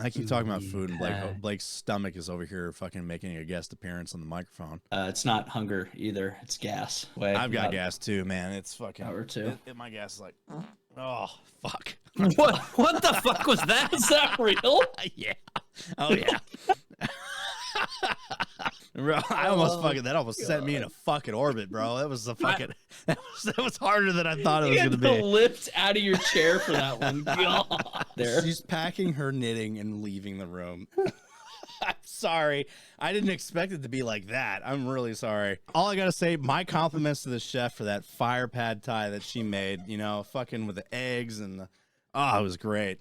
I keep talking about food, and Blake's stomach is over here fucking making a guest appearance on the microphone. It's not hunger either. It's gas. Wait, I've got gas too, man. It's fucking. Hour two. My gas is like, oh fuck. What the fuck was that? Is that real? Yeah. Oh yeah. I almost that almost sent me in a fucking orbit, bro. That was that was harder than I thought it was going to be. Lift out of your chair for that one. God. There. She's packing her knitting and leaving the room. I'm sorry. I didn't expect it to be like that. I'm really sorry. All I got to say, my compliments to the chef for that fire pad thai that she made, you know, fucking with the eggs and it was great.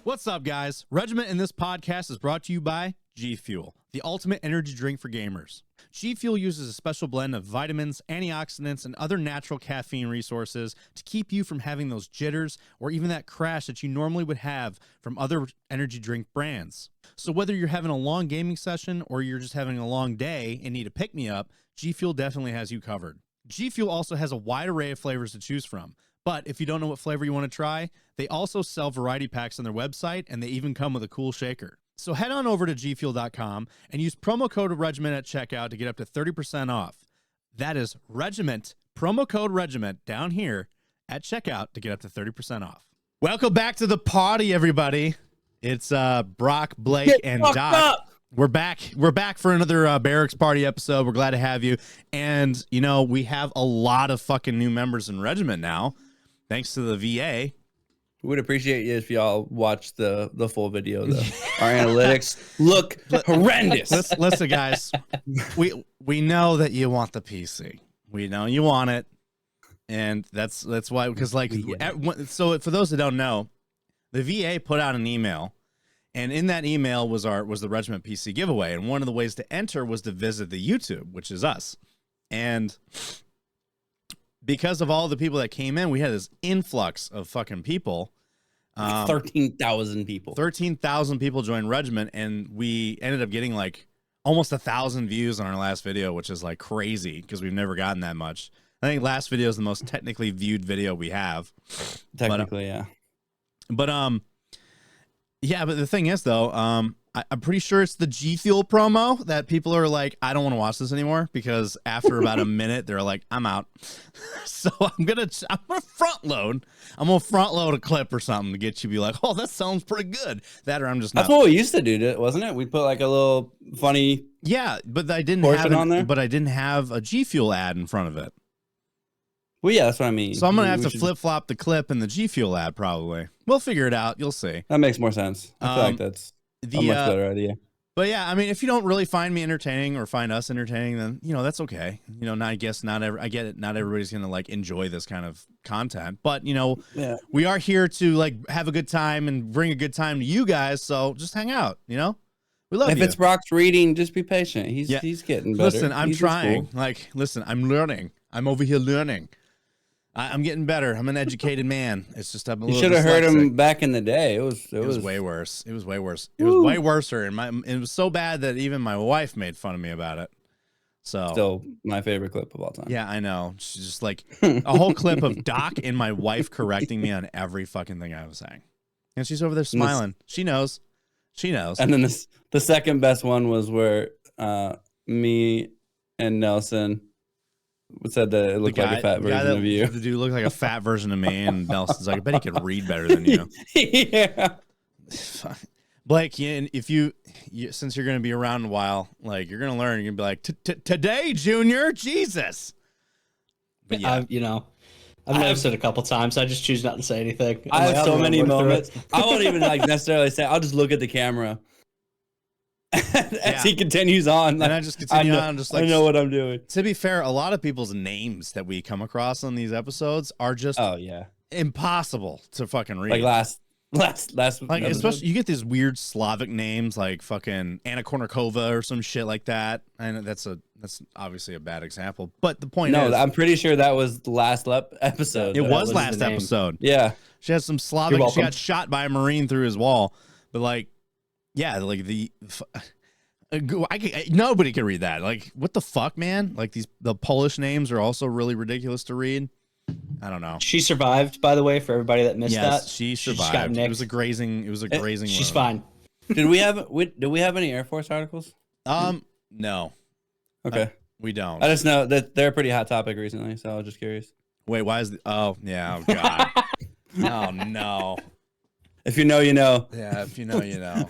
What's up, guys? Regiment in this podcast is brought to you by G Fuel, the ultimate energy drink for gamers. G Fuel uses a special blend of vitamins, antioxidants, and other natural caffeine resources to keep you from having those jitters or even that crash that you normally would have from other energy drink brands. So whether you're having a long gaming session or you're just having a long day and need a pick-me-up, G Fuel definitely has you covered. G Fuel also has a wide array of flavors to choose from. But if you don't know what flavor you want to try, they also sell variety packs on their website, and they even come with a cool shaker. So head on over to gfuel.com and use promo code Regiment at checkout to get up to 30% off. That is Regiment, promo code Regiment down here at checkout to get up to 30% off. Welcome back to the party, everybody. It's Brock, Blake, and Doc. Up. We're back. We're back for another Barracks Party episode. We're glad to have you. And, you know, we have a lot of fucking new members in Regiment now. Thanks to the VA. We would appreciate you if y'all watch the full video, though. Our analytics look horrendous. Listen, guys, we know that you want the PC. We know you want it, and that's why. Because so for those that don't know, the VA put out an email, and in that email was the Regiment PC giveaway, and one of the ways to enter was to visit the YouTube, which is us, and because of all the people that came in, we had this influx of fucking people. 13,000 people. 13,000 people joined Regiment, and we ended up getting like almost 1,000 views on our last video, which is like crazy because we've never gotten that much. I think last video is the most technically viewed video we have. Technically, yeah. But the thing is though, I'm pretty sure it's the G Fuel promo that people are like, I don't want to watch this anymore, because after about a minute, they're like, I'm out. So I'm gonna front load. I'm gonna front load a clip or something to get you to be like, oh, that sounds pretty good. That, or I'm just not. That's what we used to do, wasn't it? We put like a little funny. Yeah, but I didn't have a G Fuel ad in front of it. Well, yeah, that's what I mean. So I'm gonna have to flip flop the clip and the G Fuel ad probably. We'll figure it out. You'll see. That makes more sense. I feel like that's a much better idea. But yeah, I mean, if you don't really find me entertaining or find us entertaining, then, you know, that's okay. You know, I get it. Not everybody's going to like enjoy this kind of content, but you know, we are here to like have a good time and bring a good time to you guys. So just hang out, you know, we love you. If it's Brock's reading, just be patient. He's getting better. Listen, I'm trying. Like, listen, I'm learning. I'm over here learning. I'm getting better. I'm an educated man. It's just I'm a little. You should have heard him back in the day. It was way worse. It was way worse. It was way worse, and it was so bad that even my wife made fun of me about it. So still my favorite clip of all time. Yeah, I know. She's just like a whole clip of Doc and my wife correcting me on every fucking thing I was saying, and she's over there smiling. She knows. She knows. And then the second best one was where me and Nelson said that it looked like a fat version of you. The dude looked like a fat version of me, and Nelson's like, I bet he could read better than you. Yeah. Blake, if you since you're going to be around a while, like you're going to learn, you're going to be like, today, Junior, Jesus. But yeah, I've noticed it a couple times. I just choose not to say anything. I have so many moments. I won't even like necessarily say. I'll just look at the camera. As he continues on, and I just continue on, just like, I know what I'm doing. To be fair, a lot of people's names that we come across on these episodes are just impossible to fucking read. Like last like episode. Especially you get these weird Slavic names like fucking Anna Kournikova or some shit like that. And that's obviously a bad example, but the point is, I'm pretty sure that was the last episode. It was last episode. Yeah, she has some Slavic. She got shot by a Marine through his wall, but like. Yeah, like Nobody can read that. Like, what the fuck, man? Like the Polish names are also really ridiculous to read. I don't know. She survived, by the way, for everybody that missed that. She survived. It was a grazing. It was a grazing. She's fine. Do we have any Air Force articles? No. Okay. We don't. I just know that they're a pretty hot topic recently, so I was just curious. Wait, why is oh yeah, oh god. Oh no. If you know, you know. Yeah, if you know, you know.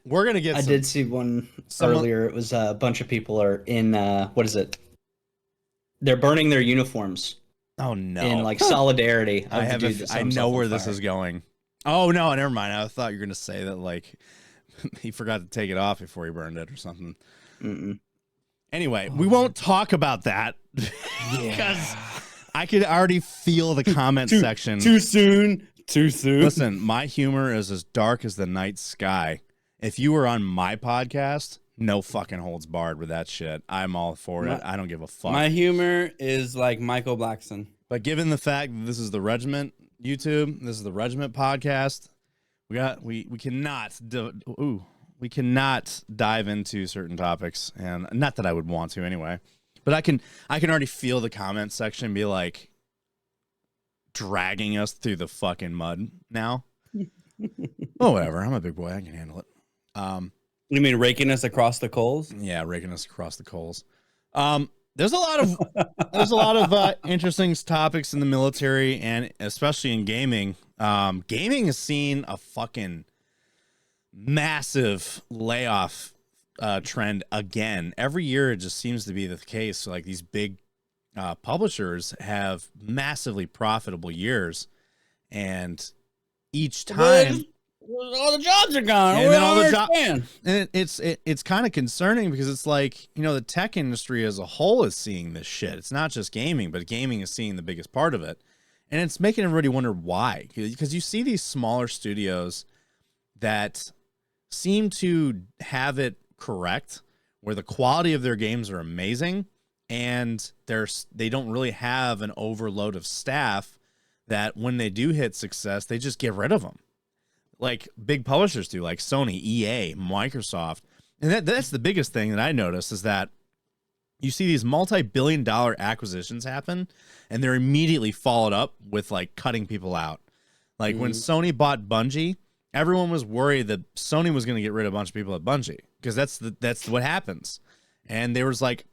We're gonna get. I did see one earlier. It was a bunch of people are in. What is it? They're burning their uniforms. Oh no! In like solidarity. I know where this is going. Oh no! Never mind. I thought you were gonna say that like he forgot to take it off before he burned it or something. Mm-mm. Anyway, we won't talk about that because I could already feel the comment section. Too soon. Too soon. Listen, my humor is as dark as the night sky. If you were on my podcast, no fucking holds barred with that shit. I'm all for it. I don't give a fuck. My humor is like Michael Blackson. But given the fact that this is the Regiment YouTube, this is the Regiment podcast, we cannot dive into certain topics, and not that I would want to anyway. But I can already feel the comment section be like dragging us through the fucking mud now. Oh, whatever. I'm a big boy. I can handle it. You mean raking us across the coals? Yeah, raking us across the coals. There's a lot of interesting topics in the military and especially in gaming. Gaming has seen a fucking massive layoff trend again. Every year it just seems to be the case. So, like, these big publishers have massively profitable years, and each time all the jobs are gone. And then all the jobs, and it's kind of concerning because it's like, you know, the tech industry as a whole is seeing this shit. It's not just gaming, but gaming is seeing the biggest part of it, and it's making everybody wonder why. Because you see these smaller studios that seem to have it correct, where the quality of their games are amazing, and they don't really have an overload of staff that when they do hit success, they just get rid of them. Like big publishers do, like Sony, EA, Microsoft. And that's the biggest thing that I noticed is that you see these multi-billion-dollar acquisitions happen, and they're immediately followed up with like cutting people out. Like when Sony bought Bungie, everyone was worried that Sony was going to get rid of a bunch of people at Bungie because that's what happens. And there was like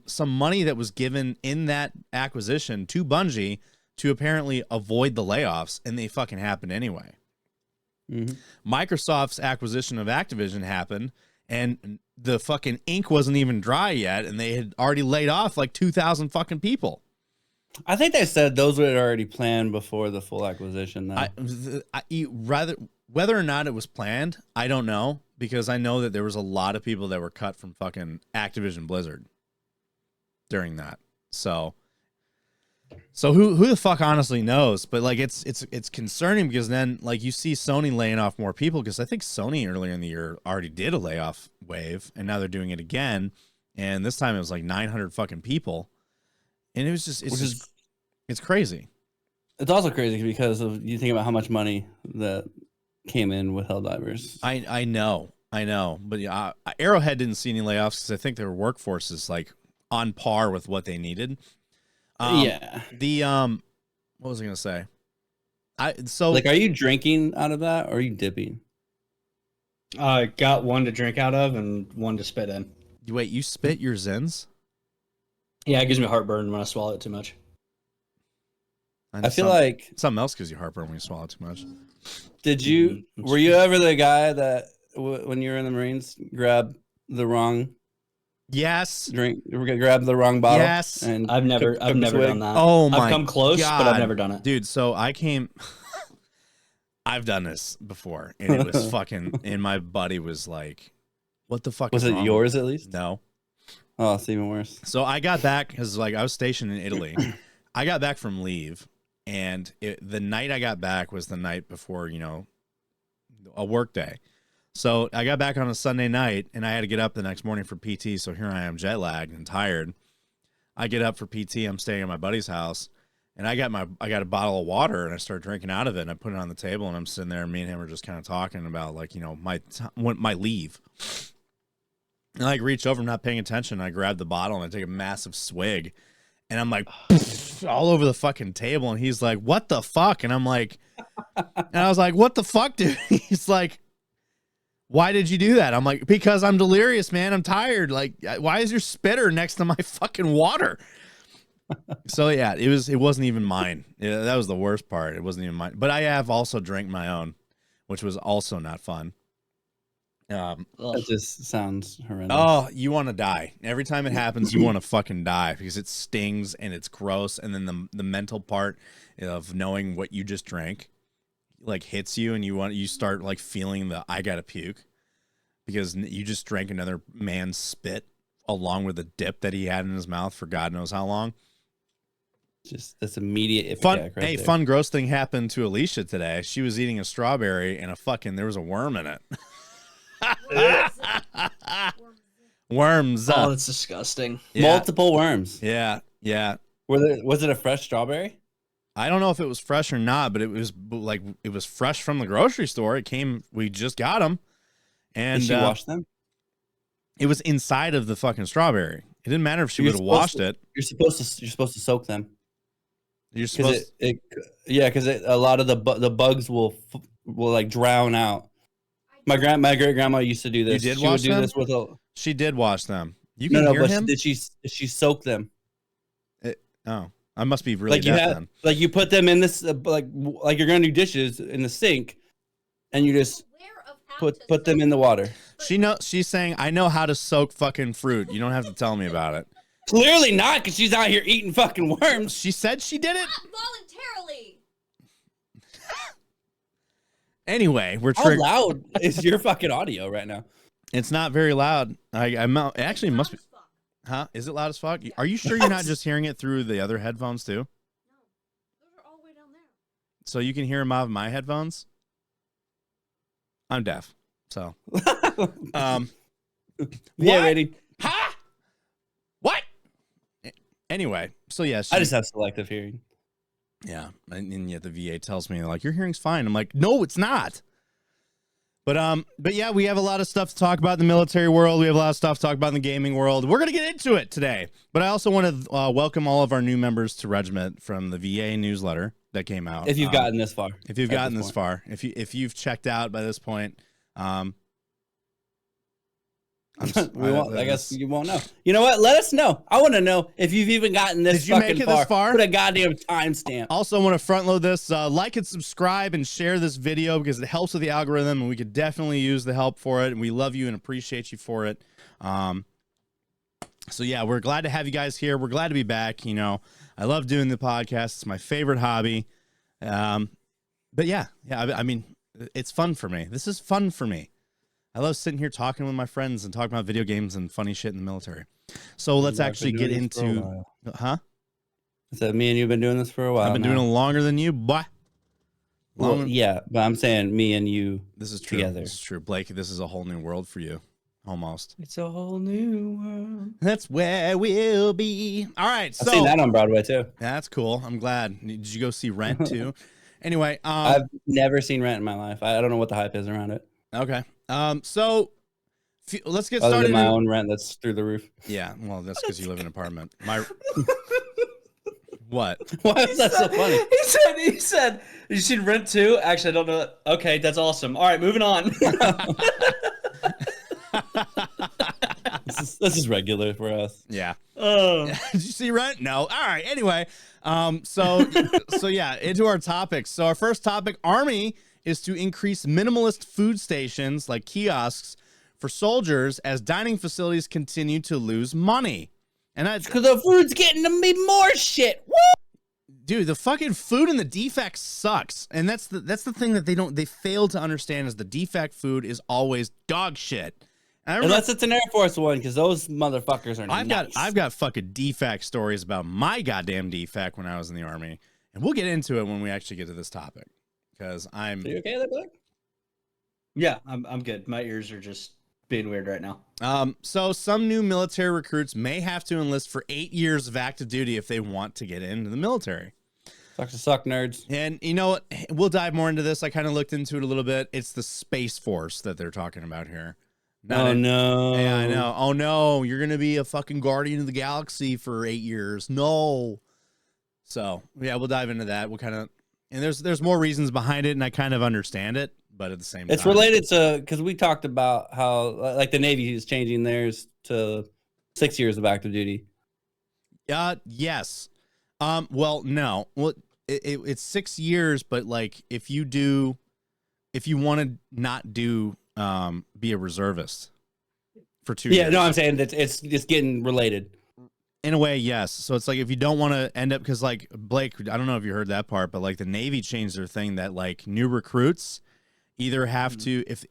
some money that was given in that acquisition to Bungie to apparently avoid the layoffs, and they fucking happened anyway. Microsoft's acquisition of Activision happened, and the fucking ink wasn't even dry yet, and they had already laid off like 2,000 fucking people. I think they said those were already planned before the full acquisition. Whether or not it was planned, I don't know, because I know that there was a lot of people that were cut from fucking Activision Blizzard during that. So who the fuck honestly knows? But like it's concerning because then like you see Sony laying off more people, because I think Sony earlier in the year already did a layoff wave, and now they're doing it again, and this time it was like 900 fucking people, and it was just it's crazy. It's also crazy because you think about how much money that came in with Helldivers. I know, but yeah, Arrowhead didn't see any layoffs because I think their workforce is like on par with what they needed. What was I gonna say? Are you drinking out of that, or are you dipping? I got one to drink out of and one to spit in. Wait, you spit your Zins? Yeah, it gives me heartburn when I swallow it too much. I feel like something else gives you heartburn when you swallow too much. Were you ever the guy that when you were in the Marines grabbed the wrong? Yes. Grab the wrong bottle. Yes. And I've never done that. Oh my! I've come close, God. but I've never done it, dude. So I've done this before, and it was fucking. And my buddy was like, "What the fuck?" Was it yours at least? No. Oh, it's even worse. So I got back because like I was stationed in Italy. I got back from leave, and the night I got back was the night before, you know, a work day. So I got back on a Sunday night, and I had to get up the next morning for PT. So here I am, jet lagged and tired. I get up for PT. I'm staying at my buddy's house, And I got a bottle of water and I started drinking out of it and I put it on the table and I'm sitting there and me and him were just kind of talking about like, you know, my leave. And I like reach over, I'm not paying attention. I grab the bottle and I take a massive swig and I'm like all over the fucking table. And he's like, what the fuck? And I'm like, and I was like, what the fuck, dude? He's like, why did you do that? I'm like, because I'm delirious, man. I'm tired. Like, why is your spitter next to my fucking water? So yeah, it wasn't even mine. Yeah, that was the worst part. It wasn't even mine. But I have also drank my own, which was also not fun. That just sounds horrendous. Oh, you want to die. Every time it happens, you want to fucking die because it stings and it's gross. And then the mental part of knowing what you just drank like hits you and you start like feeling the I gotta puke because you just drank another man's spit along with the dip that he had in his mouth for God knows how long. Just this immediate fun. Right hey, there. Fun gross thing happened to Alicia today. She was eating a strawberry and there was a worm in it. Worms. Oh, that's disgusting. Yeah. Multiple worms. Yeah. Was it a fresh strawberry? I don't know if it was fresh or not, but it was fresh from the grocery store. We just got them. And Did she wash them? It was inside of the fucking strawberry. It didn't matter if she would have washed it. You're supposed to soak them. You're supposed because a lot of the bugs will like drown out. My great grandma used to do this. You did wash them? This with She did wash them. You can hear but him? did she soak them? I must be really deaf then. Like you put them in this like you're gonna do dishes in the sink, and you just put them in the water. She's saying I know how to soak fucking fruit. You don't have to tell me about it. Clearly not, because she's out here eating fucking worms. She said she did it voluntarily. Anyway, How loud is your fucking audio right now? It's not very loud. It actually must be. Huh? Is it loud as fuck? Are you sure you're not just hearing it through the other headphones too? No, those are all the way down there. So you can hear them out of my headphones? I'm deaf. So Yeah, what? rating. Huh? What? Anyway, so yeah, I just have selective hearing. yeah, and yet the VA tells me like your hearing's fine. I'm like, no, it's not. But yeah, we have a lot of stuff to talk about in the military world. We have a lot of stuff to talk about in the gaming world. We're gonna get into it today. But I also want to welcome all of our new members to Regiment from the VA newsletter that came out. If you've gotten this far, if you've checked out by this point, I guess you won't know. You know what? Let us know. I want to know if you've even gotten this. Did you make it this far? Put a goddamn timestamp. Also want to front load this. Like and subscribe and share this video because it helps with the algorithm, and we could definitely use the help for it. And we love you and appreciate you for it. So yeah, we're glad to have you guys here. We're glad to be back. You know, I love doing the podcast. It's my favorite hobby. But yeah, I mean, it's fun for me. This is fun for me. I love sitting here talking with my friends and talking about video games and funny shit in the military. So let's actually get into, huh? I said, me and you've been doing this for a while. I've been doing it longer than you, boy. Well, yeah, but I'm saying me and you. This is true. Together. This is true, Blake. This is a whole new world for you, almost. It's a whole new world. That's where we'll be. All right, so I've seen that on Broadway too. That's cool. I'm glad. Did you go see Rent too? Anyway, I've never seen Rent in my life. I don't know what the hype is around it. Okay. So let's get Other started. than my own rent that's through the roof. Yeah, well, that's because you live in an apartment. What? Why is that so funny? He said, you seen Rent 2? Actually, I don't know. Okay, that's awesome. All right, moving on. This is regular for us. Yeah. Oh. Did you see Rent? No. All right. Anyway, so yeah, into our topics. So our first topic, Army is to increase minimalist food stations like kiosks for soldiers as dining facilities continue to lose money. And that's because the food's getting to be more shit. Woo! Dude, the fucking food in the defect sucks. And that's the thing that they fail to understand is the defect food is always dog shit. Unless it's an Air Force one, because those motherfuckers are nice. I've got fucking defect stories about my goddamn defect when I was in the Army. And we'll get into it when we actually get to this topic. Because Are you okay there, Blake? Yeah, I'm good. My ears are just being weird right now. So some new military recruits may have to enlist for 8 years of active duty if they want to get into the military. Sucks to suck, nerds. And you know what? We'll dive more into this. I kind of looked into it a little bit. It's the Space Force that they're talking about here. No. Yeah, I know. Oh no, you're gonna be a fucking Guardian of the Galaxy for 8 years. No. So yeah, we'll dive into that. We'll kind of, and there's more reasons behind it, and I kind of understand it, but at the same time, It's related to, because we talked about how like the Navy is changing theirs to 6 years of active duty. Yes. Well, no. Well, it's 6 years, but like if you want to not do be a reservist for 2 years. Yeah, no, I'm saying that it's getting related. In a way, yes. So it's like if you don't want to end up, because like Blake, I don't know if you heard that part, but like the Navy changed their thing that like new recruits either have to, if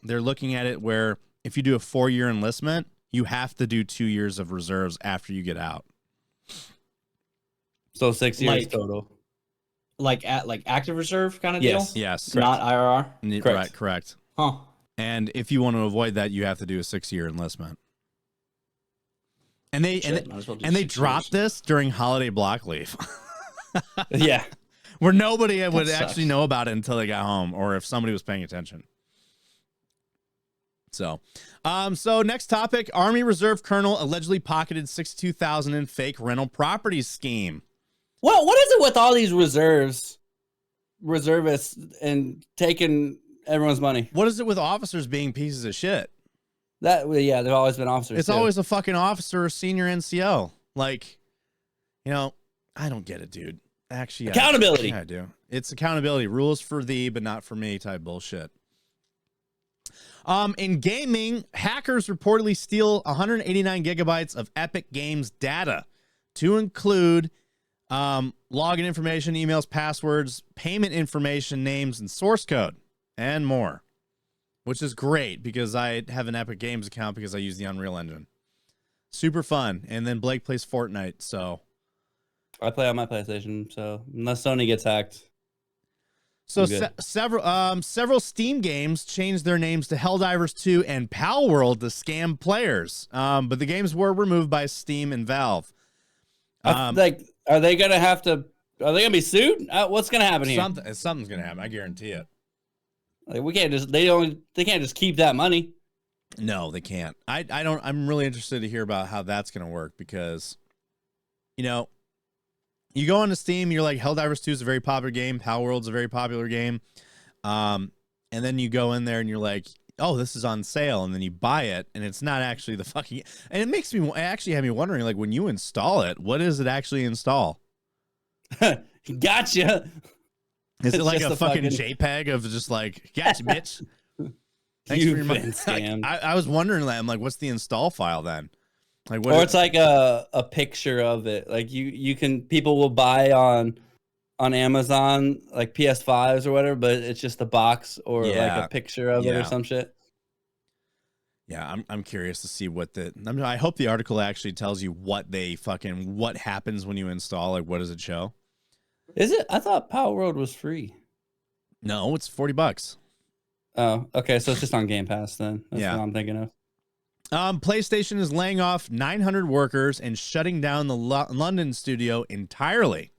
they're looking at it where if you do a 4-year enlistment, you have to do 2 years of reserves after you get out. So 6 years Like- total. Like active reserve kind of Yes. deal? Yes. Not IRR? Right, correct. Huh. And if you want to avoid that, you have to do a 6-year enlistment. And they Shit, might as well do and they 6 dropped years. this during holiday block leave, Yeah. where nobody would sucks. actually know about it until they got home, or if somebody was paying attention. So next topic: Army Reserve Colonel allegedly pocketed $62,000 in fake rental properties scheme. What is it with all these reservists and taking everyone's money? What is it with officers being pieces of shit? Yeah, they've always been officers. It's too. always a fucking officer or senior NCO. Like, you know, I don't get it, dude. Actually, Accountability. I do. It's accountability. Rules for thee, but not for me type bullshit. In gaming, hackers reportedly steal 189 gigabytes of Epic Games data to include login information, emails, passwords, payment information, names, and source code, and more. Which is great because I have an Epic Games account because I use the Unreal Engine. Super fun. And then Blake plays Fortnite, so. I play on my PlayStation, so unless Sony gets hacked. So I'm good. several Steam games changed their names to Helldivers 2 and Palworld to scam players. But the games were removed by Steam and Valve. Like, are they gonna be sued? What's gonna happen here? Something's gonna happen. I guarantee it. Like, they can't just keep that money. No, they can't. I'm really interested to hear about how that's gonna work because, you know, you go onto Steam, you're like, Helldivers 2 is a very popular game, Palworld's a very popular game. And then you go in there and you're like, oh, this is on sale, and then you buy it, and it's not actually the fucking, and it actually had me wondering, like, when you install it, what does it actually install? Gotcha. Is it It's like just a fucking JPEG of just like, gotcha, bitch? Thanks for You've your been money. scammed. I was wondering that. I'm like, what's the install file then? Like, what? Or it's like a picture of it. Like people will buy on Amazon like PS5s or whatever, but it's just a box or like Yeah. a picture of it Yeah. or some shit. Yeah, I'm curious to see I hope the article actually tells you what happens when you install. Like, what does it show? Is it? I thought Palworld was free. No, it's $40. Oh, okay. So it's just on Game Pass then. That's Yeah. what I'm thinking of. PlayStation is laying off 900 workers and shutting down the London studio entirely.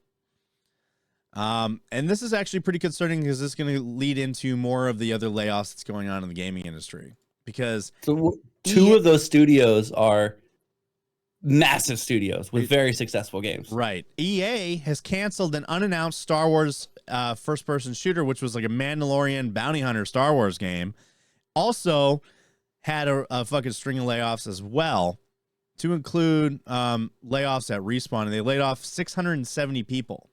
And this is actually pretty concerning because this is going to lead into more of the other layoffs that's going on in the gaming industry. Because So two of those studios are massive studios with very successful games. right, EA has canceled an unannounced Star Wars first-person shooter, which was like a Mandalorian bounty hunter Star Wars game. Also had a fucking string of layoffs as well, to include layoffs at Respawn, and they laid off 670 people.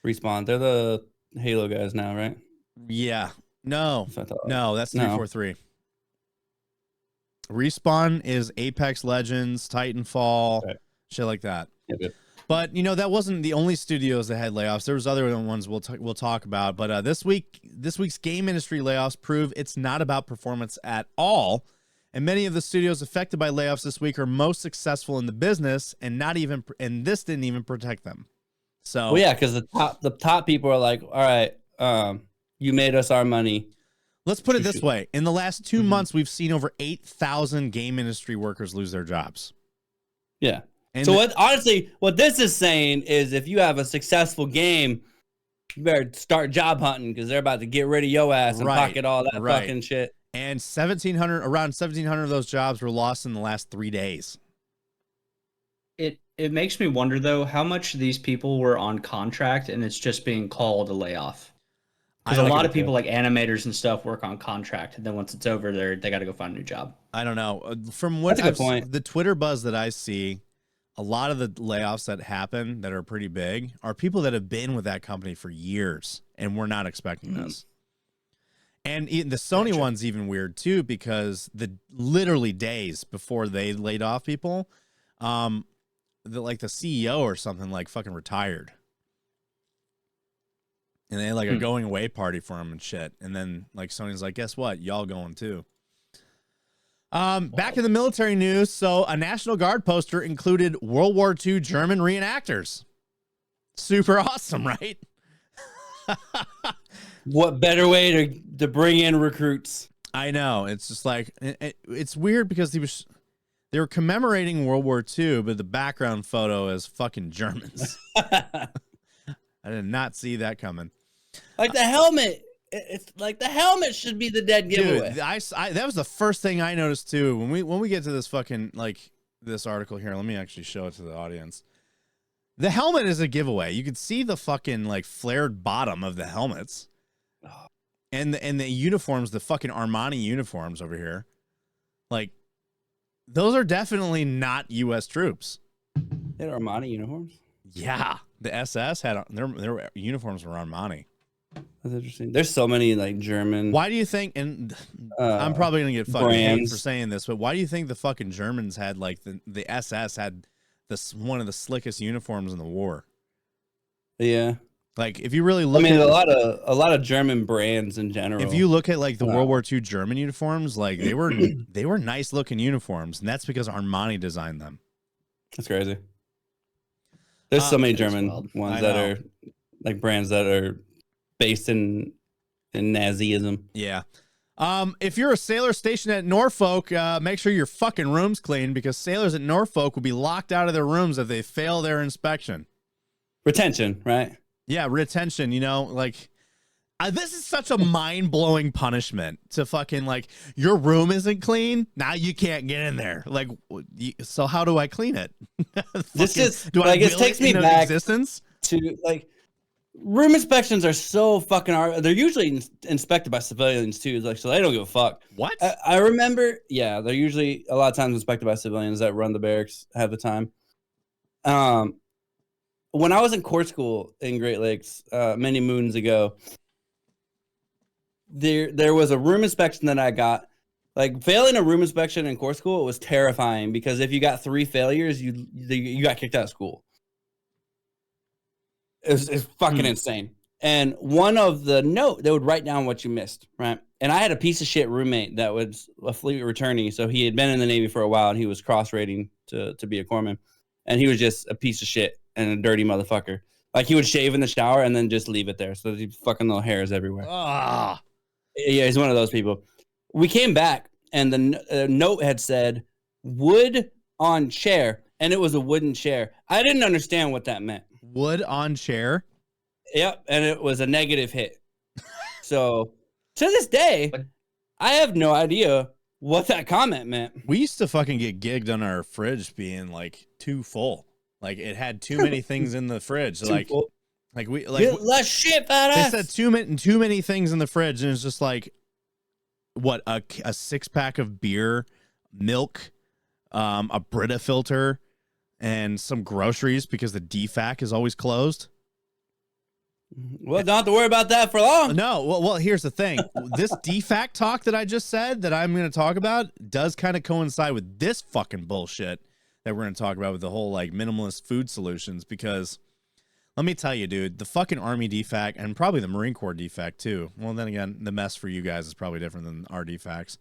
Respawn. They're the Halo guys now, right? Yeah. No. That's what I thought. No, that's No. 343. Respawn is Apex Legends, Titanfall, Right. shit like that. Yeah, good. But you know that wasn't the only studios that had layoffs. There was other ones we'll talk about. But this week's game industry layoffs prove it's not about performance at all. And many of the studios affected by layoffs this week are most successful in the business, and this didn't even protect them. So Well, yeah, because the top people are like, all right, you made us our money. let's put it this way: in the last 2 Mhm. months, we've seen over 8,000 game industry workers lose their jobs. Yeah. And So what this is saying is, if you have a successful game, you better start job hunting because they're about to get rid of your ass and Right, pocket all that right. fucking shit. and 1,700, around 1,700 of those jobs were lost in the last 3 days. It makes me wonder though how much these people were on contract and it's just being called a layoff. Because a lot of people like animators and stuff work on contract, and then once it's over, they got to go find a new job. I don't know. From what That's a good point. the Twitter buzz that I see, a lot of the layoffs that happen that are pretty big are people that have been with that company for years, and we're not expecting this. And the Sony one's even weird too, because the literally days before they laid off people, the CEO or something like fucking retired. And they had like a going away party for him and shit. And then like Sony's like, guess what? Y'all going too. Back in the military news. So a National Guard poster included World War II German reenactors. Super awesome, right? What better way to bring in recruits? I know. It's just like, it's weird because they were commemorating World War II, but the background photo is fucking Germans. I did not see that coming. Like the helmet. It's like the helmet should be the dead giveaway. Dude, that was the first thing I noticed too. When we get to this fucking like this article here, let me actually show it to the audience. The helmet is a giveaway. You could see the fucking like flared bottom of the helmets, and the uniforms, the fucking Armani uniforms over here, like those are definitely not U.S. troops. They had Armani uniforms. Yeah, the SS had their uniforms were Armani. That's interesting. There's so many like German. Why do you think? And I'm probably gonna get fucking hate brands for saying this, but why do you think the fucking Germans had like the SS had this one of the slickest uniforms in the war? Yeah, Like if you really look, I mean, at a lot of German brands in general. if you look at like the World War II German uniforms, like they were nice looking uniforms, and that's because Armani designed them. That's crazy. There's so many German I ones that know. are like brands that are based in Nazism. Yeah. If you're a sailor stationed at Norfolk, make sure your fucking room's clean because sailors at Norfolk will be locked out of their rooms if they fail their inspection. Retention, right? Yeah, retention, you know, like this is such a mind-blowing punishment to fucking like your room isn't clean, now you can't get in there. Like so how do I clean it? This is do like I it will takes me into back existence? to like room inspections are so fucking hard. They're usually inspected by civilians too, like so they don't give a fuck. What? I remember, yeah, they're usually a lot of times inspected by civilians that run the barracks half the time. When I was in court school in Great Lakes many moons ago, there was a room inspection that I got. Like failing a room inspection in court school, it was terrifying because if you got 3 failures, you got kicked out of school. It's fucking insane. And one of the note, they would write down what you missed, right? And I had a piece of shit roommate that was a fleet returnee. So he had been in the Navy for a while and he was cross-rating to be a corpsman. And he was just a piece of shit and a dirty motherfucker. Like he would shave in the shower and then just leave it there. So he'd fucking little hairs everywhere. Ah. Yeah, he's one of those people. We came back and the note had said wood on chair. And it was a wooden chair. I didn't understand what that meant. Wood on chair. Yep, and it was a negative hit. So to this day, I have no idea what that comment meant. We used to fucking get gigged on our fridge being like too full. Like it had too many things in the fridge. Like we like get less shit out they of said too many things in the fridge, and it's just like what a 6-pack of beer, milk, a Brita filter, and some groceries because the DFAC is always closed. Well, don't have to worry about that for long. No, well, here's the thing. This DFAC talk that I just said that I'm going to talk about does kind of coincide with this fucking bullshit that we're going to talk about with the whole like minimalist food solutions. Because let me tell you, dude, the fucking Army DFAC and probably the Marine Corps DFAC too. Well, then again, the mess for you guys is probably different than our DFACs.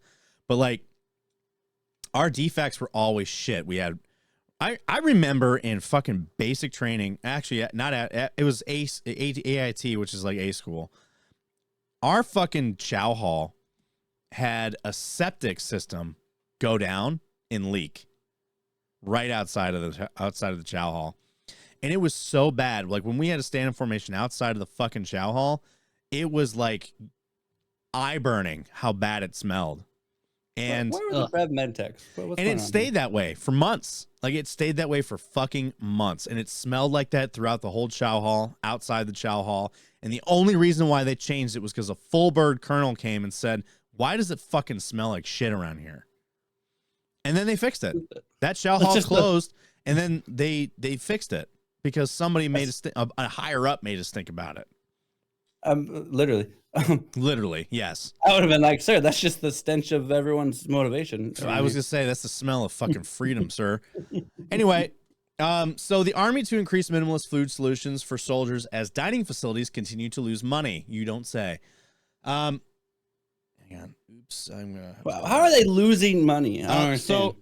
But like our DFACs were always shit. We had I remember in fucking basic training, actually not at it was AIT, which is like A school. Our fucking chow hall had a septic system go down and leak. right outside of the chow hall. And it was so bad. Like when we had to stand in formation outside of the fucking chow hall, it was like eye burning how bad it smelled. And where were the Rev Medtechs? and it stayed that way for months. Like it stayed that way for fucking months. And it smelled like that throughout the whole chow hall, outside the chow hall. And the only reason why they changed it was because a full bird colonel came and said, "Why does it fucking smell like shit around here?" And then they fixed it. That chow hall closed, and then they fixed it because somebody made a higher up made us think about it. Literally. Literally, yes. I would have been like, sir, that's just the stench of everyone's motivation. I was gonna say that's the smell of fucking freedom, sir. Anyway, so the Army to increase minimalist food solutions for soldiers as dining facilities continue to lose money. You don't say. Hang on. Oops, I'm gonna. How are they losing money? I don't understand.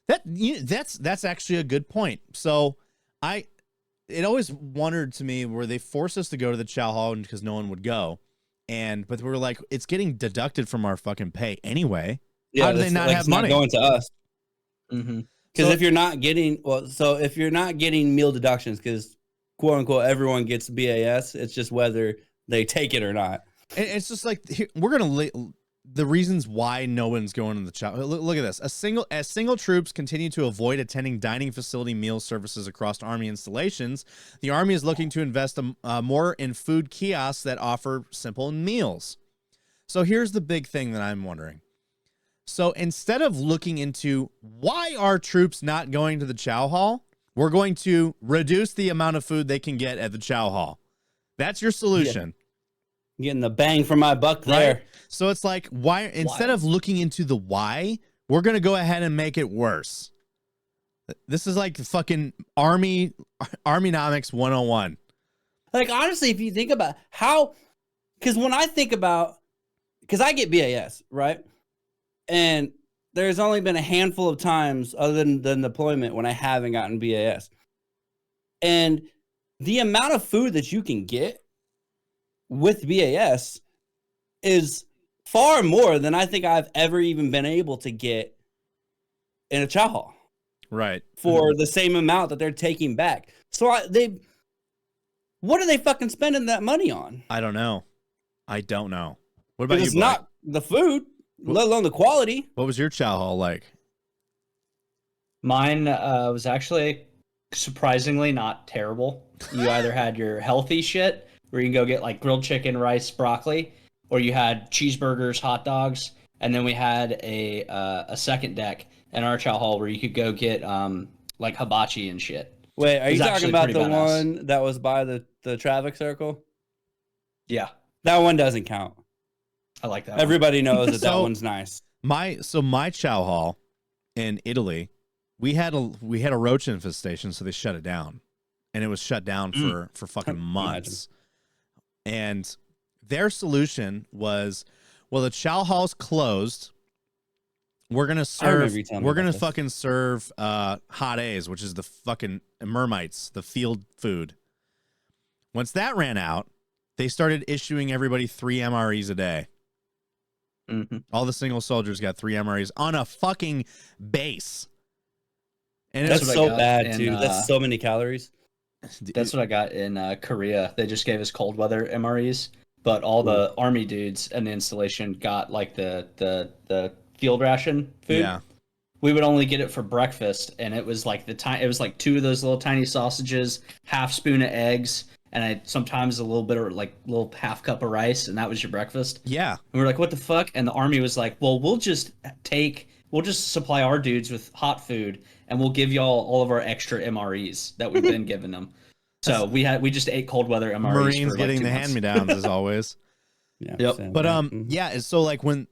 So that's actually a good point. So it always wondered to me where they forced us to go to the chow hall because no one would go. But we were like, it's getting deducted from our fucking pay anyway. Yeah, how do they not have money? Not going to us. Mm-hmm. Because if you're not getting if you're not getting meal deductions, because quote unquote everyone gets BAS, it's just whether they take it or not. And it's just like we're gonna the reasons why no one's going to the chow. Look at this. As single troops continue to avoid attending dining facility meal services across Army installations, the Army is looking to invest more in food kiosks that offer simple meals. So here's the big thing that I'm wondering. So instead of looking into why are troops not going to the chow hall, we're going to reduce the amount of food they can get at the chow hall. That's your solution. Yeah. Getting the bang for my buck there. Right? So it's like, why instead of looking into the why, we're going to go ahead and make it worse. This is like fucking Armynomics 101. Like, honestly, if you think about how, because when I think about, because I get BAS, right? And there's only been a handful of times other than deployment when I haven't gotten BAS. And the amount of food that you can get with BAS is far more than I think I've ever even been able to get in a chow hall. Right. For the same amount that they're taking back. So what are they fucking spending that money on? I don't know. What about you? It's not the food, let alone the quality. What was your chow hall like? Mine was actually surprisingly not terrible. You either had your healthy shit where you can go get like grilled chicken, rice, broccoli, or you had cheeseburgers, hot dogs, and then we had a second deck in our chow hall where you could go get like hibachi and shit. Wait, are you talking about the one that was by the traffic circle? Yeah. That one doesn't count. I like that. Everybody knows that one's nice. My chow hall in Italy, we had a roach infestation, so they shut it down. And it was shut down for fucking months. And their solution was, well, the chow hall's closed. We're gonna fucking serve hot A's, which is the fucking mermites, the field food. Once that ran out, they started issuing everybody 3 MREs a day. Mm-hmm. All the single soldiers got 3 MREs on a fucking base. And that's so bad, too. That's so many calories. That's what I got in Korea. They just gave us cold weather MREs, but all the Army dudes in the installation got like the field ration food. Yeah. We would only get it for breakfast, and it was like it was like 2 of those little tiny sausages, half spoon of eggs, and sometimes a little bit of like little half cup of rice, and that was your breakfast. Yeah. And we were like, what the fuck? And the Army was like, well, we'll just supply our dudes with hot food, and we'll give y'all all of our extra MREs that we've been giving them. So we just ate cold weather MREs. Marines for getting like 2 the months. hand-me-downs as always. Yeah. Yep. But yeah, so like when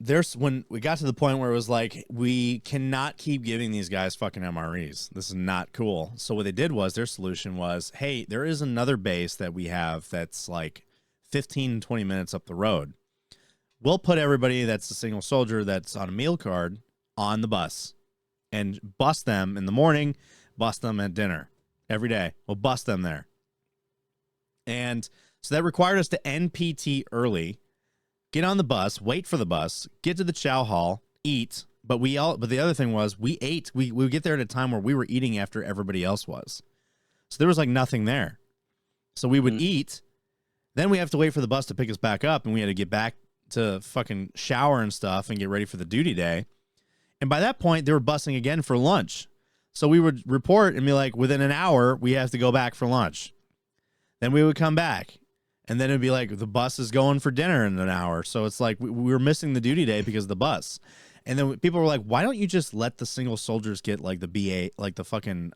we got to the point where it was like, we cannot keep giving these guys fucking MREs. This is not cool. So what they did was, their solution was, hey, there is another base that we have that's like 15, 20 minutes up the road. We'll put everybody that's a single soldier that's on a meal card on the bus and bust them in the morning, bust them at dinner every day. We'll bust them there. And so that required us to NPT early, get on the bus, wait for the bus, get to the chow hall, eat, But the other thing was we ate. We would get there at a time where we were eating after everybody else was. So there was like nothing there. So we would eat. Then we have to wait for the bus to pick us back up, and we had to get back to fucking shower and stuff and get ready for the duty day. And by that point, they were busing again for lunch. So we would report and be like, within an hour, we have to go back for lunch. Then we would come back. And then it'd be like, the bus is going for dinner in an hour. So it's like we were missing the duty day because of the bus. And then people were like, why don't you just let the single soldiers get like the BA, like the fucking,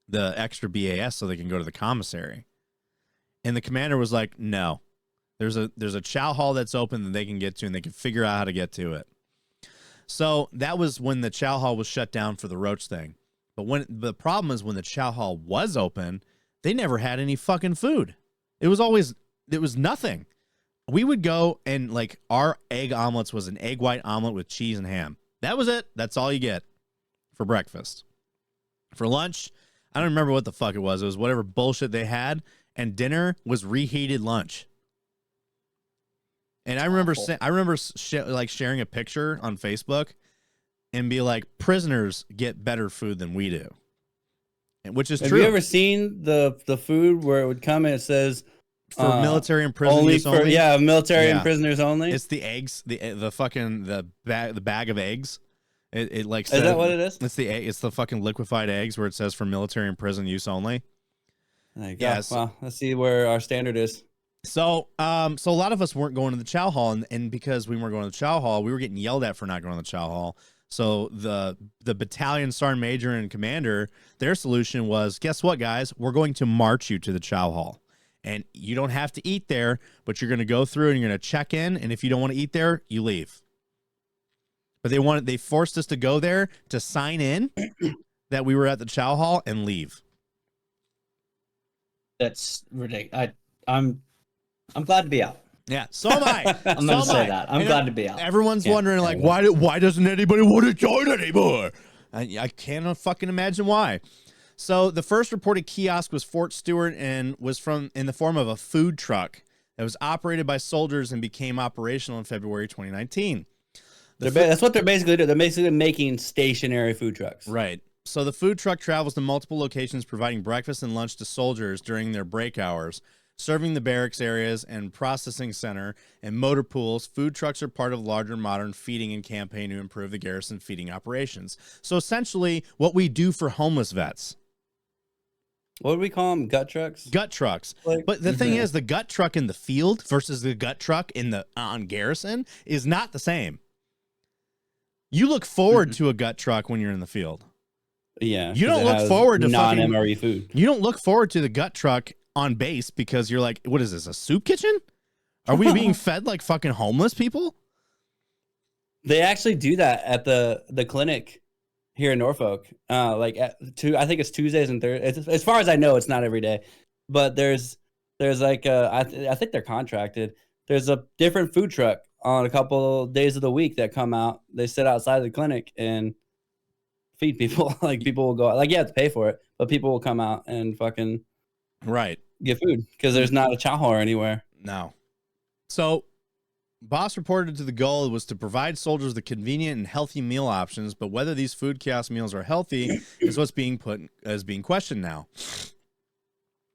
the extra BAS so they can go to the commissary? And the commander was like, no, there's a chow hall that's open that they can get to, and they can figure out how to get to it. So that was when the chow hall was shut down for the roach thing. But when the problem is when the chow hall was open, they never had any fucking food. It was nothing. We would go and like our egg omelets was an egg white omelet with cheese and ham. That was it. That's all you get for breakfast. For lunch, I don't remember what the fuck it was. It was whatever bullshit they had. And dinner was reheated lunch. And I remember sharing a picture on Facebook and be like, prisoners get better food than we do. And which is Have true. you ever seen the food where it would come and it says for military and prisoners only? Yeah, military and prisoners only. It's the eggs, the fucking the bag of eggs. It like is that what it is? It's the fucking liquefied eggs where it says for military and prison use only. Yes. Well, let's see where our standard is. So a lot of us weren't going to the chow hall, and because we weren't going to the chow hall, we were getting yelled at for not going to the chow hall. So the battalion sergeant major and commander, their solution was, guess what, guys? We're going to march you to the chow hall, and you don't have to eat there, but you're going to go through and you're going to check in, and if you don't want to eat there, you leave. But they forced us to go there to sign in that we were at the chow hall and leave. That's ridiculous. I'm glad to be out. Yeah, so am I. I'm going to say that. I'm glad to be out. Everyone's wondering, like, why doesn't anybody want to join anymore? I can't fucking imagine why. So the first reported kiosk was Fort Stewart and was in the form of a food truck that was operated by soldiers and became operational in February 2019. That's what they're basically doing. They're basically making stationary food trucks. Right. So the food truck travels to multiple locations, providing breakfast and lunch to soldiers during their break hours, serving the barracks areas and processing center and motor pools. Food trucks are part of larger modern feeding and campaign to improve the garrison feeding operations. So essentially what we do for homeless vets. What do we call them? Gut trucks? Gut trucks. But the thing is, the gut truck in the field versus the gut truck on garrison is not the same. You look forward to a gut truck when you're in the field. Yeah. You don't look forward to non-MRE food. You don't look forward to the gut truck on base because you're like, what is this, a soup kitchen? Are we being fed like fucking homeless people? They actually do that at the clinic here in Norfolk. I think it's Tuesdays and Thursdays. As far as I know, it's not every day, but there's like I think they're contracted. There's a different food truck on a couple days of the week that come out. They sit outside the clinic and feed people. Like people will go, like you have to pay for it, but people will come out and fucking get food because there's not a chow hall anywhere. No. So Boss reported to the goal was to provide soldiers the convenient and healthy meal options, but whether these food kiosk meals are healthy is what's being questioned now.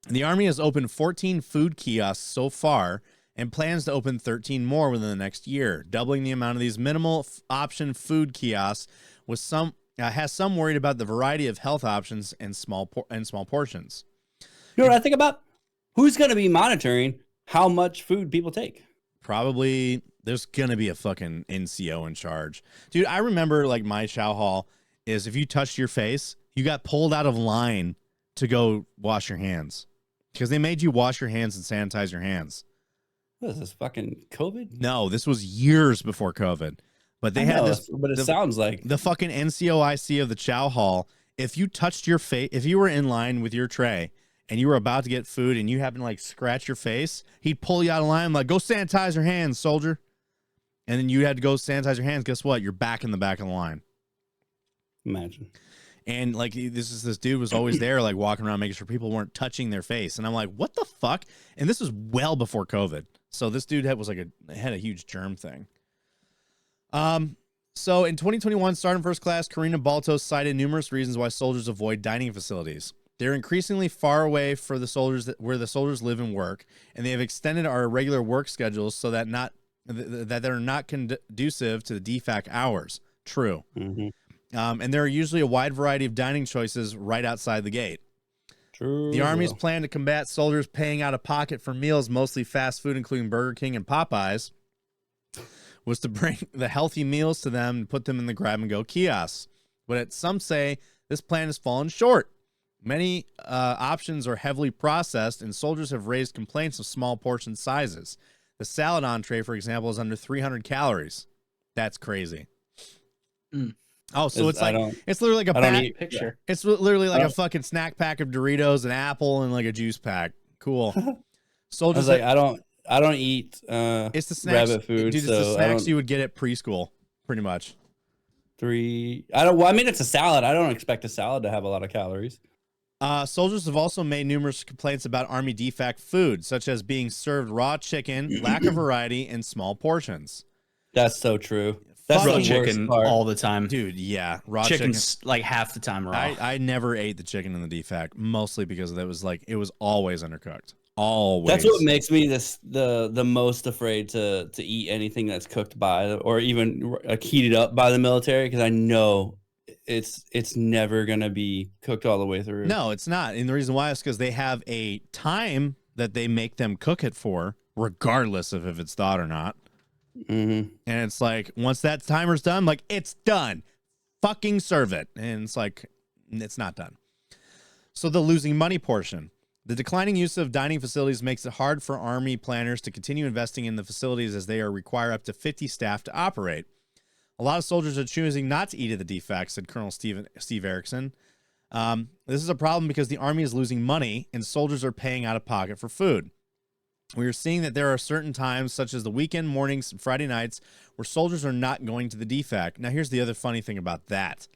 The Army has opened 14 food kiosks so far and plans to open 13 more within the next year, doubling the amount of these minimal option food kiosks. With has some worried about the variety of health options and small portions. You know what I think about? Who's going to be monitoring how much food people take? Probably there's going to be a fucking NCO in charge. Dude, I remember like my chow hall is if you touched your face, you got pulled out of line to go wash your hands because they made you wash your hands and sanitize your hands. What is this, fucking COVID? No, this was years before COVID. But they had this. But it sounds like the fucking NCOIC of the chow hall. If you touched your face, if you were in line with your tray and you were about to get food and you happen to like scratch your face, he'd pull you out of line, like, go sanitize your hands, soldier. And then you had to go sanitize your hands. Guess what? You're back in the back of the line. Imagine. And like this dude was always there, like walking around making sure people weren't touching their face. And I'm like, what the fuck? And this was well before COVID. So this dude had a huge germ thing. So in 2021, Sergeant First Class Karina Balto cited numerous reasons why soldiers avoid dining facilities. They're increasingly far away for the soldiers where the soldiers live and work, and they have extended our regular work schedules so that they're not conducive to the DFAC hours. True. And there are usually a wide variety of dining choices right outside the gate. True. The Army's plan to combat soldiers paying out of pocket for meals, mostly fast food, including Burger King and Popeyes, was to bring the healthy meals to them and put them in the grab-and-go kiosks. But some say this plan has fallen short. Many options are heavily processed, and soldiers have raised complaints of small portion sizes. The salad entree, for example, is under 300 calories. That's crazy. Oh, so it's literally like a pack. Picture. It's literally like a fucking snack pack of Doritos, an apple, and like a juice pack. Cool. I Soldiers, was like, I don't eat it's the snacks, rabbit food. dude. It's so the snacks you would get at preschool, pretty much. I mean, it's a salad. I don't expect a salad to have a lot of calories. Soldiers have also made numerous complaints about Army DFAC food, such as being served raw chicken, lack of variety, and small portions. That's so true. That's Raw the chicken worst part. all the time. Dude, yeah, raw Chicken's like half the time raw. I never ate the chicken in the DFAC, mostly because it was always undercooked. Always. That's what makes me the most afraid to eat anything that's cooked by or even heated up by the military, because I know it's never gonna be cooked all the way through. No, it's not. And the reason why is because they have a time that they make them cook it for, regardless of if it's thawed or not. And it's like, once that timer's done, like, it's done. Fucking serve it. And it's like, it's not done. So the losing money portion. The declining use of dining facilities makes it hard for Army planners to continue investing in the facilities, as they require up to 50 staff to operate. A lot of soldiers are choosing not to eat at the DFAC, said Colonel Steve Erickson. This is a problem because the Army is losing money and soldiers are paying out of pocket for food. We are seeing that there are certain times, such as the weekend mornings and Friday nights, where soldiers are not going to the DFAC. Now, here's the other funny thing about that.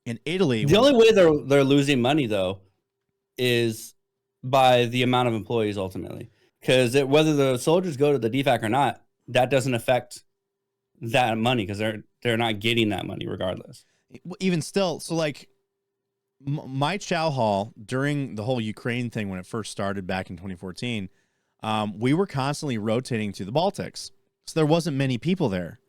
In Italy, the only way they're losing money, though, is by the amount of employees ultimately. Because whether the soldiers go to the DFAC or not, that doesn't affect that money, because they're not getting that money regardless. Even still, so like my chow hall during the whole Ukraine thing, when it first started back in 2014, we were constantly rotating to the Baltics. So there wasn't many people there.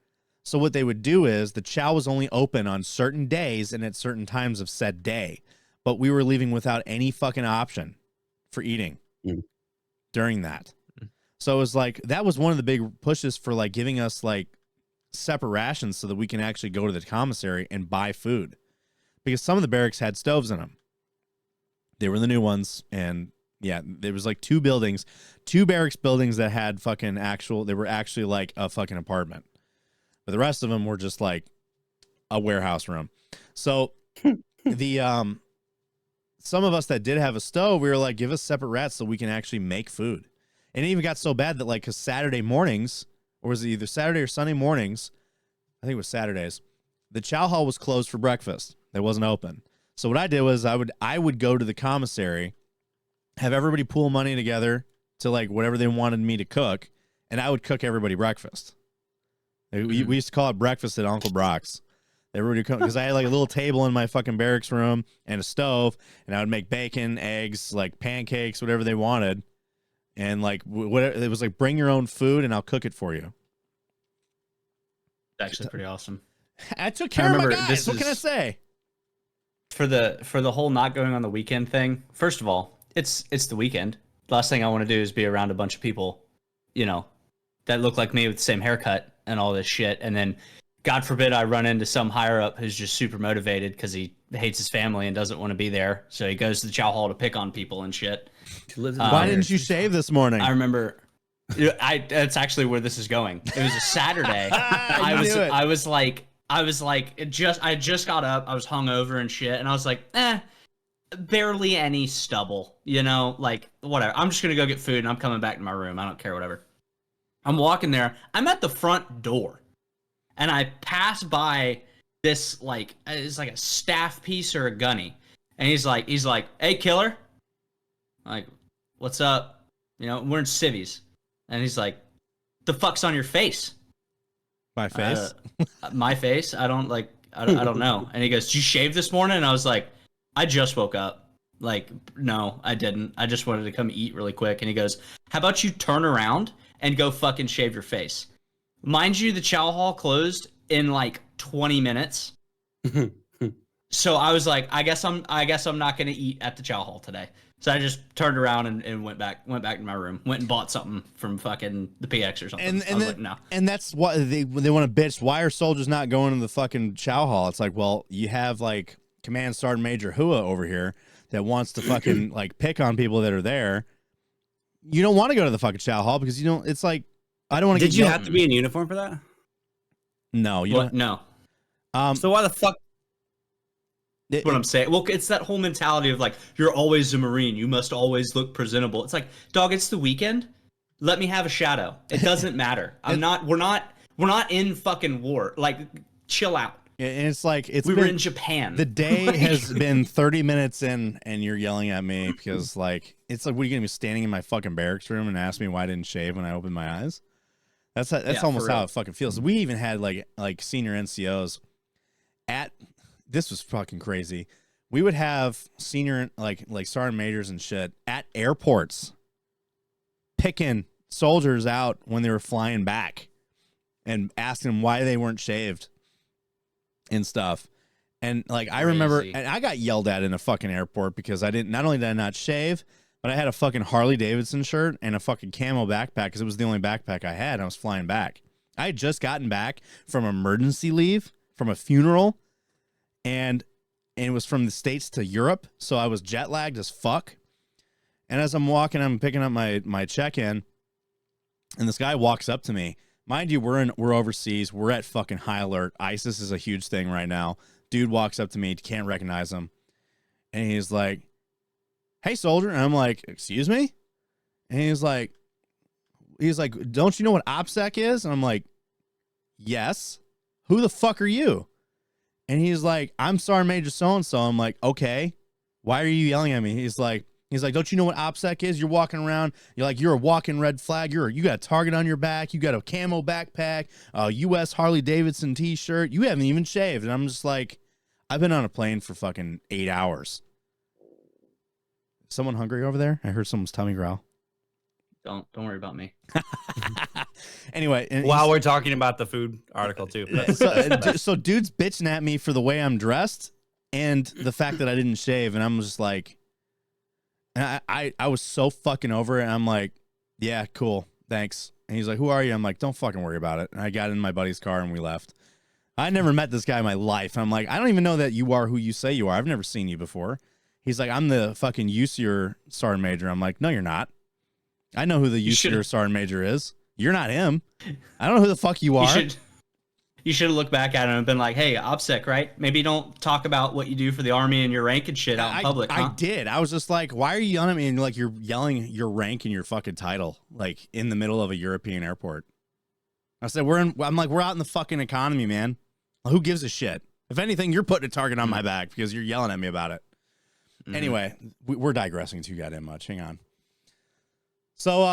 So what they would do is the chow was only open on certain days and at certain times of said day. But we were leaving without any fucking option for eating during that. So it was like, that was one of the big pushes for like giving us like separate rations so that we can actually go to the commissary and buy food. Because some of the barracks had stoves in them. They were the new ones, and yeah, there was like two barracks buildings that had fucking they were actually like a fucking apartment. But the rest of them were just like a warehouse room. So the some of us that did have a stove, we were like, give us separate rats so we can actually make food. And it even got so bad that like, cause Saturday mornings, or was it either Saturday or Sunday mornings? I think it was Saturdays. The chow hall was closed for breakfast. It wasn't open. So what I did was I would go to the commissary, have everybody pool money together to like whatever they wanted me to cook, and I would cook everybody breakfast. We used to call it breakfast at Uncle Brock's. Everybody would come, because I had like a little table in my fucking barracks room and a stove, and I would make bacon, eggs, like pancakes, whatever they wanted. And like whatever, it was like, bring your own food and I'll cook it for you. Actually pretty awesome. I took care of my guys. What can I say? For the whole not going on the weekend thing, first of all, it's the weekend. Last thing I want to do is be around a bunch of people, you know, that look like me with the same haircut and all this shit. And then, God forbid, I run into some higher up who's just super motivated because he hates his family and doesn't want to be there. So he goes to the chow hall to pick on people and shit. Why didn't you shave this morning? I remember. That's actually where this is going. It was a Saturday. I was like, I just got up. I was hungover and shit, and I was like, barely any stubble, you know, like whatever. I'm just gonna go get food, and I'm coming back to my room. I don't care, whatever. I'm walking there. I'm at the front door, and I pass by this like it's like a staff piece or a gunny, and he's like, "Hey, killer," I'm like, "What's up?" You know, we're in civvies. And he's like, "The fuck's on your face?" My face. My face. I don't know. And he goes, "Did you shave this morning?" And I was like, "I just woke up." Like, no, I didn't. I just wanted to come eat really quick. And he goes, "How about you turn around and go fucking shave your face?" Mind you, the chow hall closed in like 20 minutes. So I was like, I guess I'm not gonna eat at the chow hall today. So I just turned around and went back to my room. Went and bought something from fucking the PX or something. And I was like, no. And that's what they want to bitch. Why are soldiers not going to the fucking chow hall? It's like, well, you have like Command Sergeant Major Hua over here that wants to fucking like pick on people that are there. You don't want to go to the fucking chow hall because you don't. It's like I don't want to. Did you have to be in uniform for that? No, you What? don't. No. So why the fuck? That's what I'm saying. Well, it's that whole mentality of like, you're always a Marine. You must always look presentable. It's like, dog, it's the weekend. Let me have a shadow. It doesn't matter. We're not in fucking war. Like, chill out. And it's like We were in Japan. The day has been 30 minutes in, and you're yelling at me because like it's like, what are you gonna be standing in my fucking barracks room and ask me why I didn't shave when I opened my eyes? That's almost how it fucking feels. We even had like senior NCOs at. This was fucking crazy. We would have senior like sergeant majors and shit at airports picking soldiers out when they were flying back and asking them why they weren't shaved and stuff. And like I remember, and I got yelled at in a fucking airport because not only did I not shave, but I had a fucking Harley Davidson shirt and a fucking camo backpack because it was the only backpack I had. And I was flying back. I had just gotten back from emergency leave from a funeral. And it was from the States to Europe, so I was jet lagged as fuck. And as I'm walking, I'm picking up my check-in, and this guy walks up to me. Mind you, we're overseas. We're at fucking high alert. ISIS is a huge thing right now. Dude walks up to me, can't recognize him, and he's like, "Hey, soldier," and I'm like, "Excuse me?" And he's like, "Don't you know what OPSEC is?" And I'm like, "Yes." "Who the fuck are you?" And he's like, "I'm Sergeant Major so-and-so." I'm like, "Okay, why are you yelling at me?" He's like, "Don't you know what OPSEC is? You're walking around, you're a walking red flag. You got a target on your back. You got a camo backpack, a U.S. Harley Davidson t-shirt. You haven't even shaved." And I'm just like, I've been on a plane for fucking 8 hours. Someone hungry over there? I heard someone's tummy growl. Don't worry about me. Anyway, While we're talking about the food article too. so dude's bitching at me for the way I'm dressed and the fact that I didn't shave, and I'm just like, and I was so fucking over it. And I'm like, "Yeah, cool, thanks." And he's like, "Who are you?" I'm like, "Don't fucking worry about it." And I got in my buddy's car and we left. I never met this guy in my life. I'm like, "I don't even know that you are who you say you are. I've never seen you before." He's like, "I'm the fucking USER Sergeant Major." I'm like, "No, you're not. I know who the USER Sergeant Major is. You're not him. I don't know who the fuck you are." You should have looked back at him and been like, "Hey, OPSEC, right? Maybe don't talk about what you do for the Army and your rank and shit out in public." I did. I was just like, "Why are you yelling at me?" And like, you're yelling your rank and your fucking title, like in the middle of a European airport. I said, we're out in the fucking economy, man. Who gives a shit? If anything, you're putting a target on my back because you're yelling at me about it. Mm-hmm. Anyway, we're digressing too goddamn much. Hang on. So,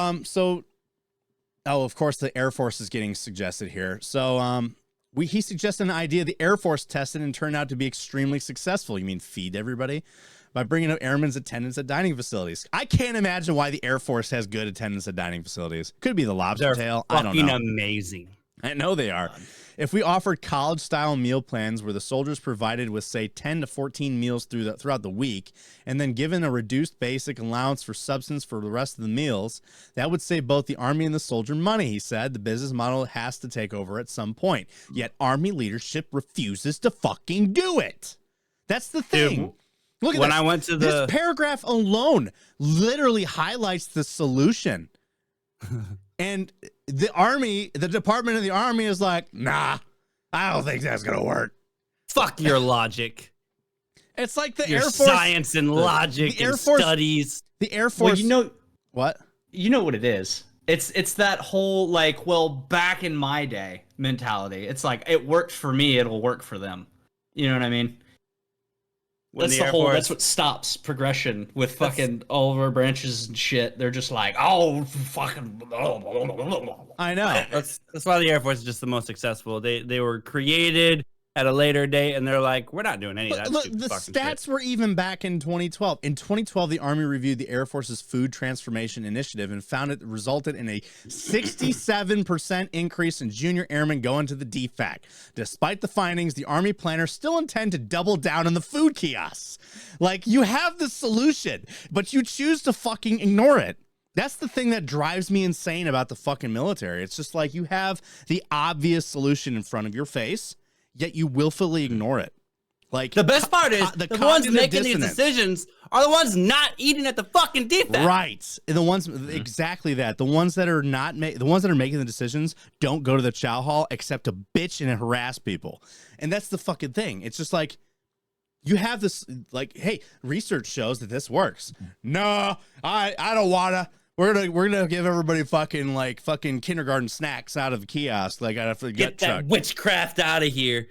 of course, the Air Force is getting suggested here. So, he suggested an idea the Air Force tested and turned out to be extremely successful. You mean feed everybody? By bringing up airmen's attendance at dining facilities. I can't imagine why the Air Force has good attendance at dining facilities. Could be the lobster tail. I don't know. Amazing. I know they are. If we offered college-style meal plans where the soldiers provided with, say, 10 to 14 meals throughout the week, and then given a reduced basic allowance for substance for the rest of the meals, that would save both the Army and the soldier money, he said. The business model has to take over at some point. Yet Army leadership refuses to fucking do it. That's the thing. Dude, look at when this. I went to this paragraph alone literally highlights the solution. And the Army, the Department of the Army is like, "Nah, I don't think that's going to work." Fuck your logic. It's like the Your Air Force. Science and logic the Air and Force, studies. The Air Force. Well, what? You know what it is. It's that whole like, well, back in my day mentality. It's like, it worked for me, it'll work for them. You know what I mean? when That's the the Air whole. Force, That's what stops progression with fucking all of our branches and shit. They're just like, oh, fucking. I know. that's why the Air Force is just the most successful. They were created at a later date, and they're like, we're not doing any of that. Look, stupid the fucking stats shit. were even back in 2012. In 2012, the Army reviewed the Air Force's Food Transformation Initiative and found it resulted in a 67% increase in junior airmen going to the DFAC. Despite the findings, the Army planners still intend to double down on the food kiosks. Like, you have the solution, but you choose to fucking ignore it. That's the thing that drives me insane about the fucking military. It's just like you have the obvious solution in front of your face, yet you willfully ignore it. Like, The best part is the the ones cognitive making dissonance. these decisions are the ones not eating at the fucking DFAC. Right. And the ones exactly that. The ones that are not the ones that are making the decisions don't go to the chow hall except to bitch and harass people. And that's the fucking thing. It's just like you have this like, hey, research shows that this works. No, I don't wanna. We're gonna give everybody fucking kindergarten snacks out of the kiosk, like out of the Get gut that truck. witchcraft out of here.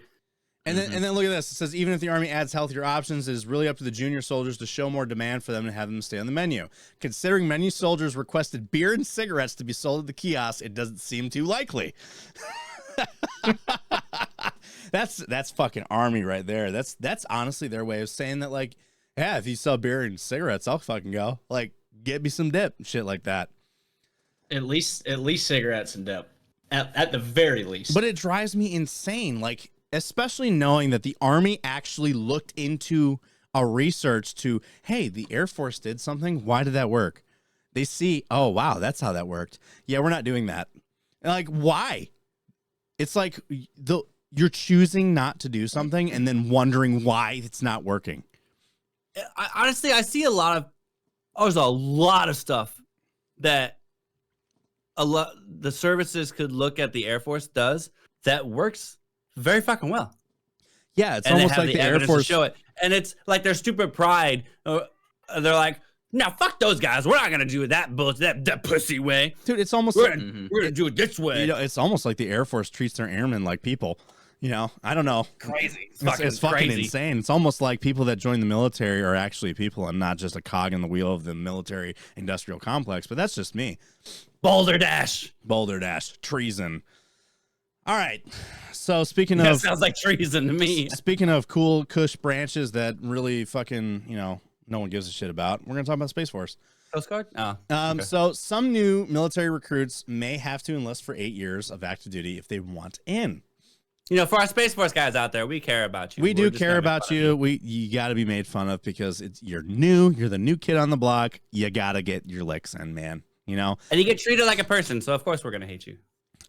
And then look at this. It says even if the Army adds healthier options, it is really up to the junior soldiers to show more demand for them and have them stay on the menu. Considering many soldiers requested beer and cigarettes to be sold at the kiosk, it doesn't seem too likely. That's fucking Army right there. That's honestly their way of saying that, like, yeah, if you sell beer and cigarettes, I'll fucking go. Like, get me some dip and shit like that. At least cigarettes and dip. At the very least. But it drives me insane, like, especially knowing that the Army actually looked into a research to, hey, the Air Force did something. Why did that work? They see, oh, wow, that's how that worked. Yeah, we're not doing that. And like, why? It's like you're choosing not to do something and then wondering why it's not working. Honestly, I see there's a lot of stuff that the services could look at the Air Force does that works very fucking well. Yeah, it's And they almost have like the Air evidence to Force. show it. And it's like their stupid pride. They're like, no, fuck those guys. We're not gonna do it that bullshit, that pussy way. Dude, it's almost We're like, gonna do it this way. you know, it's almost like the Air Force treats their airmen like people. You know, I don't know. Crazy. It's fucking crazy. insane. It's almost like people that join the military are actually people and not just a cog in the wheel of the military industrial complex. But that's just me. Boulder Dash. Boulder Dash, treason. All right. So speaking That of sounds like treason to me. speaking of cool Kush branches that really fucking, you know, no one gives a shit about, we're gonna talk about Space Force. Coast Guard? Oh. Okay. So some new military recruits may have to enlist for 8 years of active duty if they want in. You know, for our Space Force guys out there, we care about you. We We're do just care gonna make about fun of you. You got to be made fun of because you're new. You're the new kid on the block. You got to get your licks in, man. You know, And you get treated like a person, so of course we're gonna hate you.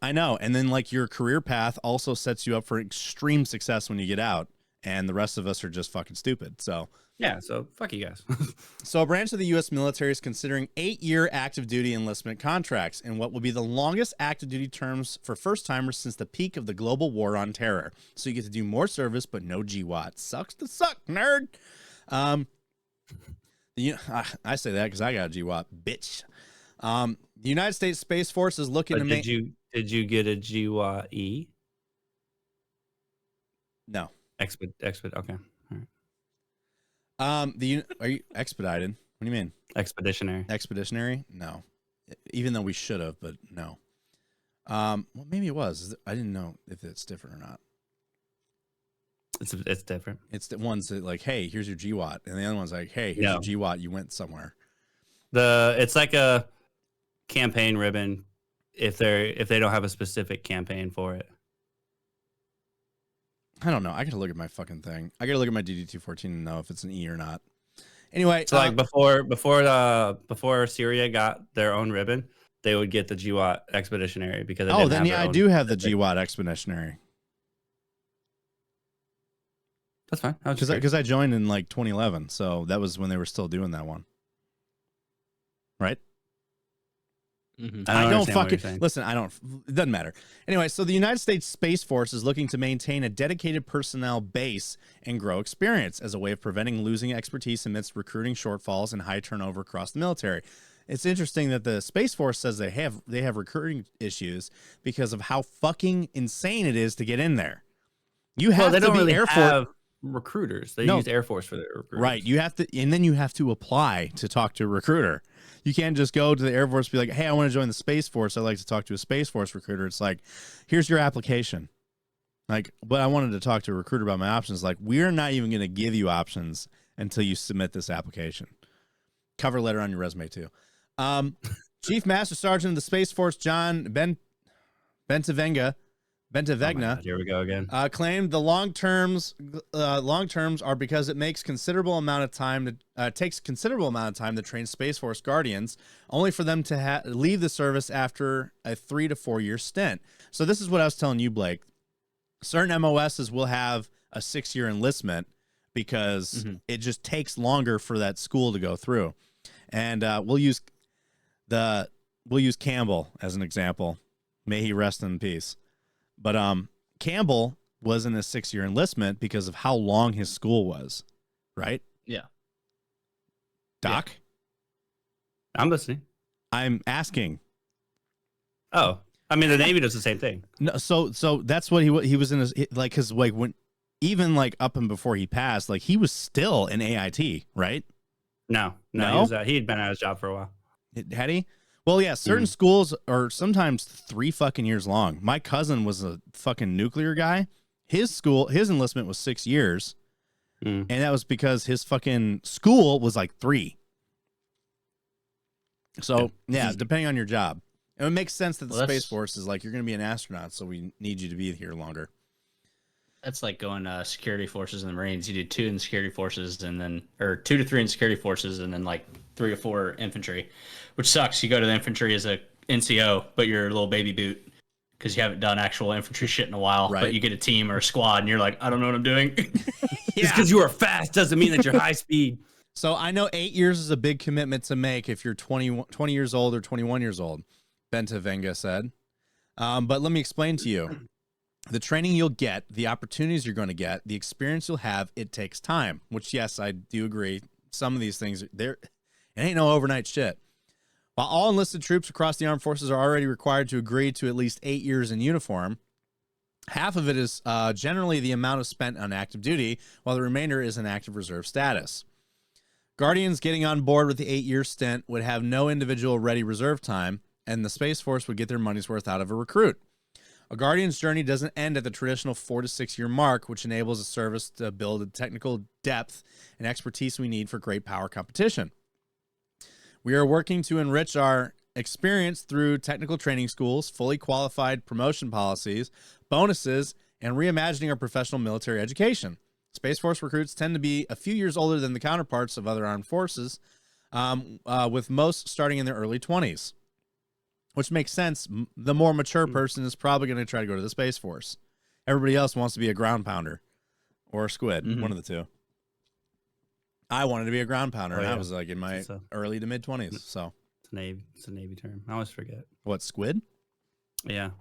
I know. And then like your career path also sets you up for extreme success when you get out. And the rest of us are just fucking stupid. So Yeah, so fuck you guys. So a branch of the U.S. military is considering 8-year active duty enlistment contracts in what will be the longest active duty terms for first timers since the peak of the global war on terror. So you get to do more service, but no GWAT. Sucks to suck, nerd. I say that because I got a GWAT, bitch. The United States Space Force is looking But to make. did you get a GWE? No. Exped. Okay. Are you expedited? What do you mean? Expeditionary. Expeditionary? No. Even though we should have, but no. Well, maybe it was. I didn't know if it's different or not. It's different. It's the ones that like, hey, here's your GWAT, and the other one's like, hey, here's No. your GWAT. You went somewhere. It's like a campaign ribbon if they don't have a specific campaign for it. I don't know. I gotta look at my fucking thing. I gotta look at my DD-214 and know if it's an E or not. Anyway, So like before Syria got their own ribbon, they would get the GWAT Expeditionary because I do have the GWAT Expeditionary That's fine. I was just because I joined in like 2011, so that was when they were still doing that one, right? Mhm. I don't understand what you're fucking saying. listen. It doesn't matter. Anyway, so the United States Space Force is looking to maintain a dedicated personnel base and grow experience as a way of preventing losing expertise amidst recruiting shortfalls and high turnover across the military. It's interesting that the Space Force says they have recruiting issues because of how fucking insane it is to get in there. You have they to don't be really Air Force. have recruiters. They No. use Air Force for their recruiters. Right. You have to, and then you have to apply to talk to a recruiter. You can't just go to the Air Force and be like, hey, I want to join the Space Force. I'd like to talk to a Space Force recruiter. It's like, here's your application. Like, but I wanted to talk to a recruiter about my options. Like, we're not even going to give you options until you submit this application. Cover letter on your resume, too. Chief Master Sergeant of the Space Force, John Bentavegna, Oh my God, here we go again. claimed the long terms are because it makes considerable amount of time to takes considerable amount of time to train Space Force Guardians, only for them to leave the service after a 3 to 4 year stint. So this is what I was telling you, Blake. Certain MOSs will have a 6-year enlistment because it just takes longer for that school to go through. And we'll use Campbell as an example. May he rest in peace. But Campbell was in a 6-year enlistment because of how long his school was, right? Yeah. Doc, I'm listening. I'm asking. Oh, I mean, the Navy does the same thing. No, so that's what he was in his, like, because like when even like up and before he passed, like he was still in AIT, right? No. No? He'd been out of his job for a while. Had he? Well, yeah, certain schools are sometimes 3 fucking years long. My cousin was a fucking nuclear guy. His enlistment was 6 years. And that was because his fucking school was like 3. So, yeah, depending on your job. And it makes sense that the Space Force is like, you're going to be an astronaut, so we need you to be here longer. That's like going security forces in the Marines. You do 2 in security forces and then, or 2 to 3 in security forces and then like 3 to 4 infantry, which sucks. You go to the infantry as a NCO, but you're a little baby boot because you haven't done actual infantry shit in a while. Right. But you get a team or a squad and you're like, I don't know what I'm doing. Just because you are fast doesn't mean that you're high speed. So I know 8 years is a big commitment to make if you're 20 years old or 21 years old, Bentavenga said. But let me explain to you. The training you'll get, the opportunities you're going to get, the experience you'll have, it takes time, which, yes, I do agree. Some of these things, it ain't no overnight shit. While all enlisted troops across the armed forces are already required to agree to at least 8 years in uniform, half of it is generally the amount of spent on active duty, while the remainder is in active reserve status. Guardians getting on board with the 8-year stint would have no individual ready reserve time, and the Space Force would get their money's worth out of a recruit. A Guardian's journey doesn't end at the traditional 4 to 6 year mark, which enables a service to build the technical depth and expertise we need for great power competition. We are working to enrich our experience through technical training schools, fully qualified promotion policies, bonuses, and reimagining our professional military education. Space Force recruits tend to be a few years older than the counterparts of other armed forces, with most starting in their early 20s. Which makes sense. The more mature person is probably going to try to go to the Space Force. Everybody else wants to be a ground pounder or a squid, one of the two. I wanted to be a ground pounder, and I was like in my early to mid 20s. So It's a Navy term. I always forget. what, squid? Yeah.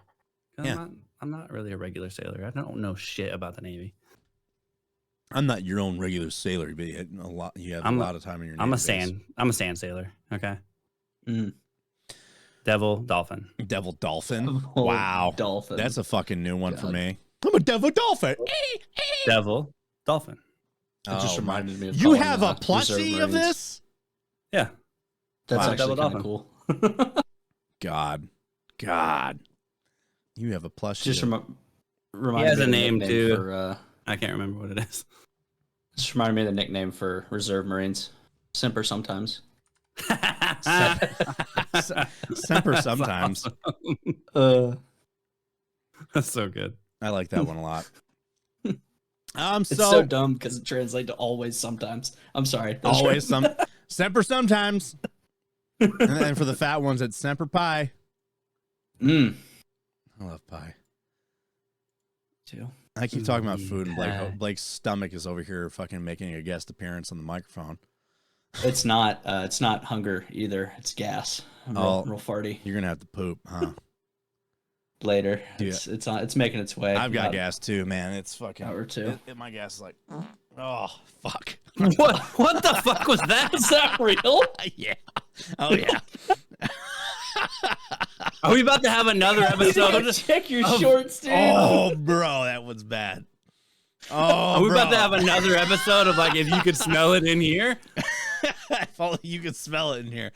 Yeah. I'm not really a regular sailor. I don't know shit about the Navy. I'm not your own regular sailor, but you have a lot of time in your. I'm a Navy sand sailor. Okay. Mm. Devil dolphin. days. Devil dolphin. Oh, Wow, dolphin. That's a fucking new one for God. me. I'm a devil dolphin. Devil dolphin. It just Oh, my- reminded me of You calling, have a Reserve plushie of Marines. this? Yeah. That's Wow. actually Double kind of dolphin. cool. God. You have a plushie. Just of- reminded has me a of the name, nickname too. For, I can't remember what it is. just reminded me of the nickname for Reserve Marines. Simper sometimes. Semper sometimes. That's so good. I like that one a lot. It's so dumb because it translates to always sometimes. I'm sorry. That's always right. Semper sometimes. And then for the fat ones, it's Semper Pie. Mm. I love pie. Too. I keep talking about food, and Yeah. Blake's stomach is over here fucking making a guest appearance on the microphone. It's not hunger either. It's gas. I'm real farty. You're gonna have to poop, huh? Later. Yeah. It's making its way. I've got About gas too, man. It's fucking. Hour or two. My gas is like, oh fuck. What the fuck was that? Is that real? Yeah. Oh yeah. Are we about to have another episode? Check your Oh. shorts, dude. Oh, bro, that was bad. Oh, Are we about to bro. have another episode of like if you could smell it in here? If only you could smell it in here.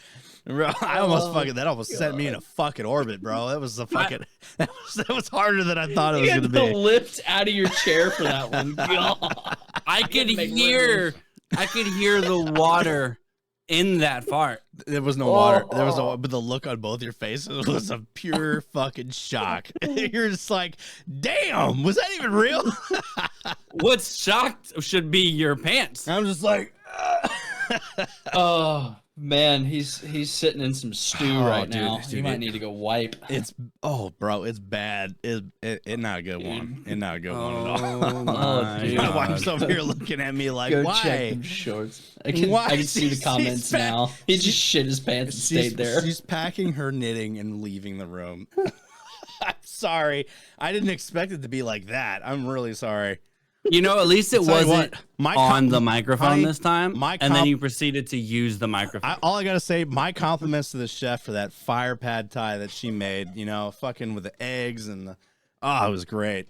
Bro, that almost sent me in a fucking orbit, bro. That was a fucking that was harder than I thought it was You gonna had to be. lift out of your chair for that one. God. I could make hear the water in that fart. There was no water. There was no, but the look on both your faces was a pure fucking shock. You're just like, damn, was that even real? What's shocked should be your pants. I'm just like, Oh man, he's sitting in some stew Oh, right dude, now. dude, He might need to go wipe. bro, it's bad. It's not a good one. It's not a good one at all. Oh my dude. My wife's God. over here looking at me like, Go why? check them shorts. I can Why? see the comments She's back. now. He just shit his pants and stayed there. She's packing her knitting and leaving the room. I'm sorry. I didn't expect it to be like that. I'm really sorry. You know, at least it Tell you wasn't what, on the microphone honey, this time. my And then comp- you proceeded to use the microphone. All I gotta say, my compliments to the chef for that fire pad thai that she made. You know, fucking with the eggs and it was great.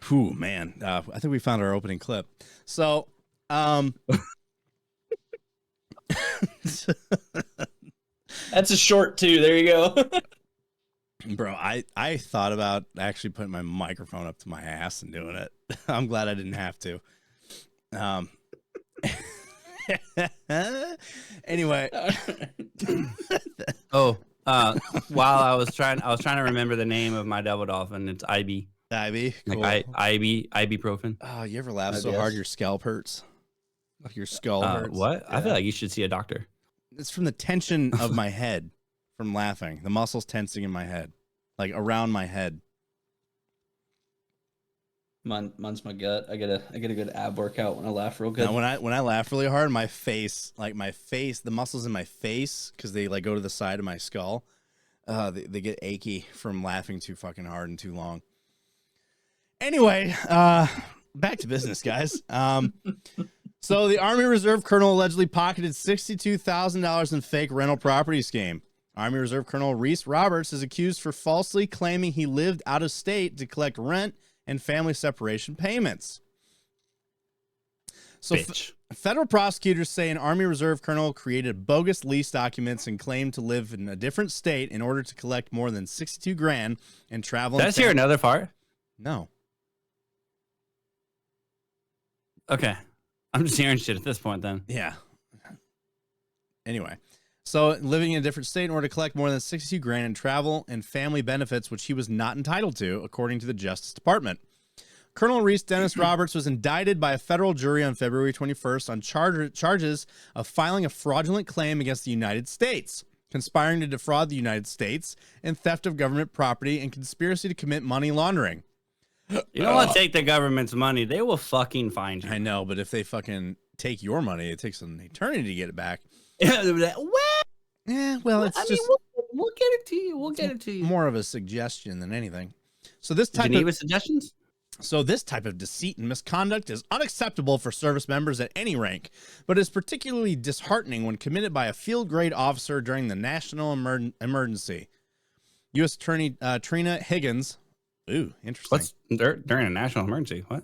Whew, man. I think we found our opening clip. So, That's a short too. There you go. bro, I thought about actually putting my microphone up to my ass and doing it. I'm glad I didn't have to. Anyway, While I was trying to remember the name of my devil dolphin. It's IB. Ivy, cool. Like ibuprofen. Oh, you ever laugh I so guess. hard your scalp hurts? Like your skull hurts? What? I feel Yeah. like you should see a doctor. It's from the tension of my head from laughing. The muscles tensing in my head, like around my head. Mine's my gut. I get a good ab workout when I laugh real good. Now, when I laugh really hard, my face, the muscles in my face, because they like go to the side of my skull, they get achy from laughing too fucking hard and too long. Anyway, back to business, guys. So the Army Reserve Colonel allegedly pocketed $62,000 in fake rental property scheme. Army Reserve Colonel Reese Roberts is accused for falsely claiming he lived out of state to collect rent and family separation payments. So Bitch. federal prosecutors say an Army Reserve Colonel created bogus lease documents and claimed to live in a different state in order to collect more than $62,000 and travel. Did I hear another fart? No. Okay. I'm just hearing shit at this point then. Yeah. Anyway, so living in a different state in order to collect more than $62,000 in travel and family benefits, which he was not entitled to, according to the Justice Department. Colonel Reese Dennis Roberts was indicted by a federal jury on February 21st on charges of filing a fraudulent claim against the United States, conspiring to defraud the United States, and theft of government property and conspiracy to commit money laundering. You don't want to take the government's money. They will fucking find you. I know, but if they fucking take your money, it takes an eternity to get it back. Yeah, they'll be like, "What?" Yeah, well, it's I mean, just we'll get it to you. We'll get it to you. more of a suggestion than anything. So this type Geneva of suggestions? deceit and misconduct is unacceptable for service members at any rank, but is particularly disheartening when committed by a field grade officer during the national emergency. U.S. Attorney Trina Higgins. Ooh, interesting. What's during a national emergency? What?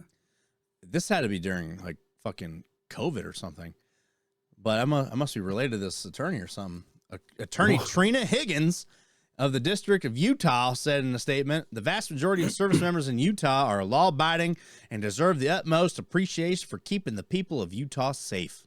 This had to be during like fucking COVID or something. But I must be related to this attorney or something. Attorney Trina Higgins of the District of Utah said in a statement, the vast majority of service members in Utah are law-abiding and deserve the utmost appreciation for keeping the people of Utah safe.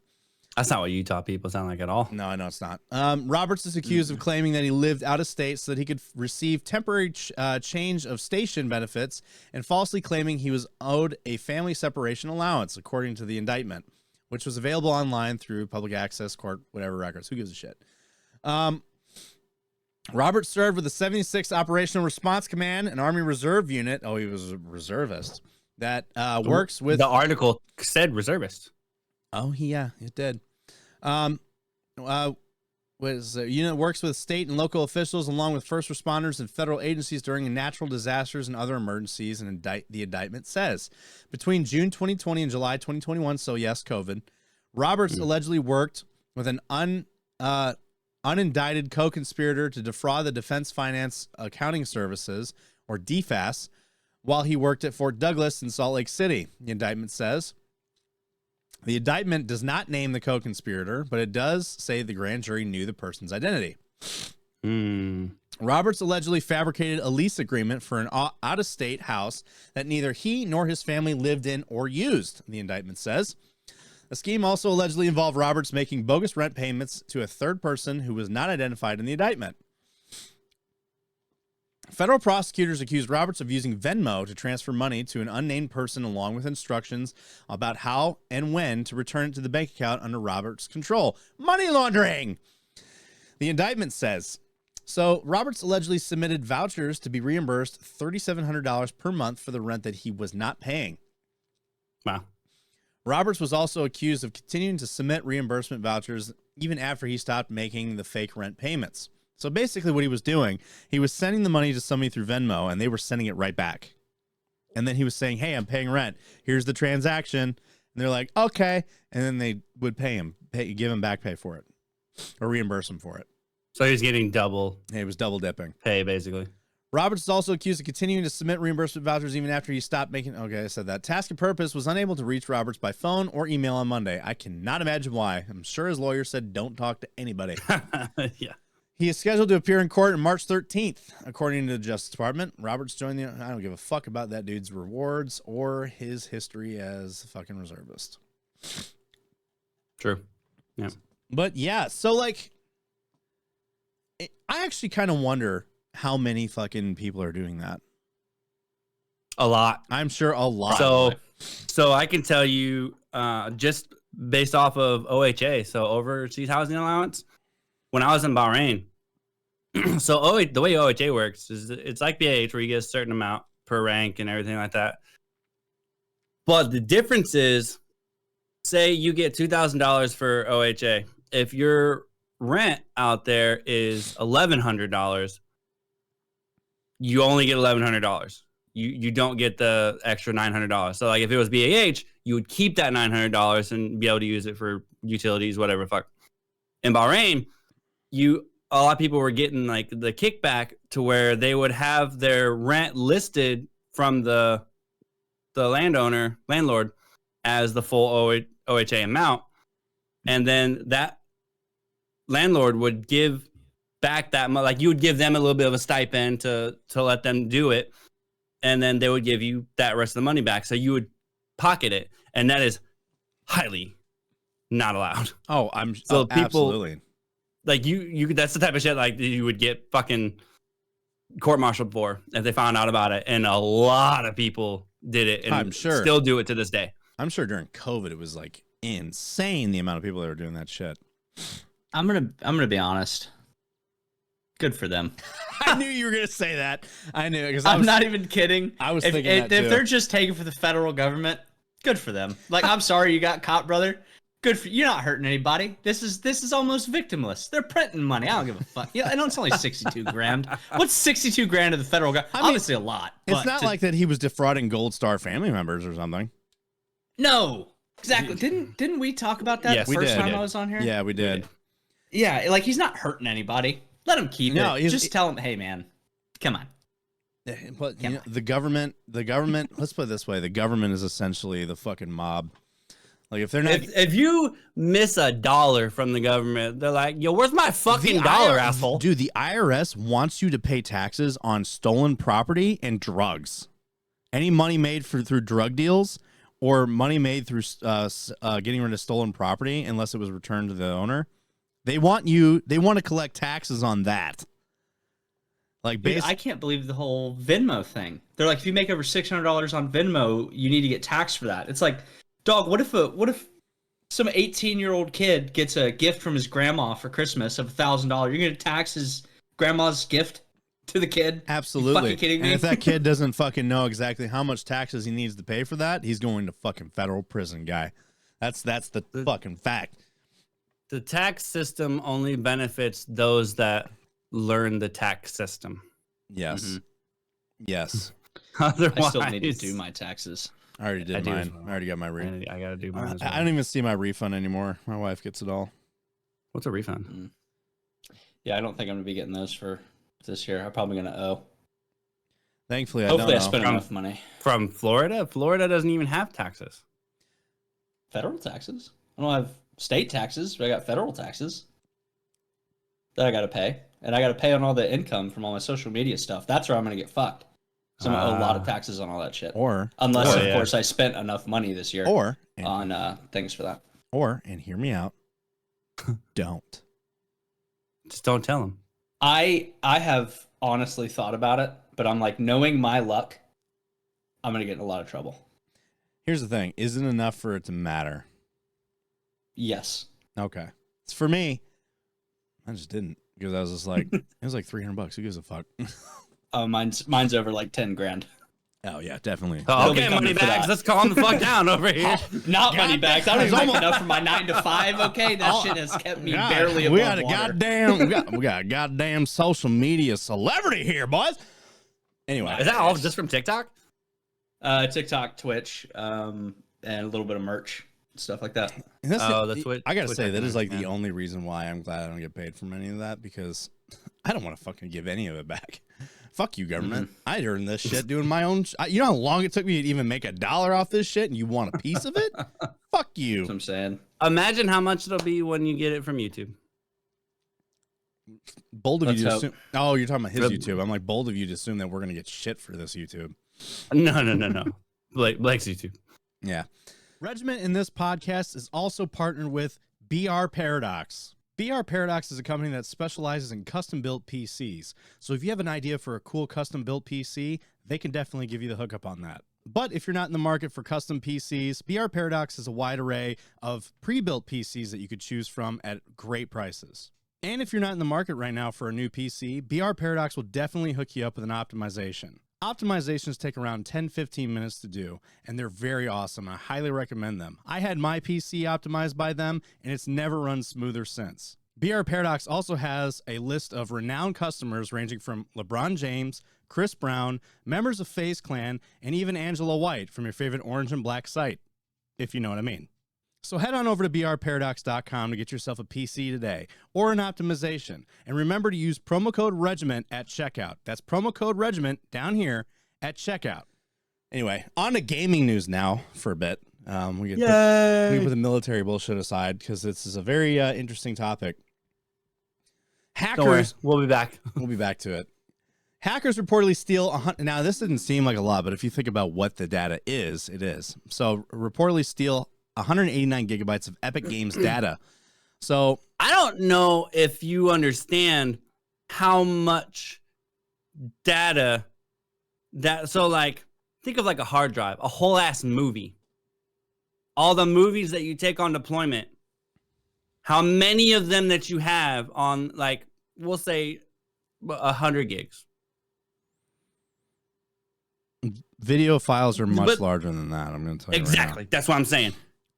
That's not what Utah people sound like at all. No, I know it's not. Roberts is accused of claiming that he lived out of state so that he could receive temporary change of station benefits and falsely claiming he was owed a family separation allowance, according to the indictment, which was available online through public access court, whatever records. Who gives a shit? Roberts served with the 76th Operational Response Command, an Army Reserve unit. Oh, he was a reservist that works with. The article said reservist. Oh, yeah, it did. Unit works with state and local officials along with first responders and federal agencies during natural disasters and other emergencies, and the indictment says. Between June 2020 and July 2021, so yes, COVID, Roberts allegedly worked with an unindicted co-conspirator to defraud the Defense Finance Accounting Services, or DFAS, while he worked at Fort Douglas in Salt Lake City, the indictment says. The indictment does not name the co-conspirator, but it does say the grand jury knew the person's identity. Roberts allegedly fabricated a lease agreement for an out-of-state house that neither he nor his family lived in or used, the indictment says. The scheme also allegedly involved Roberts making bogus rent payments to a third person who was not identified in the indictment. Federal prosecutors accused Roberts of using Venmo to transfer money to an unnamed person along with instructions about how and when to return it to the bank account under Roberts' control. Money laundering! The indictment says, so Roberts allegedly submitted vouchers to be reimbursed $3,700 per month for the rent that he was not paying. Wow. Roberts was also accused of continuing to submit reimbursement vouchers even after he stopped making the fake rent payments. So basically what he was doing, he was sending the money to somebody through Venmo and they were sending it right back. And then he was saying, hey, I'm paying rent. Here's the transaction. And they're like, okay. And then they would pay him, give him back pay for it or reimburse him for it. So he's getting double He was double dipping. pay, basically. Roberts is also accused of continuing to submit reimbursement vouchers even after he stopped making. Okay, I said that. Task and Purpose was unable to reach Roberts by phone or email on Monday. I cannot imagine why. I'm sure his lawyer said don't talk to anybody. Yeah. He is scheduled to appear in court on March 13th, according to the Justice Department. Roberts joined the. I don't give a fuck about that dude's rewards or his history as a fucking reservist. True. Yeah. But yeah, so like, I actually kind of wonder how many fucking people are doing that. A lot. I'm sure a lot. So I can tell you, just based off of OHA, so overseas housing allowance, when I was in Bahrain, so the way OHA works is it's like BAH where you get a certain amount per rank and everything like that. But the difference is, say you get $2,000 for OHA. If your rent out there is $1,100, you only get $1,100. You don't get the extra $900. So like if it was BAH, you would keep that $900 and be able to use it for utilities, whatever fuck. In Bahrain, a lot of people were getting like the kickback to where they would have their rent listed from the landlord as the full OHA amount, and then that landlord would give back that money. Like you would give them a little bit of a stipend to let them do it, and then they would give you that rest of the money back. So you would pocket it, and that is highly not allowed. Oh, people, absolutely. Like you that's the type of shit like you would get fucking court-martialed for if they found out about it, and a lot of people did it, and I'm sure still do it to this day. I'm sure during COVID it was like insane the amount of people that were doing that shit. I'm gonna be honest. Good for them. I knew you were gonna say that. I knew because I'm not even kidding. I was if, thinking if, that too. if they're just taking for the federal government, good for them. Like I'm sorry you got caught, brother. Good for you're not hurting anybody. This is almost victimless. They're printing money. I don't give a fuck. Yeah, I know it's only 62 grand. What's 62 grand to the federal government? Obviously a lot. It's but not like that he was defrauding Gold Star family members or something. No, exactly. Didn't we talk about that Yes, the first we did. time I was on here? Yeah, we did. Yeah, like he's not hurting anybody. Let him keep No, it. Just tell him, hey man, come on. But you know, the government. Let's put it this way: the government is essentially the fucking mob. Like if they're not, If you miss $1 from the government, they're like, yo, where's my fucking dollar, asshole? Dude, the IRS wants you to pay taxes on stolen property and drugs. Any money made through drug deals or money made through getting rid of stolen property, unless it was returned to the owner, they want to collect taxes on that. Like, Dude, I can't believe the whole Venmo thing. They're like, if you make over $600 on Venmo, you need to get taxed for that. It's like, dog, what if some 18-year-old kid gets a gift from his grandma for Christmas of $1,000? You're gonna tax his grandma's gift to the kid? Absolutely. You fucking kidding me? And if that kid doesn't fucking know exactly how much taxes he needs to pay for that, he's going to fucking federal prison, guy. That's the fucking fact. The tax system only benefits those that learn the tax system. Yes. Mhm. Yes. Otherwise, I still need to do my taxes. I already did I do as mine. well. I already got my refund. I gotta do mine as I well. don't even see my refund anymore. My wife gets it all. What's a refund? Yeah, I don't think I'm gonna be getting those for this year. I'm probably gonna owe. Thankfully, Hopefully, I don't know. spent enough money. From Florida? Florida doesn't even have taxes. Federal taxes. I don't have state taxes, but I got federal taxes that I got to pay, and I got to pay on all the income from all my social media stuff. That's where I'm gonna get fucked. So I'm gonna owe a lot of taxes on all that shit. Unless, of course, I spent enough money this year on things for that. And hear me out, don't. Just don't tell them. I have honestly thought about it, but I'm like, knowing my luck, I'm gonna get in a lot of trouble. Here's the thing: isn't enough for it to matter. Yes. Okay. It's for me. I just didn't because I was just like, it was like $300. Who gives a fuck? Mine's over like 10 grand. Oh yeah, definitely. Oh, They'll okay, be coming money for bags. that. Let's calm the fuck down over here. Not money bags. I don't even make enough for my 9 to 5. Okay, that shit has kept me barely above we got a water. we got a goddamn social media celebrity here, boys. Anyway, Is that all just from TikTok? TikTok, Twitch, and a little bit of merch, stuff like that. and that's the Twitch. I gotta Twitch say that is like man. the only reason why I'm glad I don't get paid from any of that because I don't want to fucking give any of it back. Fuck you, government. I earned this shit doing my own. You know how long it took me to even make $1 off this shit, and you want a piece of it? Fuck you. That's what I'm saying. Imagine how much it'll be when you get it from YouTube. Bold of you to Let's assume. Oh, you're talking about his Rub- YouTube. I'm like bold of you to assume that we're gonna get shit for this YouTube. No. Blake's YouTube. Yeah. Regiment in this podcast is also partnered with BR Paradox. BR Paradox is a company that specializes in custom-built PCs. So if you have an idea for a cool custom-built PC, they can definitely give you the hookup on that. But if you're not in the market for custom PCs, BR Paradox has a wide array of pre-built PCs that you could choose from at great prices. And if you're not in the market right now for a new PC, BR Paradox will definitely hook you up with an optimization. Optimizations take around 10-15 minutes to do, and they're very awesome. I highly recommend them. I had my PC optimized by them, and it's never run smoother since. BR Paradox also has a list of renowned customers ranging from LeBron James, Chris Brown, members of FaZe Clan, and even Angela White from your favorite orange and black site, if you know what I mean. So head on over to brparadox.com to get yourself a PC today or an optimization. And remember to use promo code REGIMENT at checkout. That's promo code REGIMENT down here at checkout. Anyway, on to gaming news now for a bit. We can put the military bullshit aside because this is a very interesting topic. Don't worry, Hackers, we'll be back. we'll be back to it. Hackers reportedly steal now this didn't seem like a lot, but if you think about what the data is, it is. So reportedly steal 189 gigabytes of Epic Games data. So I don't know if you understand how much data like think of like a hard drive, a whole ass movie. All the movies that you take on deployment, how many of them that you have on, like, we'll say 100 gigs. video files are much But- larger than that. I'm going to tell you Exactly. right That's what I'm saying.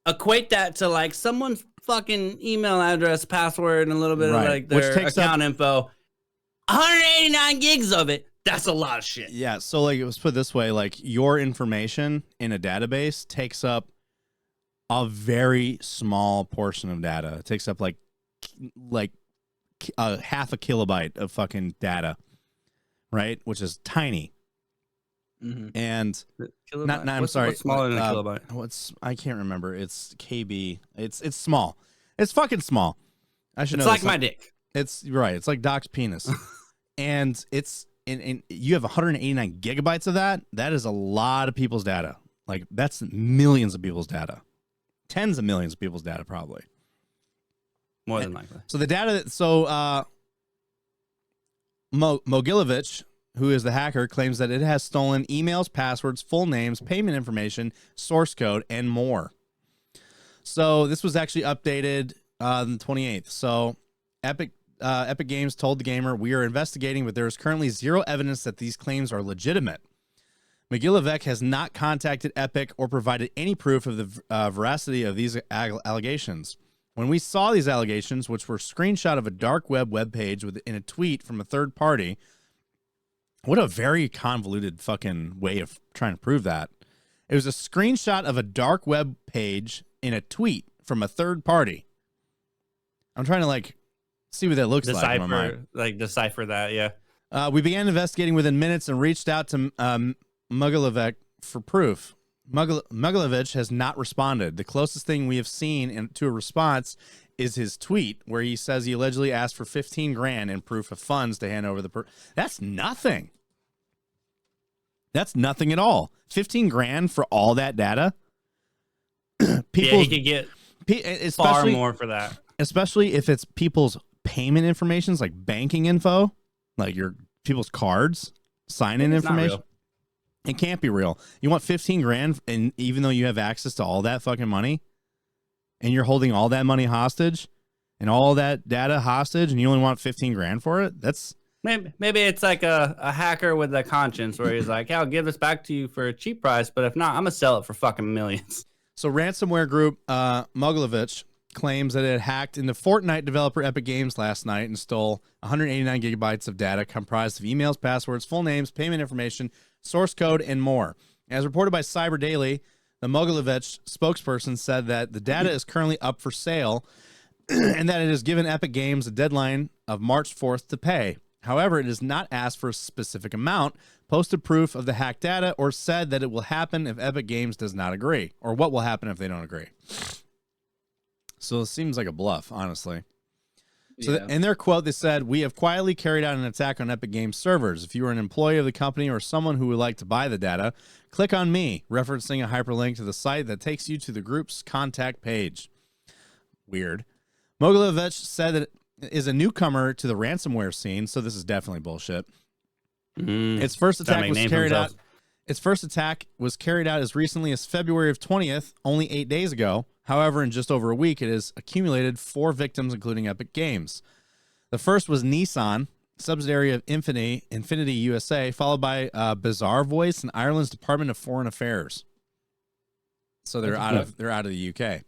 Equate that to like someone's fucking email address, password, and a little bit Right. of like Which their takes up- account info. 189 gigs of it. That's a lot of shit. now. Yeah. So like it was put this way, like your information in a database takes up a very small portion of data. It takes up like half a kilobyte of fucking data, right? Which is tiny. Mm-hmm. And Kilobyte? I'm What's- sorry. What's smaller than a kilobyte? I can't remember. It's KB. It's small. It's fucking small. I should It's know. like this. my dick. It's right. It's like Doc's penis. And it's and you have 189 gigabytes of that. That is a lot of people's data. Like that's millions of people's data. Tens of millions of people's data probably. More than likely. So the data Mogilovich, who is the hacker, claims that it has stolen emails, passwords, full names, payment information, source code, and more. So this was actually updated on the 28th. So Epic Games told the gamer, "We are investigating, but there is currently zero evidence that these claims are legitimate." Mogilovich has not contacted Epic or provided any proof of the veracity of these allegations. When we saw these allegations, which were a screenshot of a dark web page in a tweet from a third party, what a very convoluted fucking way of trying to prove that. It was a screenshot of a dark web page in a tweet from a third party. I'm trying to like see what that looks like in my mind. Decipher that, yeah. We began investigating within minutes and reached out to Mogilevich for proof. Mogilevich has not responded. The closest thing we have seen to a response is his tweet where he says he allegedly asked for 15 grand in proof of funds to hand over the That's nothing. That's nothing at all. 15 grand for all that data. He could get far especially, more for that. especially if it's people's payment information, like banking info, like your people's cards, sign-in It's not information. real. It can't be real. You want 15 grand, and even though you have access to all that fucking money, and you're holding all that money hostage, and all that data hostage, and you only want 15 grand for it? That's Maybe it's like a hacker with a conscience where he's like, "Yeah, I'll give this back to you for a cheap price, but if not, I'm gonna sell it for fucking millions." so. Ransomware group Mogilevich claims that it hacked into Fortnite developer Epic Games last night and stole 189 gigabytes of data comprised of emails, passwords, full names, payment information, source code, and more. As reported by Cyber Daily, the Mogilevich spokesperson said that the data is currently up for sale and that it has given Epic Games a deadline of March 4th to pay. However, it has not asked for a specific amount, posted proof of the hacked data, or said that it will happen if Epic Games does not agree, or what will happen if they don't agree. So it seems like a bluff, honestly. So Yeah. in their quote, they said, "We have quietly carried out an attack on Epic Games servers. If you are an employee of the company or someone who would like to buy the data, click on me," referencing a hyperlink to the site that takes you to the group's contact page. Weird. Mogilevich said that it is a newcomer to the ransomware scene, so this is definitely bullshit. Its first attack was carried out. Its first attack was carried out as recently as February of 20th, only 8 days ago. However, in just over a week, it has accumulated 4 victims, including Epic Games. The first was Nissan, subsidiary of Infinity USA, followed by Bizarre Voice and Ireland's Department of Foreign Affairs. So they're out of the UK.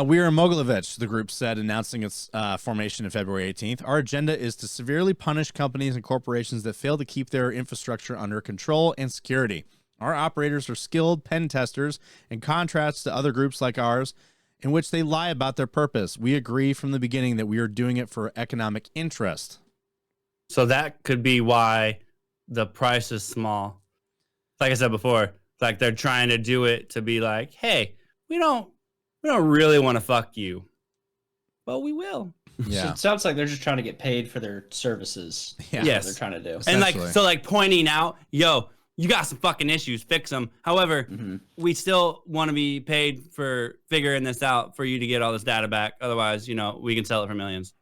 We are Mogilevich, the group said, announcing its formation on February 18th. Our agenda is to severely punish companies and corporations that fail to keep their infrastructure under control and security. Our operators are skilled pen testers in contrast to other groups like ours in which they lie about their purpose. We agree from the beginning that we are doing it for economic interest. So that could be why the price is small. Like I said before, it's like they're trying to do it to be like, "Hey, we don't really want to fuck you, but we will." So it sounds like they're just trying to get paid for their services. Yeah. That's what Yes. they're trying to do. And Essentially. like pointing out, "Yo, you got some fucking issues, fix them." However, we still want to be paid for figuring this out for you to get all this data back. Otherwise, we can sell it for millions.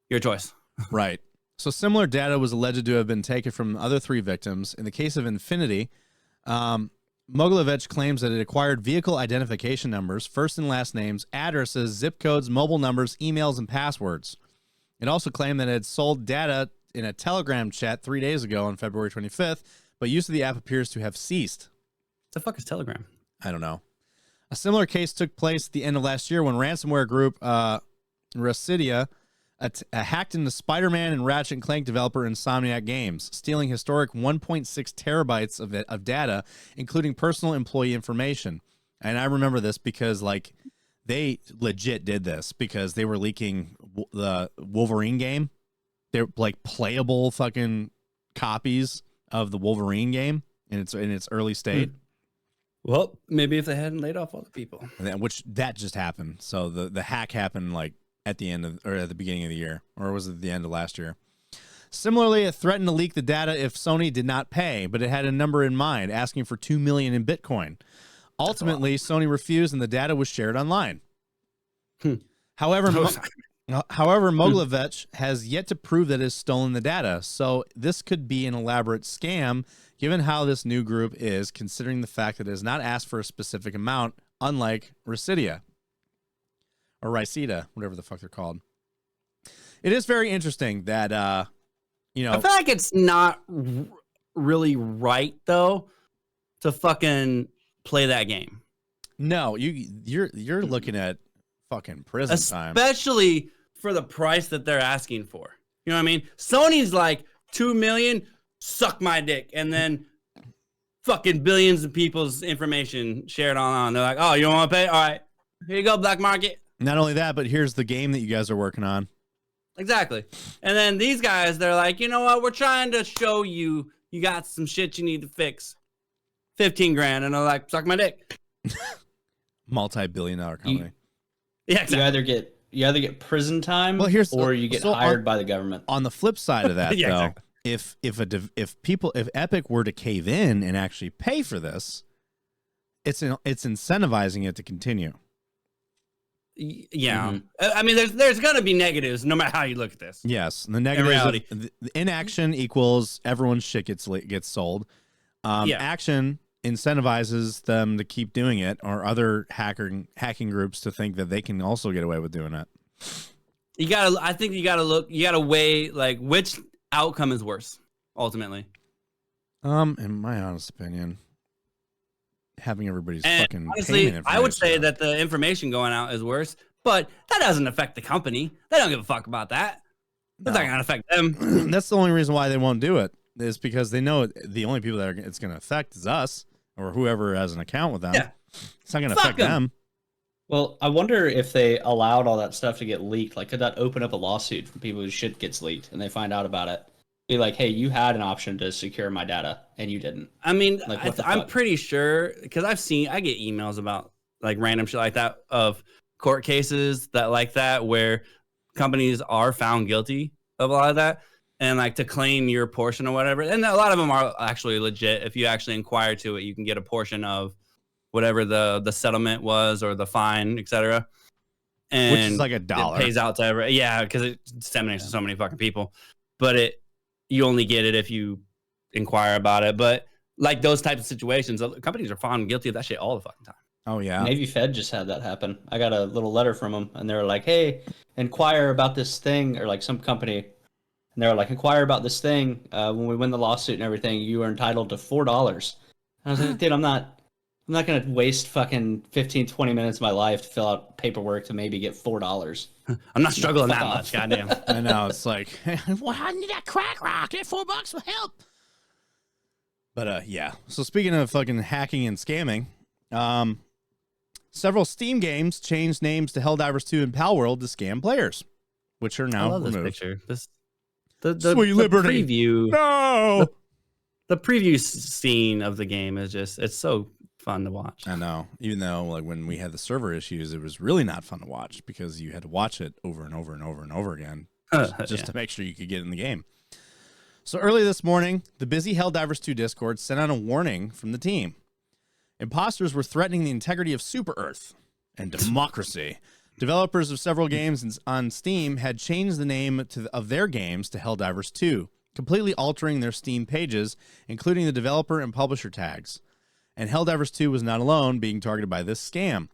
Your choice. Right. So similar data was alleged to have been taken from other 3 victims. In the case of Infinity, Mogilevich claims that it acquired vehicle identification numbers, first and last names, addresses, zip codes, mobile numbers, emails, and passwords. It also claimed that it had sold data in a Telegram chat 3 days ago on February 25th, but use of the app appears to have ceased. The fuck is Telegram? I don't know. A similar case took place at the end of last year when ransomware group Residia hacked into Spider-Man and Ratchet & Clank developer Insomniac Games, stealing historic 1.6 terabytes of data, including personal employee information. And I remember this because, they legit did this because they were leaking the Wolverine game. They're playable fucking copies of the Wolverine game in its early state. Well, maybe if they hadn't laid off all the people. Which just happened. So the hack happened at the end or at the beginning of the year, or was it the end of last year? Similarly, it threatened to leak the data if Sony did not pay, but it had a number in mind, asking for $2 million in Bitcoin. Ultimately, Sony refused, and the data was shared online. However, Mogilevich has yet to prove that it has stolen the data, so this could be an elaborate scam, given how this new group is, considering the fact that it has not asked for a specific amount, unlike Residia. Or Ricida, whatever the fuck they're called. It is very interesting that, I feel like it's not really right though to fucking play that game, no, you're looking at fucking prison time. especially for the price that they're asking for. You know what I mean? Sony's like 2 million, suck my dick, and then fucking billions of people's information shared on. They're like, "Oh, you don't want to pay? All right, here you go, black market." Not only that, but here's the game that you guys are working on. Exactly. And then these guys, they're like, you know what? We're trying to show you got some shit you need to fix. 15 grand. And they're like, suck my dick. Multi-billion-dollar company. Yeah, You exactly. either get prison time, Well, here's or you get so hired by the government. On the flip side of that, Yeah, though, exactly. if Epic were to cave in and actually pay for this, it's incentivizing it to continue. Yeah. I mean, there's going to be negatives no matter how you look at this. Yes, the negative reality. the inaction equals everyone's shit gets sold. Yeah. Action incentivizes them to keep doing it, or other hacking groups to think that they can also get away with doing it. I think you gotta weigh like which outcome is worse ultimately. In my honest opinion, having everybody's And fucking honestly, payment I would say information that the information going out is worse, but that doesn't affect the company. They don't give a fuck about that. That's not No. gonna affect them. That's the only reason why they won't do it, is because they know the only people that it's going to affect is us or whoever has an account with them. Yeah. It's not going to Fuck affect 'em. them. Well, I wonder if they allowed all that stuff to get leaked. Like, could that open up a lawsuit from people whose shit gets leaked and they find out about it? Be like, hey, you had an option to secure my data and you didn't. I mean, Like, what the I'm fuck? pretty sure because I get emails about like random shit like that of court cases that where companies are found guilty of a lot of that, and like to claim your portion or whatever. And a lot of them are actually legit. If you actually inquire to it, you can get a portion of whatever the settlement was or the fine, etc. And Which is like $1. it pays out to because it disseminates to so many fucking people. But you only get it if you inquire about it. But like those types of situations, companies are found guilty of that shit all the fucking time. Oh, yeah. Navy Fed just had that happen. I got a little letter from them, and they were like, "Hey, inquire about this thing," or like some company, and they were like, "Inquire about this thing. When we win the lawsuit and everything, you are entitled to $4." And I was like, "Dude, I'm not gonna waste fucking 15, 20 minutes of my life to fill out paperwork to maybe get $4." I'm not struggling fuck that off. much. Goddamn. I know. It's like, well, I need that crack rock. Get $4 will help. But yeah. So speaking of fucking hacking and scamming, several Steam games changed names to Helldivers 2 and Palworld to scam players, which are I now love this removed. picture. Sweet liberty. Preview. No. The preview scene of the game is it's so fun to watch. I know. Even though, like, when we had the server issues, it was really not fun to watch because you had to watch it over and over and over and over again just Yeah. to make sure you could get in the game. So early this morning, the busy Helldivers 2 Discord sent out a warning from the team. Imposters were threatening the integrity of Super Earth and democracy. Developers of several games on Steam had changed the name of their games to Helldivers 2, completely altering their Steam pages, including the developer and publisher tags. And Helldivers 2 was not alone, being targeted by this scam.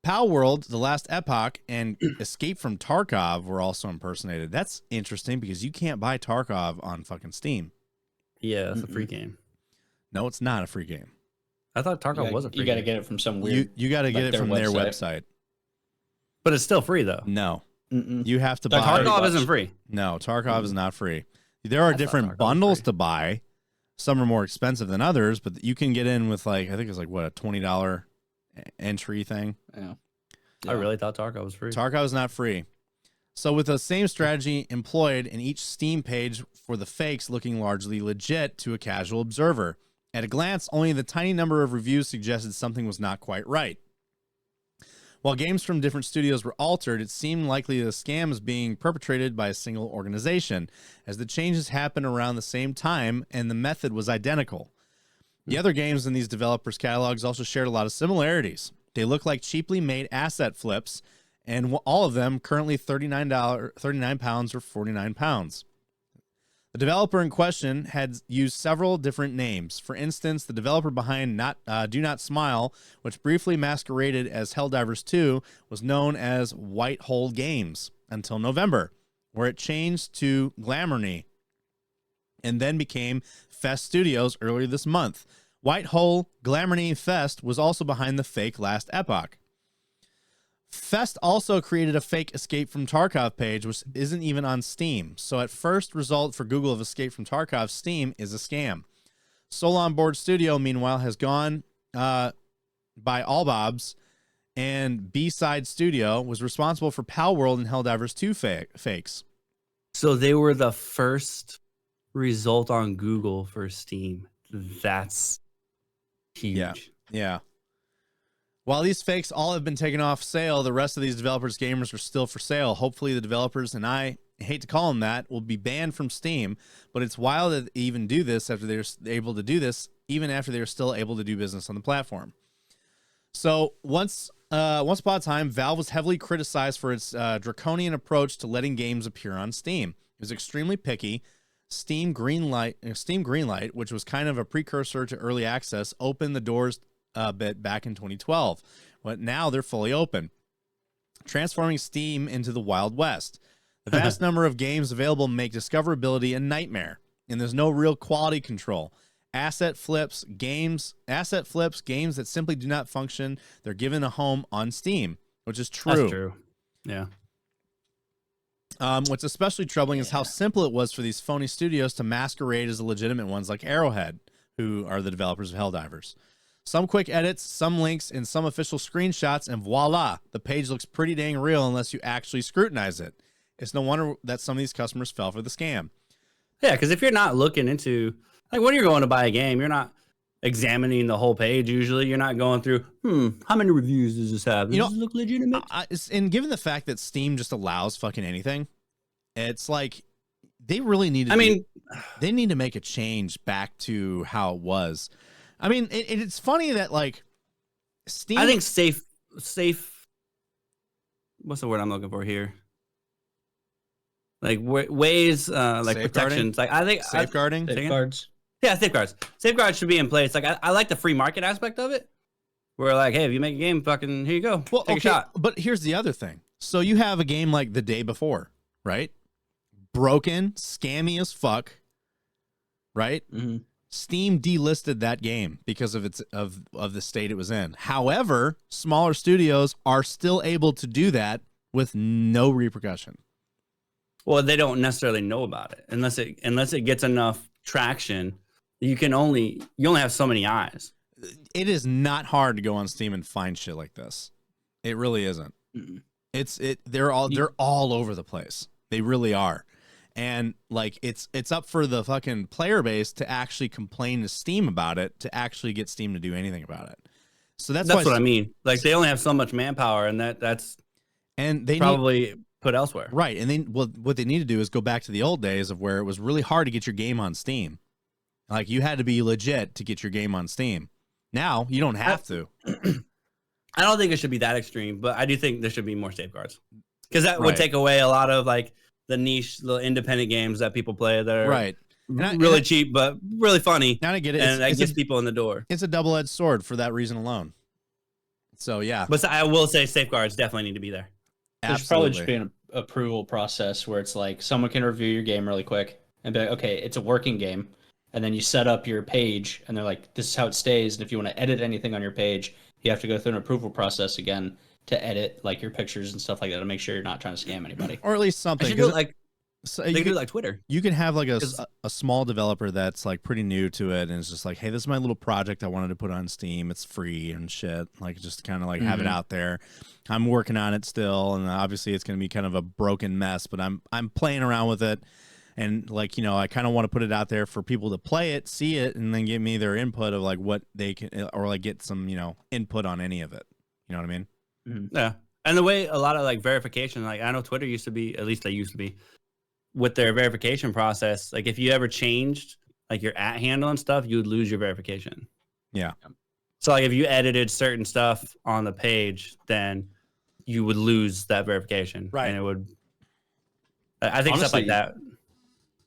Palworld, The Last Epoch, and Escape from Tarkov were also impersonated. That's interesting because you can't buy Tarkov on fucking Steam. Yeah, it's a free game. No, it's not a free game. I thought Tarkov was a free You got to game. get it from some weird. You got to get like it their from their website. website. But it's still free though. No, Mm-mm. you have to Like buy. Tarkov bucks. isn't free. No, Tarkov is not free. There are thought Tarkov different was bundles free. to buy. Some are more expensive than others, but you can get in with like, I think it's like what, a $20 entry thing. Yeah. I really thought Tarkov was free. Tarkov is not free. So with the same strategy employed in each Steam page for the fakes looking largely legit to a casual observer. At a glance, only the tiny number of reviews suggested something was not quite right. While games from different studios were altered, it seemed likely the scam was being perpetrated by a single organization, as the changes happened around the same time and the method was identical. The other games in these developers' catalogs also shared a lot of similarities. They look like cheaply made asset flips, and all of them currently £39 or 49 pounds. The developer in question had used several different names. For instance, the developer behind Do Not Smile, which briefly masqueraded as Helldivers 2, was known as White Hole Games until November, where it changed to Glamourny and then became Fest Studios earlier this month. White Hole Glamourny Fest was also behind the fake Last Epoch. Fest also created a fake Escape from Tarkov page, which isn't even on Steam. So at first result for Google of Escape from Tarkov Steam is a scam. Soul on Board Studio, meanwhile, has gone by All Bobs, and B-Side Studio was responsible for Palworld and Helldivers 2 fakes. So they were the first result on Google for Steam. That's huge. Yeah. While these fakes all have been taken off sale, the rest of these developers' gamers are still for sale. Hopefully the developers, and I hate to call them that, will be banned from Steam, but it's wild that they even do this after they're able to do this, even after they're still able to do business on the platform. So once upon a time, Valve was heavily criticized for its draconian approach to letting games appear on Steam. It was extremely picky. Steam Greenlight, which was kind of a precursor to early access, opened the doors a bit back in 2012, but now they're fully open, transforming Steam into the Wild West. The vast number of games available make discoverability a nightmare, and there's no real quality control. Asset flips, games that simply do not function. They're given a home on Steam, which is true. That's true. Yeah. What's especially troubling is how simple it was for these phony studios to masquerade as legitimate ones like Arrowhead, who are the developers of Helldivers. Some quick edits, some links, and some official screenshots, and voila, the page looks pretty dang real unless you actually scrutinize it. It's no wonder that some of these customers fell for the scam. Yeah, because if you're not looking into, like, when you're going to buy a game, you're not examining the whole page usually. You're not going through, how many reviews does this have? Does this look legitimate? And given the fact that Steam just allows fucking anything, it's like they really need to they need to make a change back to how it was. I mean, it's funny that, like, Steam... I think safe, what's the word I'm looking for here? Like ways, like protections. Like I think safeguarding. Safeguards. Yeah, safeguards. Safeguards should be in place. Like I like the free market aspect of it. Where like, hey, if you make a game, fucking here you go. Well, take a shot. But here's the other thing. So you have a game like The Day Before, right? Broken, scammy as fuck, right? Mm-hmm. Steam delisted that game because of its of the state it was in. However, smaller studios are still able to do that with no repercussion. Well, they don't necessarily know about it unless it gets enough traction. You only have so many eyes. It is not hard to go on Steam and find shit like this. It really isn't. Mm-mm. They're all over the place. They really are. And like it's up for the fucking player base to actually complain to Steam about it, to actually get Steam to do anything about it. So that's what I mean. Like they only have so much manpower, and that's they probably put elsewhere. Right. And then what they need to do is go back to the old days of where it was really hard to get your game on Steam. Like you had to be legit to get your game on Steam. Now you don't have to. I don't think it should be that extreme, but I do think there should be more safeguards because that would take away a lot of like the niche, little independent games that people play that are really cheap but really funny. Now I get it, and that gets people in the door. It's a double-edged sword for that reason alone. So yeah, but I will say safeguards definitely need to be there. There's probably just be an approval process where it's like someone can review your game really quick and be like, okay, it's a working game. And then you set up your page and they're like, this is how it stays. And if you want to edit anything on your page, you have to go through an approval process again to edit like your pictures and stuff like that to make sure you're not trying to scam anybody. Or at least something. Do like, so they do like Twitter. You can have like a small developer that's like pretty new to it and it's just like, hey, this is my little project I wanted to put on Steam. It's free and shit. Like just kind of like have it out there. I'm working on it still, and obviously it's going to be kind of a broken mess, but I'm playing around with it. And like, you know, I kind of want to put it out there for people to play it, see it, and then give me their input of like what they can, or like get some, you know, input on any of it. You know what I mean? Mm-hmm. Yeah. And the way a lot of like verification, like I know Twitter used to be, at least they used to be, with their verification process. Like if you ever changed like your @ handle and stuff, you would lose your verification. Yeah. So like if you edited certain stuff on the page, then you would lose that verification. Right. And it would, I think stuff like that.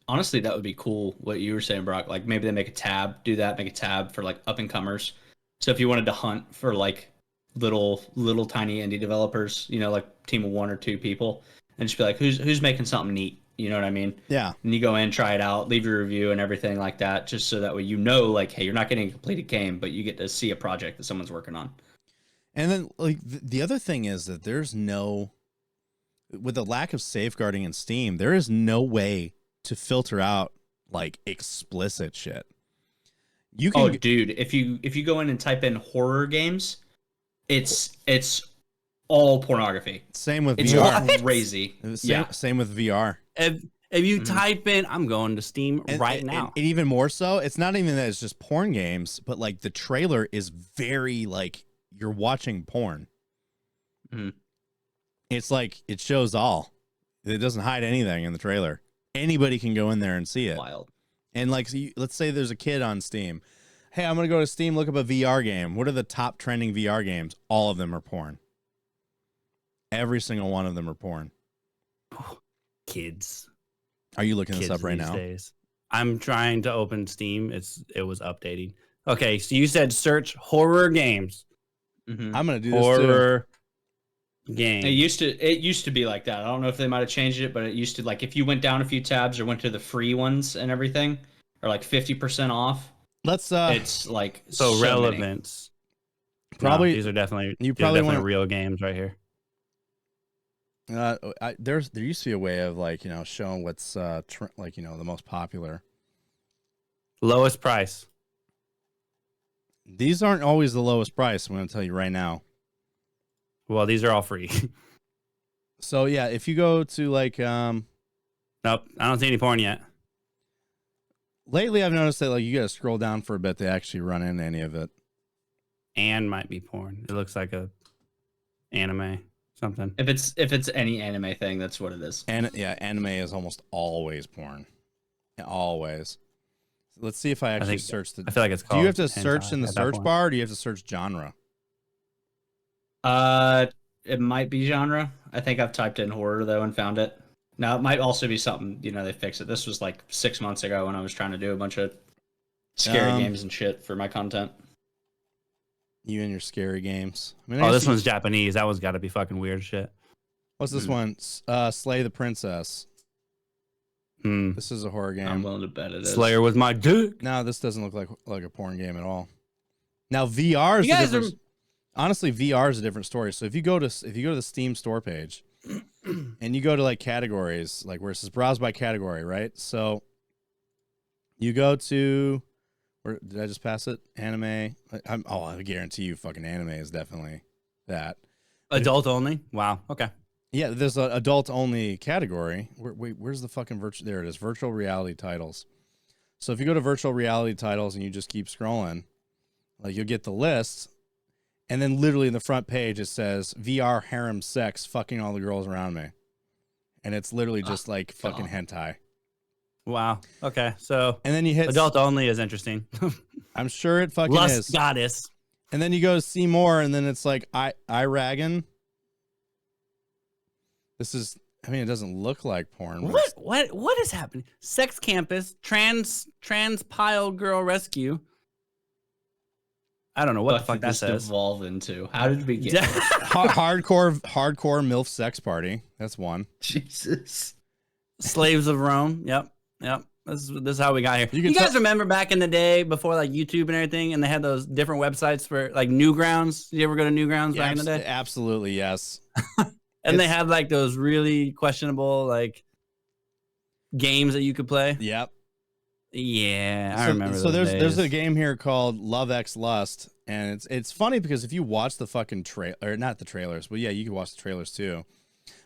Honestly, that would be cool. What you were saying, Brock, like maybe they make a tab, do that, make a tab for like up and comers. So if you wanted to hunt for like little tiny indie developers, you know, like team of 1 or 2 people, and just be like, who's making something neat? You know what I mean? Yeah. And you go in, try it out, leave your review and everything like that, just so that way you know, like, hey, you're not getting a completed game, but you get to see a project that someone's working on. And then like the other thing is that with the lack of safeguarding in Steam, there is no way to filter out like explicit shit. You can, dude, if you go in and type in horror games, it's all pornography. Same with it's VR. Crazy. Same with VR. If you Mhm. type in, I'm going to Steam right now. And even more so, it's not even that it's just porn games, but like the trailer is very like you're watching porn. Mhm. It's like it shows all. It doesn't hide anything in the trailer. Anybody can go in there and see it. Wild. And like, let's say there's a kid on Steam. Hey, I'm gonna go to Steam, look up a VR game. What are the top trending VR games? All of them are porn. Every single one of them are porn. Kids. Are you looking this Kids up right these now? days. I'm trying to open Steam. It was updating. Okay, so you said search horror games. Mhm. I'm gonna do this too. Horror game. It used to be like that. I don't know if they might have changed it, but it used to, like, if you went down a few tabs or went to the free ones and everything, or like 50% off, Let's it's like so many. relevance. Probably- No, these are definitely you these are probably definitely wanna- real games right here. there used to be a way of like showing what's like the most popular. Lowest price. These aren't always the lowest price. I'm gonna tell you right now. Well, these are all free. So yeah, if you go to like Nope, I don't see any porn yet. lately, I've noticed that like you gotta scroll down for a bit to actually run into any of it. And might be porn. It looks like a anime something. If it's any anime thing, that's what it is. And yeah, anime is almost always porn. Yeah, always. Let's see if I actually think- search the. I feel like it's Do called. you have to search hentai in the at that search point. bar, or do you have to search genre? It might be genre. I think I've typed in horror though and found it. Now it might also be something, they fix it. This was like 6 months ago when I was trying to do a bunch of scary games and shit for my content. You and your scary games. I mean, Oh, I this guess one's Japanese. That one's got to be fucking weird shit. what's this one? Slay the Princess. Hmm. This is a horror I'm game. willing to bet it is. Slayer was my dick. No, this doesn't look like a porn game at all. Now VR is You a guys different. Honestly, VR is a different story. So if you go to the Steam store page, and you go to like categories, like where it says browse by category, right? So you go to where did I just pass it? Anime. I guarantee you, fucking anime is definitely that. Adult only. Wow. Okay. Yeah, there's an adult only category. Where's the fucking virtual? There it is. Virtual reality titles. So if you go to virtual reality titles and you just keep scrolling, like you'll get the list, and then literally in the front page it says VR harem sex fucking all the girls around me, and it's literally just like fucking God. hentai. Wow. Okay. So And then you hit adult only is interesting. I'm sure it fucking Lust is. goddess. And then you go to see more, and then it's like Iragan. This is. I mean, it doesn't look like porn. but it's- What is happening? Sex campus, transpile girl rescue. I don't know what the fuck did that this says. evolve into? How did we get? hardcore MILF sex party. That's one. Jesus. Slaves of Rome. Yep. This is how we got here. You You, can guys remember back in the day before like YouTube and everything, and they had those different websites for like Newgrounds. Did you ever go to Newgrounds back in the day? Absolutely, yes. And they it's- had like those really questionable like games that you could play. Yep. Yeah, I So- remember. So those there's a days. game here called Love X Lust, and it's funny because if you watch the fucking or not the trailers, but yeah, you can watch the trailers too.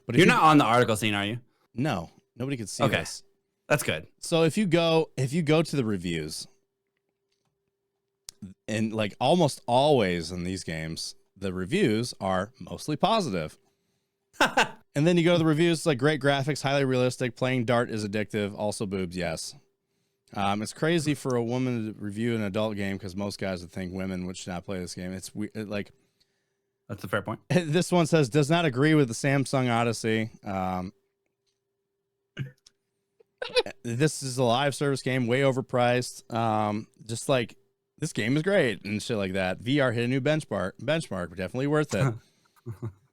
But if You're you- not on the article scene, are you? No, nobody could see Okay. this. That's good. So if you go to the reviews, and like almost always in these games, the reviews are mostly positive. And then you go to the reviews, like great graphics, highly realistic, playing dart is addictive, also boobs, yes. It's crazy for a woman to review an adult game because most guys would think women should not play this game. It's like That's a fair point. this one says does not agree with the Samsung Odyssey. This is a live service game, way overpriced. Just like this game is great and shit like that. VR hit a new benchmark, but definitely worth it.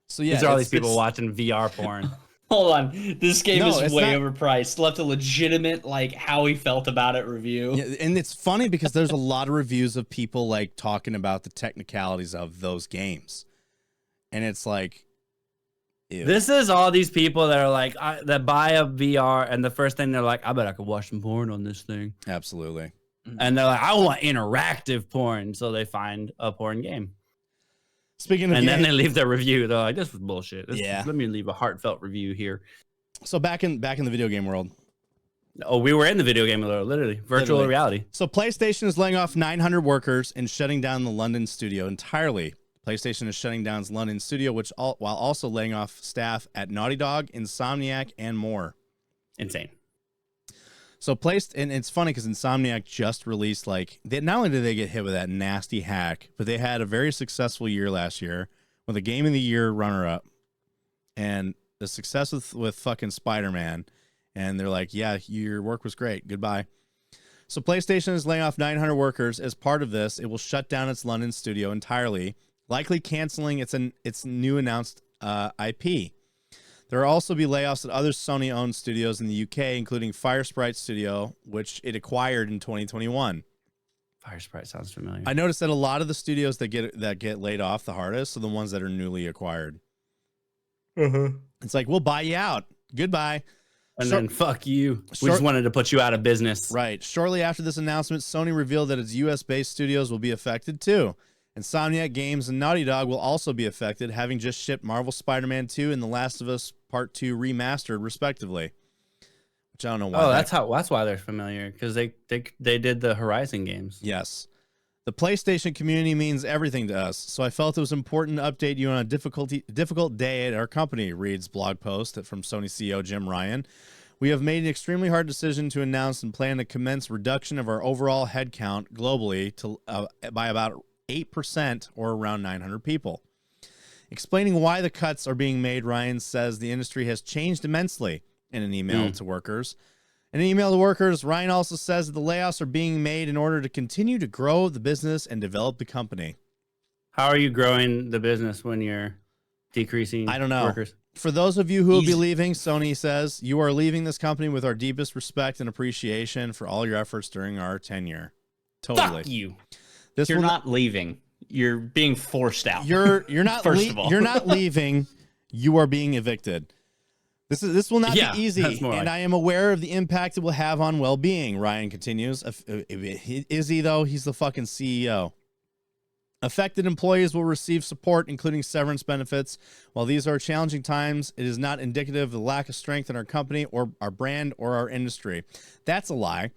So yeah, These are all it's- these people it's- watching VR porn. Hold on. This game No, is it's way not- overpriced. Left a legitimate like how he felt about it review. Yeah, and it's funny because there's a lot of reviews of people like talking about the technicalities of those games, and it's like, ew. This is all these people that are like that buy a VR, and the first thing they're like, "I bet I could watch some porn on this thing," Absolutely. and they're like, "I want interactive porn," so they find a porn game, Speaking of and then games- they leave their review. They're like, "This was bullshit." Yeah. Let me leave a heartfelt review here. so back in the video game world, Oh, we were in the video game literally. Virtual Literally. reality. So PlayStation is laying off 900 workers and shutting down the London studio entirely. PlayStation is shutting down its London studio, while also laying off staff at Naughty Dog, Insomniac, and more. Insane. So and it's funny because Insomniac just released not only did they get hit with that nasty hack, but they had a very successful year last year with a Game of the Year runner-up and the success with fucking Spider-Man. And they're like, yeah, your work was great. Goodbye. So PlayStation is laying off 900 workers. As part of this, it will shut down its London studio entirely, likely canceling its new announced IP. There will also be layoffs at other Sony-owned studios in the UK, including Firesprite Studio, which it acquired in 2021. Firesprite sounds familiar. I noticed that a lot of the studios that get laid off the hardest are the ones that are newly acquired. It's like, we'll buy you out. Goodbye. And then fuck you. We just wanted to put you out of business. Right. Shortly after this announcement, Sony revealed that its US-based studios will be affected too. Insomniac Games and Naughty Dog will also be affected, having just shipped Marvel Spider-Man 2 and The Last of Us Part 2 remastered, respectively. Which I don't know why. Oh, that's why they're familiar, because they did the Horizon games. Yes. The PlayStation community means everything to us, so I felt it was important to update you on a difficult day at our company, reads blog post from Sony CEO Jim Ryan. We have made an extremely hard decision to announce and plan to commence reduction of our overall headcount globally by about 8%, or around 900 people. Explaining why the cuts are being made, Ryan says the industry has changed immensely in an email to workers. In an email to workers, Ryan also says that the layoffs are being made in order to continue to grow the business and develop the company. How are you growing the business when you're decreasing I don't know. workers? For those of you who will be leaving, Sony says, you are leaving this company with our deepest respect and appreciation for all your efforts during our tenure. Totally. Fuck you. This You're will not leaving. You're being forced out. You're not First of all. you're not leaving. You are being evicted. This will not Yeah, be easy, that's more and like- I am aware of the impact it will have on well-being. Ryan continues. Is he though? He's the fucking CEO. Affected employees will receive support, including severance benefits. While these are challenging times, it is not indicative of the lack of strength in our company or our brand or our industry. That's a lie.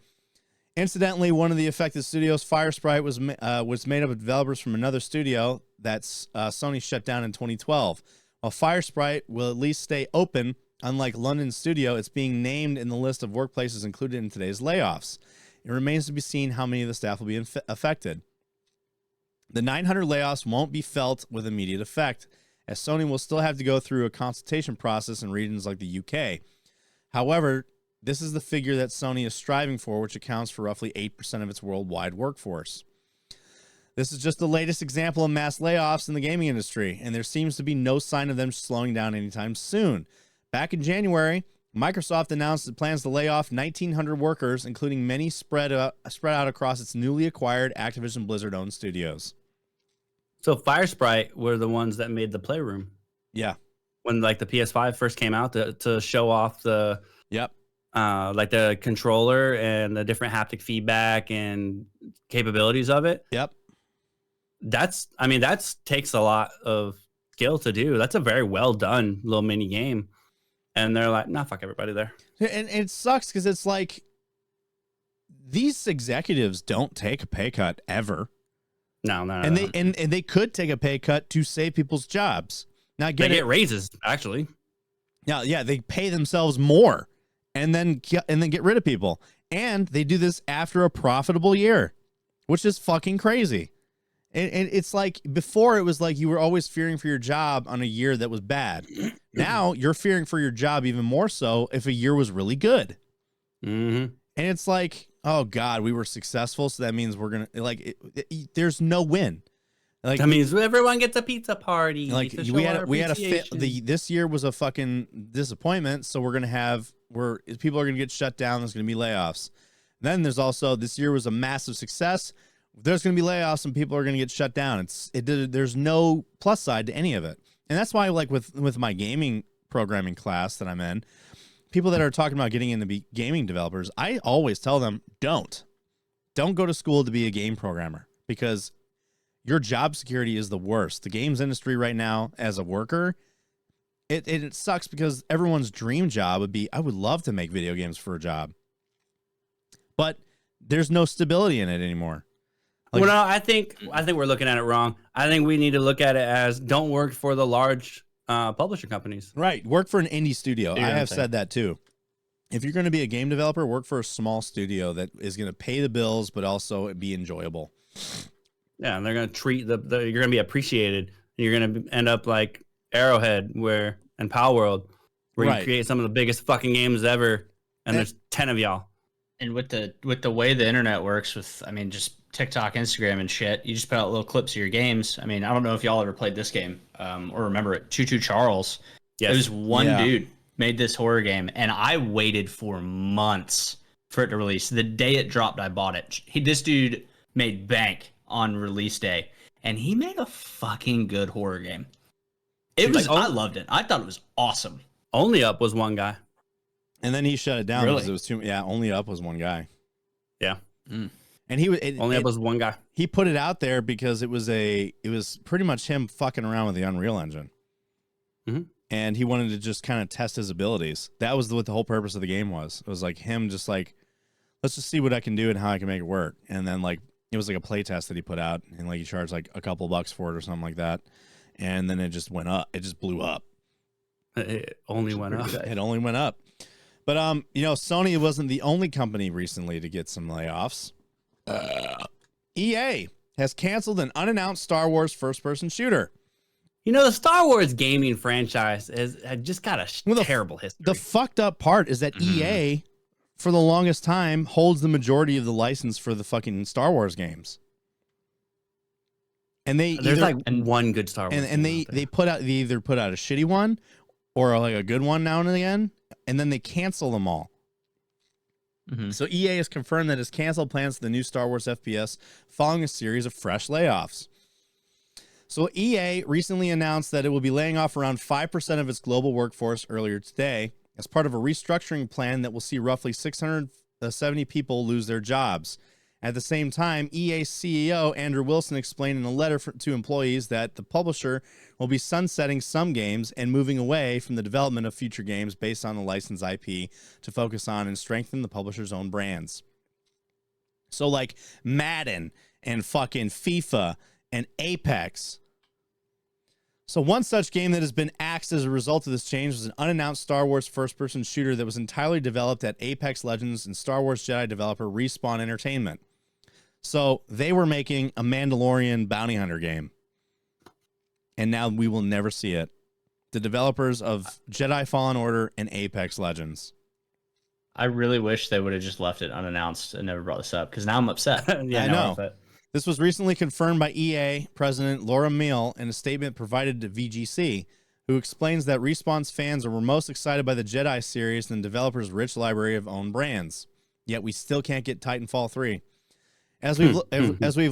Incidentally, one of the affected studios, Firesprite, was made up of developers from another studio that Sony shut down in 2012. While Firesprite will at least stay open, unlike London Studio, it's being named in the list of workplaces included in today's layoffs. It remains to be seen how many of the staff will be affected. The 900 layoffs won't be felt with immediate effect, as Sony will still have to go through a consultation process in regions like the UK. However, this is the figure that Sony is striving for, which accounts for roughly 8% of its worldwide workforce. This is just the latest example of mass layoffs in the gaming industry, and there seems to be no sign of them slowing down anytime soon. Back in January, Microsoft announced it plans to lay off 1,900 workers, including many spread out across its newly acquired Activision Blizzard-owned studios. So Firesprite were the ones that made the Playroom Yeah. when like the PS5 first came out to show off the Yep. like the controller and the different haptic feedback and capabilities of it. Yep. That takes a lot of skill to do. That's a very well done little mini game. And they're like, nah, fuck everybody there. And it sucks because it's like these executives don't take a pay cut ever. No. And they could take a pay cut to save people's jobs. Now They get raises, actually. Now, yeah, they pay themselves more and then get rid of people. And they do this after a profitable year, which is fucking crazy. And it's like before it was like you were always fearing for your job on a year that was bad. Now you're fearing for your job even more so if a year was really good. Mm-hmm. And it's like, oh God, we were successful. So that means we're going to there's no win. Like That means everyone gets a pizza party. like to show we our had appreciation. this year was a fucking disappointment. So we're going to have people are going to get shut down. There's going to be layoffs. Then there's also this year was a massive success. There's going to be layoffs and people are going to get shut down. There's no plus side to any of it. And that's why like with my gaming programming class that I'm in, people that are talking about getting into be gaming developers, I always tell them, don't go to school to be a game programmer because your job security is the worst. The games industry right now as a worker, it sucks because everyone's dream job would be, I would love to make video games for a job. but there's no stability in it anymore. Like, well, no, I think we're looking at it wrong. I think we need to look at it as don't work for the large publisher companies. right. Work for an indie studio. Yeah, I have I'm saying. said that too. If you're going to be a game developer, work for a small studio that is going to pay the bills, but also be enjoyable. Yeah, and they're gonna treat you're gonna be appreciated. You're gonna end up like Arrowhead and Power World, where Right. you create some of the biggest fucking games ever, and there's 10 of y'all. And with the way the internet works, with just TikTok, Instagram, and shit, you just put out little clips of your games. I don't know if y'all ever played this game or remember it. Choo Choo Charles. Yes. It was one Yeah. dude made this horror game, and I waited for months for it to release. The day it dropped, I bought it. This dude made bank on release day, and he made a fucking good horror game. I loved it. I thought it was awesome. Only Up was one guy. And then he shut it down Really? because it was too. Yeah, Only Up was one guy. Yeah. And he Only Up was one guy. he put it out there because it was pretty much him fucking around with the Unreal Engine. Mhm. And he wanted to just kind of test his abilities. That was what the whole purpose of the game was. It was like him just like, let's just see what I can do and how I can make it work. And then like it was like a play test that he put out, and like he charged like a couple bucks for it or something like that. And then it just went up. It just blew up. It only went up. It only went up. But Sony wasn't the only company recently to get some layoffs. EA has canceled an unannounced Star Wars first-person shooter. The Star Wars gaming franchise had just got a Well, terrible history. The fucked up part is that EA, for the longest time, holds the majority of the license for the fucking Star Wars games. And they There's either, like one good Star Wars. and game they out there. they either put out a shitty one or like a good one now and again, and then they cancel them all. So EA has confirmed that it's canceled plans for the new Star Wars FPS following a series of fresh layoffs. So EA recently announced that it will be laying off around 5% of its global workforce earlier today as part of a restructuring plan that will see roughly 670 people lose their jobs. At the same time, EA CEO Andrew Wilson explained in a letter to employees that the publisher will be sunsetting some games and moving away from the development of future games based on the licensed IP to focus on and strengthen the publisher's own brands. So like Madden and fucking FIFA and Apex. So one such game that has been axed as a result of this change was an unannounced Star Wars first-person shooter that was entirely developed at Apex Legends and Star Wars Jedi developer Respawn Entertainment. So they were making a Mandalorian bounty hunter game. And now we will never see it. The developers of Jedi Fallen Order and Apex Legends. I really wish they would have just left it unannounced and never brought this up, because now I'm upset. Yeah, I no, know. but This was recently confirmed by EA President Laura Meal in a statement provided to VGC, who explains that Respawn's fans were most excited by the Jedi series than developers' rich library of own brands. Yet we still can't get Titanfall 3. As we've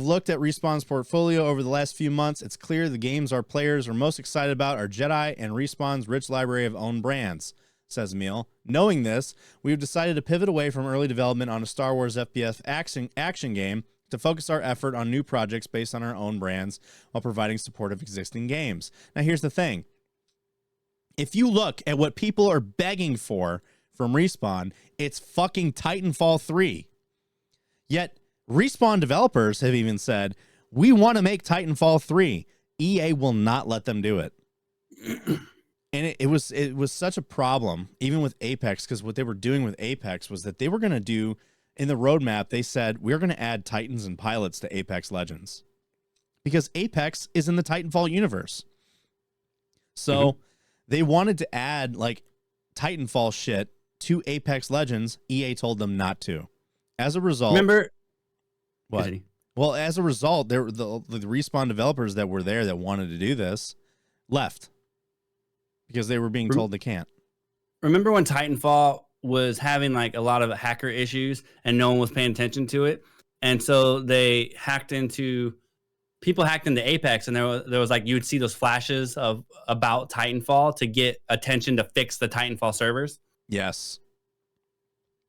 looked at Respawn's portfolio over the last few months, it's clear the games our players are most excited about are Jedi and Respawn's rich library of own brands, says Meal. Knowing this, we've decided to pivot away from early development on a Star Wars FPS action game to focus our effort on new projects based on our own brands while providing support of existing games. Now, here's the thing. If you look at what people are begging for from Respawn, it's fucking Titanfall 3. Yet, Respawn developers have even said, we want to make Titanfall 3. EA will not let them do it. And it was such a problem, even with Apex, because what they were doing with Apex was that they were going to do, in the roadmap, they said, we're going to add Titans and pilots to Apex Legends. Because Apex is in the Titanfall universe. So they wanted to add, like, Titanfall shit to Apex Legends. EA told them not to. As a result... remember What? Continue. Well, as a result, the Respawn developers that were there that wanted to do this left. Because they were being told they can't. Remember when Titanfall was having like a lot of hacker issues and no one was paying attention to it, and so they people hacked into Apex, and there was like you would see those flashes of about Titanfall to get attention to fix the Titanfall servers. Yes.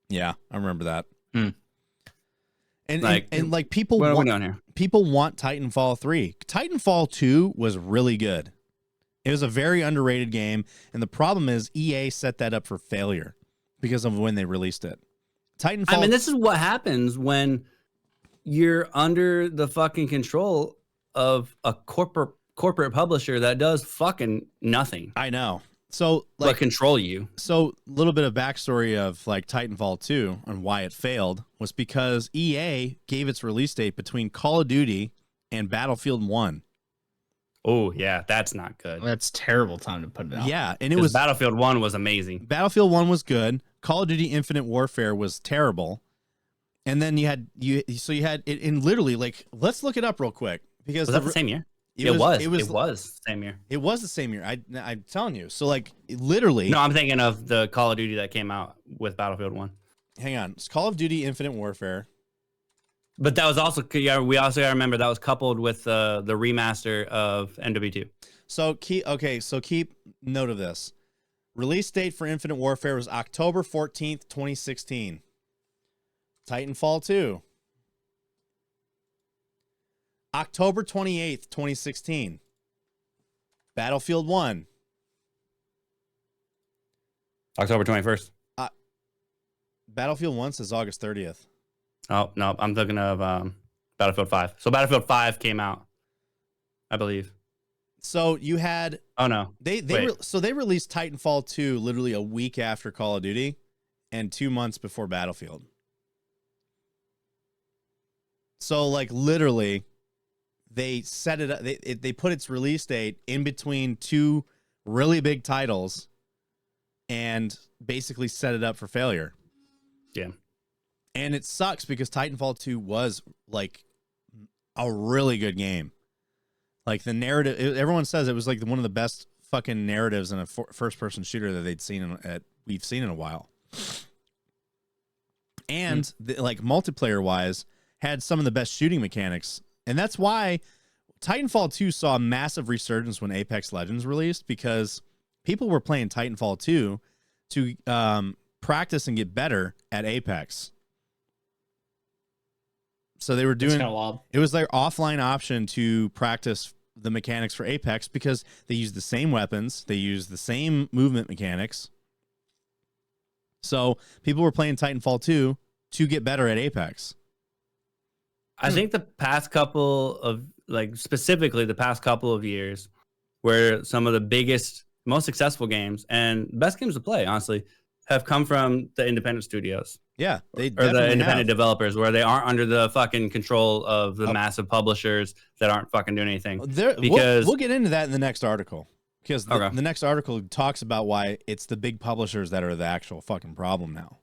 Yeah, I remember that. And Like, like people What are we want, doing here? people want Titanfall 3. Titanfall 2 was really good. It was a very underrated game, and the problem is EA set that up for failure because of when they released it. Titanfall. I mean, this is what happens when you're under the fucking control of a corporate publisher that does fucking nothing I know. So but like, control you. so a little bit of backstory of like Titanfall 2 and why it failed was because EA gave its release date between Call of Duty and Battlefield 1. Oh yeah, that's not good. That's terrible time to put it out. Yeah, and it 'Cause was Battlefield 1 was amazing. Battlefield 1 was good. Call of Duty Infinite Warfare was terrible. And then you had it in literally like, let's look it up real quick because Was that the same year? it It was was same year. it was the same year. I'm telling you. So like literally, No, I'm thinking of the Call of Duty that came out with Battlefield 1. hang on. It's Call of Duty Infinite Warfare. But that was also, yeah, we also got to remember that was coupled with the remaster of MW2. So keep note of this. Release date for Infinite Warfare was October 14th, 2016. Titanfall 2. October 28th, 2016. Battlefield 1. October 21st. Battlefield 1 says August 30th. Oh, no, I'm thinking of Battlefield 5. So Battlefield 5 came out, I believe. So you had Oh, no. they released Titanfall 2 literally a week after Call of Duty and 2 months before Battlefield. So like literally they set it up, they put its release date in between two really big titles and basically set it up for failure. Yeah. And it sucks because Titanfall 2 was like a really good game. Like the narrative, everyone says it was like one of the best fucking narratives in a first-person shooter that we've seen in a while. And like multiplayer-wise, had some of the best shooting mechanics, and that's why Titanfall 2 saw a massive resurgence when Apex Legends released because people were playing Titanfall 2 to practice and get better at Apex. So they were That's doing kind of wild. it was their offline option to practice the mechanics for Apex because they use the same weapons, they use the same movement mechanics. So people were playing Titanfall 2 to get better at Apex. I think the past couple of, like, specifically the past couple of years, where some of the biggest, most successful games and best games to play, honestly, have come from the independent studios. Yeah, they Or definitely the independent have. developers, where they aren't under the fucking control of the massive publishers that aren't fucking doing anything. Because We'll get into that in the next article because Okay. the next article talks about why it's the big publishers that are the actual fucking problem now.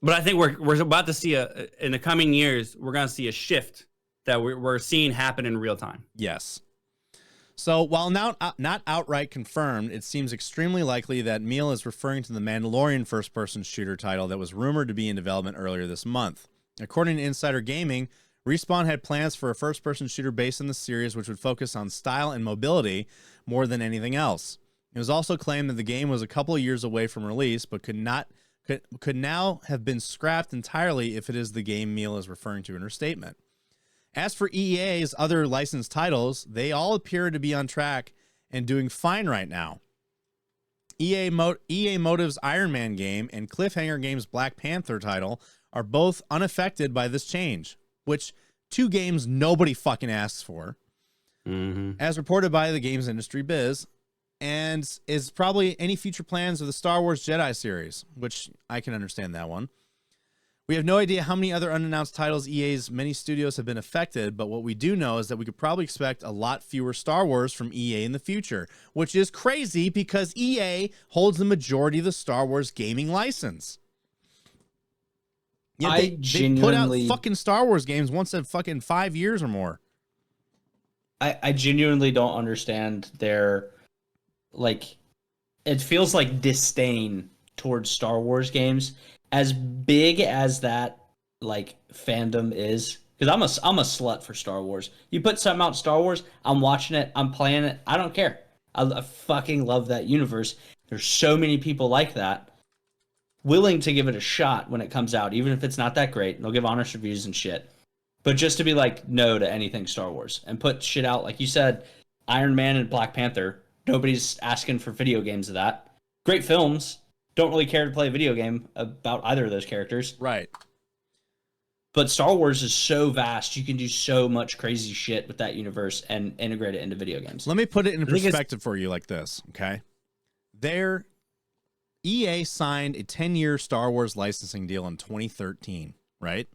But I think we're about to see in the coming years, we're going to see a shift that we're seeing happen in real time. Yes. So while not outright confirmed, it seems extremely likely that Meal is referring to the Mandalorian first-person shooter title that was rumored to be in development earlier this month. According to Insider Gaming, Respawn had plans for a first-person shooter based on the series which would focus on style and mobility more than anything else. It was also claimed that the game was a couple of years away from release, but could now have been scrapped entirely if it is the game Meal is referring to in her statement. As for EA's other licensed titles, they all appear to be on track and doing fine right now. EA Motive's Iron Man game and Cliffhanger Games' Black Panther title are both unaffected by this change, which two games nobody fucking asks for, as reported by the Games Industry Biz, and is probably any future plans of the Star Wars Jedi series, which I can understand that one. We have no idea how many other unannounced titles EA's many studios have been affected, but what we do know is that we could probably expect a lot fewer Star Wars from EA in the future, which is crazy because EA holds the majority of the Star Wars gaming license. Yeah, they put out fucking Star Wars games once in fucking 5 years or more. I genuinely don't understand their, like, it feels like disdain towards Star Wars games. As big as that, like, fandom is, because I'm a slut for Star Wars. You put something out Star Wars, I'm watching it, I'm playing it, I don't care. I fucking love that universe. There's so many people like that, willing to give it a shot when it comes out, even if it's not that great. They'll give honest reviews and shit. But just to be like no to anything Star Wars and put shit out, like you said, Iron Man and Black Panther, nobody's asking for video games of that. Great films. don't really care to play a video game about either of those characters. Right. But Star Wars is so vast; you can do so much crazy shit with that universe and integrate it into video games. Let me put it in I think it's- perspective for you like this, okay? EA signed a 10-year Star Wars licensing deal in 2013, right?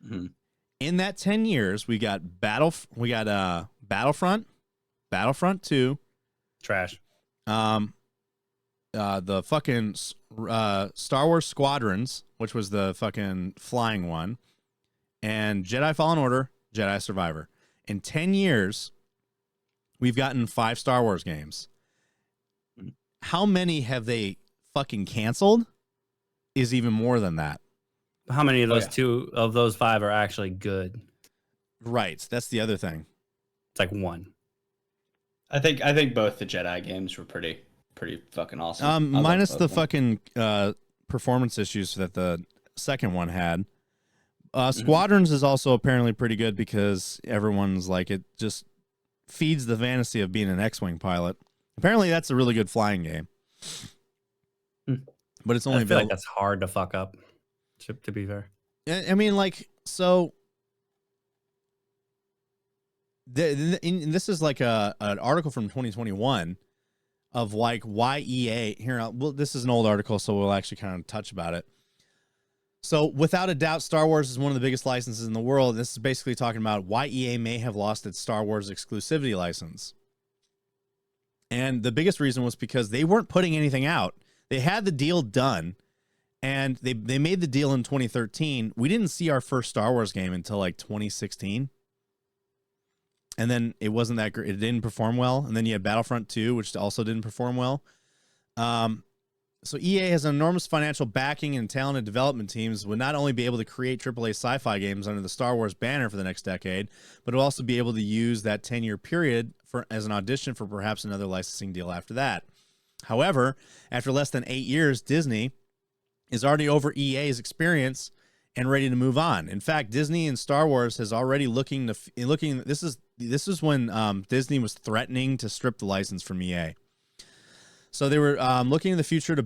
Mhm. In that 10 years, we got Battlefront, Battlefront 2, Trash. the fucking Star Wars Squadrons, which was the fucking flying one, and Jedi Fallen Order, Jedi Survivor. In 10 years, we've gotten 5 Star Wars games. How many have they fucking canceled? Is even more than that. How many of those yeah. 2 of those 5 are actually good? Right. That's the other thing. It's like 1. I think both the Jedi games were pretty fucking awesome. I loved Minus both the of them. fucking performance issues that the second one had. Squadrons is also apparently pretty good because everyone's like, it just feeds the fantasy of being an X-Wing pilot. Apparently that's a really good flying game. But it's only I feel like available. that's hard to fuck up, to be fair. I mean, like, so this is like an article from 2021 of like why EA here. Well, this is an old article, so we'll actually kind of touch about it. So, without a doubt, Star Wars is one of the biggest licenses in the world. This is basically talking about why EA may have lost its Star Wars exclusivity license. And the biggest reason was because they weren't putting anything out. They had the deal done, and they made the deal in 2013. We didn't see our first Star Wars game until like 2016. And then it wasn't that great. It didn't perform well. And then you had Battlefront 2, which also didn't perform well. So EA has enormous financial backing and talented development teams, would not only be able to create AAA sci-fi games under the Star Wars banner for the next decade, but will also be able to use that 10-year period as an audition for perhaps another licensing deal after that. However, after less than 8 years, Disney is already over EA's experience and ready to move on. In fact, Disney and Star Wars has already looking. This is when Disney was threatening to strip the license from EA. So they were looking in the future to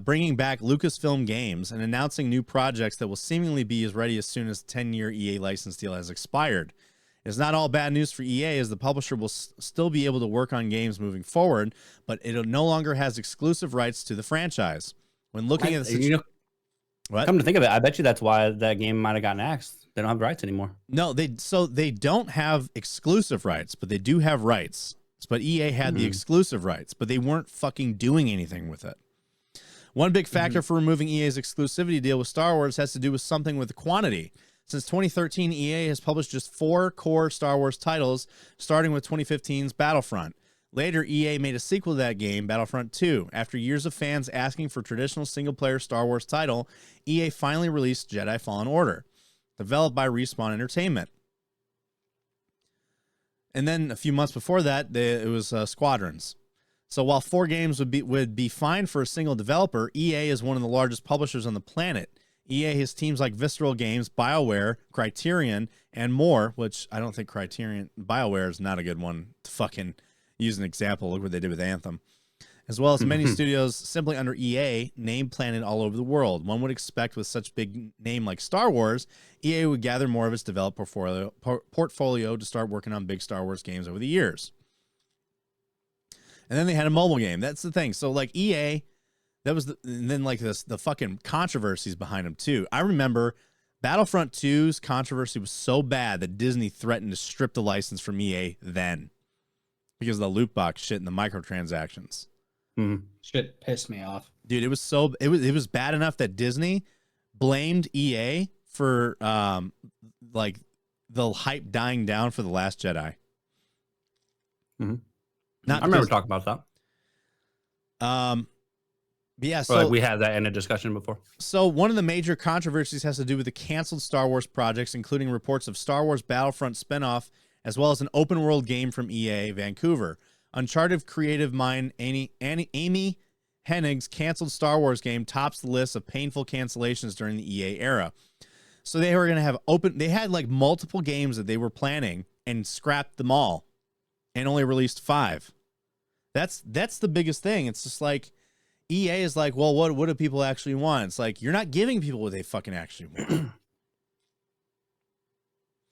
bringing back Lucasfilm Games and announcing new projects that will seemingly be as ready as soon as the 10-year EA license deal has expired. It's not all bad news for EA, as the publisher will still be able to work on games moving forward, but it no longer has exclusive rights to the franchise. When looking at the what? Come to think of it, I bet you that's why that game might have gotten axed. They don't have rights anymore. No, they don't have exclusive rights, but they do have rights. But EA had the exclusive rights, but they weren't fucking doing anything with it. One big factor for removing EA's exclusivity deal with Star Wars has to do with something with the quantity. Since 2013, EA has published just 4 core Star Wars titles, starting with 2015's Battlefront. Later, EA made a sequel to that game, Battlefront 2. After years of fans asking for a traditional single-player Star Wars title, EA finally released Jedi Fallen Order, developed by Respawn Entertainment. And then a few months before that, it was Squadrons. So while 4 games would be fine for a single developer, EA is one of the largest publishers on the planet. EA has teams like Visceral Games, BioWare, Criterion, and more, which I don't think BioWare is not a good one to fucking use an example. Look what they did with Anthem. As well as many studios simply under EA, name planted all over the world. One would expect with such big name like Star Wars, EA would gather more of its developed portfolio to start working on big Star Wars games over the years. And then they had a mobile game. That's the thing. So like EA, and then like the fucking controversies behind them too. I remember Battlefront 2's controversy was so bad that Disney threatened to strip the license from EA then because of the loot box shit and the microtransactions. Shit pissed me off, dude. It was bad enough that Disney blamed EA for like the hype dying down for The Last Jedi. I remember talking about that. Yeah, so like we had that in a discussion before. So one of the major controversies has to do with the canceled Star Wars projects, including reports of Star Wars Battlefront spinoff, as well as an open world game from EA Vancouver. Uncharted creative mind Amy Hennig's canceled Star Wars game tops the list of painful cancellations during the EA era. So they were going to have they had like multiple games that they were planning and scrapped them all and only released 5. That's the biggest thing. It's just like EA is like, well, what do people actually want? It's like, you're not giving people what they fucking actually want.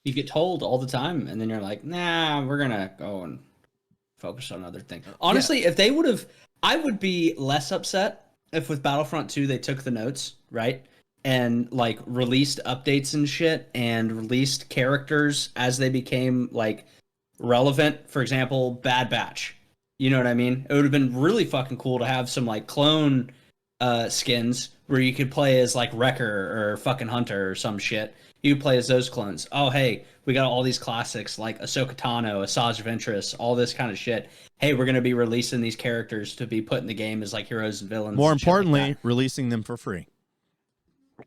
You get told all the time, and then you're like, nah, we're gonna go and focus on other things. Honestly, if they would have, I would be less upset if with Battlefront 2 they took the notes, right? And like released updates and shit and released characters as they became like relevant. For example, Bad Batch. You know what I mean? It would have been really fucking cool to have some like clone skins where you could play as like Wrecker or fucking Hunter or some shit. You play as those clones. Oh, hey, we got all these classics like Ahsoka Tano, Asajj Ventress, all this kind of shit. Hey, we're going to be releasing these characters to be put in the game as like heroes and villains. More and shit like importantly, that. releasing them for free.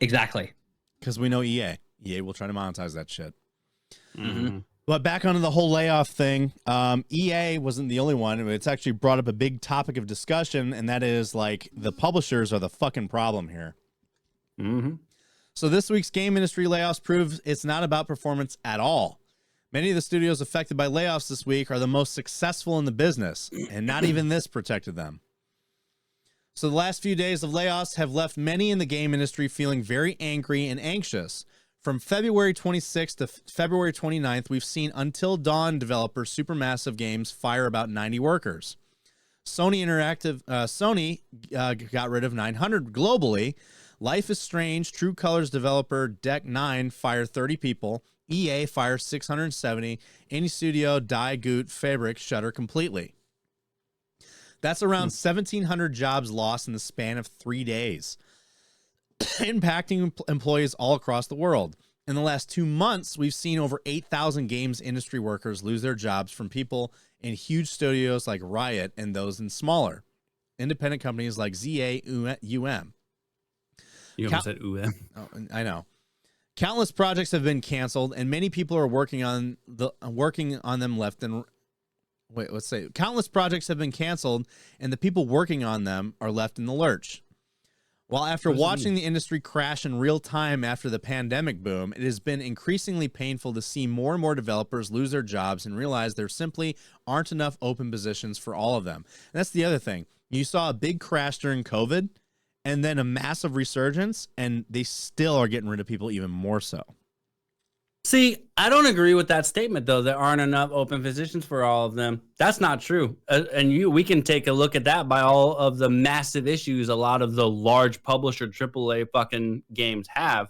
Exactly. Because we know EA. EA will try to monetize that shit. Mm-hmm. But back onto the whole layoff thing, EA wasn't the only one. It's actually brought up a big topic of discussion, and that is like the publishers are the fucking problem here. Mm-hmm. So this week's game industry layoffs prove it's not about performance at all. Many of the studios affected by layoffs this week are the most successful in the business, and not even this protected them. So the last few days of layoffs have left many in the game industry feeling very angry and anxious. From February 26th to February 29th, we've seen Until Dawn developer Supermassive Games fire about 90 workers. Sony got rid of 900 globally. Life is Strange, True Colors developer Deck 9 fired 30 people. EA fires 670. Indie studio Die Gut Fabric shutter completely. That's around 1,700 jobs lost in the span of 3 days, impacting employees all across the world. In the last 2 months, we've seen over 8,000 games industry workers lose their jobs from people in huge studios like Riot and those in smaller, independent companies like ZA UM. You almost said UM. Oh, I know. Countless projects have been canceled, and many people are working on them left and countless projects have been canceled, and the people working on them are left in the lurch. While after watching the industry crash in real time after the pandemic boom, it has been increasingly painful to see more and more developers lose their jobs and realize there simply aren't enough open positions for all of them. And that's the other thing. You saw a big crash during COVID, and then a massive resurgence, and they still are getting rid of people even more so. See, I don't agree with that statement, though. There aren't enough open positions for all of them. That's not true. We can take a look at that by all of the massive issues a lot of the large publisher AAA fucking games have,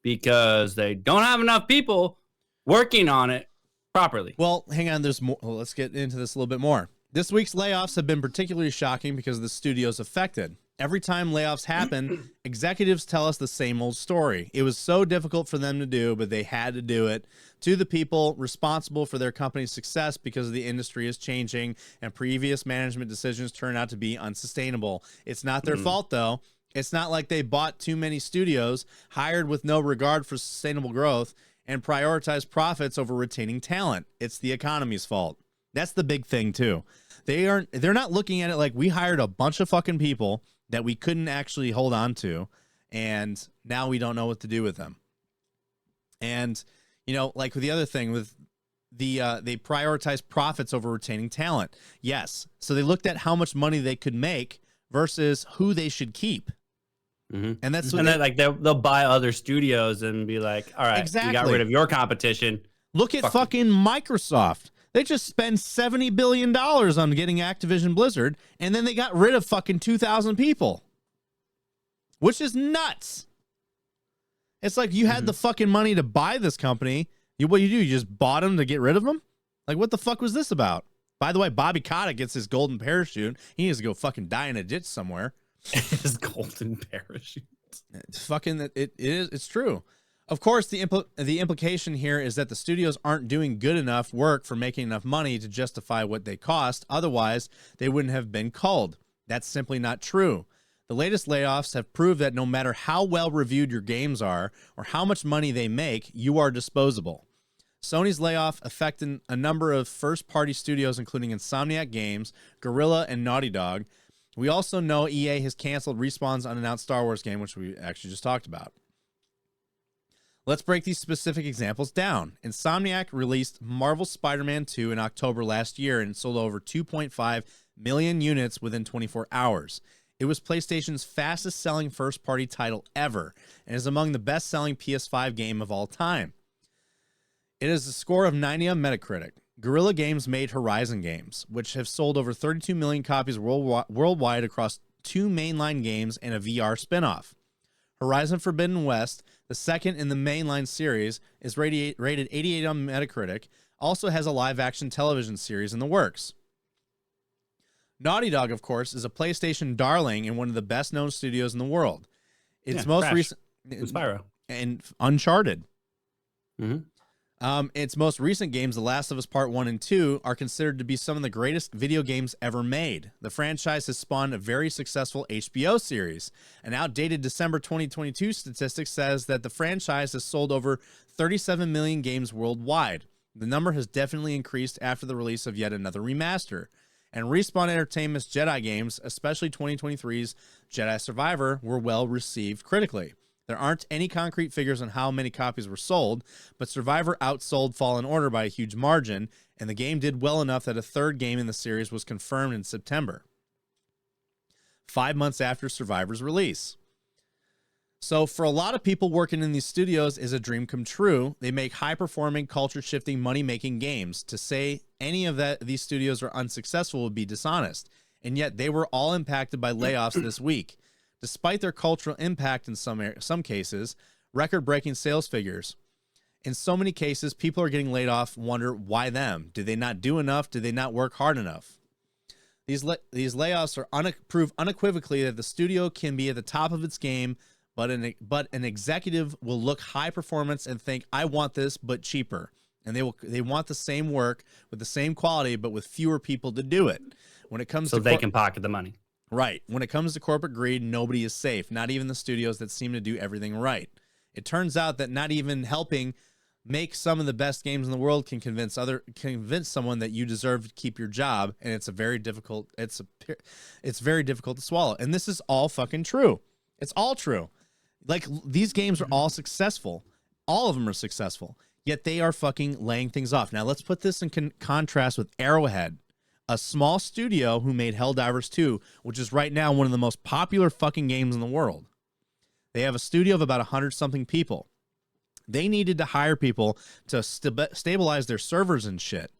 because they don't have enough people working on it properly. Well, hang on. There's more. Well, let's get into this a little bit more. This week's layoffs have been particularly shocking because of the studios affected. Every time layoffs happen, executives tell us the same old story. It was so difficult for them to do, but they had to do it. To the people responsible for their company's success because the industry is changing and previous management decisions turn out to be unsustainable. It's not their fault, though. It's not like they bought too many studios, hired with no regard for sustainable growth, and prioritized profits over retaining talent. It's the economy's fault. That's the big thing, too. They're not looking at it like we hired a bunch of fucking people that we couldn't actually hold on to, and now we don't know what to do with them. And, you know, like with the other thing, with they prioritize profits over retaining talent. Yes. So they looked at how much money they could make versus who they should keep. Mm-hmm. And that's what they'll buy other studios and be like, all right, Exactly. we got rid of your competition. Look at fucking Microsoft. They just spend $70 billion on getting Activision Blizzard, and then they got rid of fucking 2,000 people, which is nuts. It's like you had the fucking money to buy this company. What you do? You just bought them to get rid of them? Like, what the fuck was this about? By the way, Bobby Kotick gets his golden parachute. He needs to go fucking die in a ditch somewhere. His golden parachute. It's true. Of course, the implication here is that the studios aren't doing good enough work for making enough money to justify what they cost. Otherwise, they wouldn't have been culled. That's simply not true. The latest layoffs have proved that no matter how well reviewed your games are or how much money they make, you are disposable. Sony's layoff affected a number of first-party studios, including Insomniac Games, Guerrilla, and Naughty Dog. We also know EA has canceled Respawn's unannounced Star Wars game, which we actually just talked about. Let's break these specific examples down. Insomniac released Marvel Spider-Man 2 in October last year and sold over 2.5 million units within 24 hours. It was PlayStation's fastest selling first party title ever and is among the best selling PS5 game of all time. It has a score of 90 on Metacritic. Guerrilla Games made Horizon games, which have sold over 32 million copies worldwide across 2 mainline games and a VR spin-off. Horizon Forbidden West, the second in the mainline series, is rated 88 on Metacritic, also has a live-action television series in the works. Naughty Dog, of course, is a PlayStation darling and one of the best-known studios in the world. Its most Crash recent... and Spyro. And Uncharted. Mm-hmm. Its most recent games, The Last of Us Part 1 and 2, are considered to be some of the greatest video games ever made. The franchise has spawned a very successful HBO series. An outdated December 2022 statistic says that the franchise has sold over 37 million games worldwide. The number has definitely increased after the release of yet another remaster. And Respawn Entertainment's Jedi games, especially 2023's Jedi Survivor, were well received critically. There aren't any concrete figures on how many copies were sold, but Survivor outsold Fallen Order by a huge margin, and the game did well enough that a third game in the series was confirmed in September, 5 months after Survivor's release. So for a lot of people working in these studios is a dream come true. They make high-performing, culture-shifting, money-making games. To say any of these studios are unsuccessful would be dishonest, and yet they were all impacted by layoffs this week. Despite their cultural impact in some cases, record-breaking sales figures. In so many cases, people are getting laid off, wonder why them? Did they not do enough? Did they not work hard enough? These layoffs are prove unequivocally that the studio can be at the top of its game, but an executive will look high performance and think, I want this, but cheaper. And they want the same work with the same quality, but with fewer people to do it. When it comes so they can pocket the money. Right. When it comes to corporate greed, nobody is safe, not even the studios that seem to do everything right. It turns out that not even helping make some of the best games in the world can convince someone that you deserve to keep your job, and it's very difficult to swallow. And this is all fucking true. It's all true. Like, these games are all successful. All of them are successful, yet they are fucking laying things off. Now, let's put this in contrast with Arrowhead, a small studio who made Helldivers 2, which is right now one of the most popular fucking games in the world. They have a studio of about 100-something people. They needed to hire people to stabilize their servers and shit.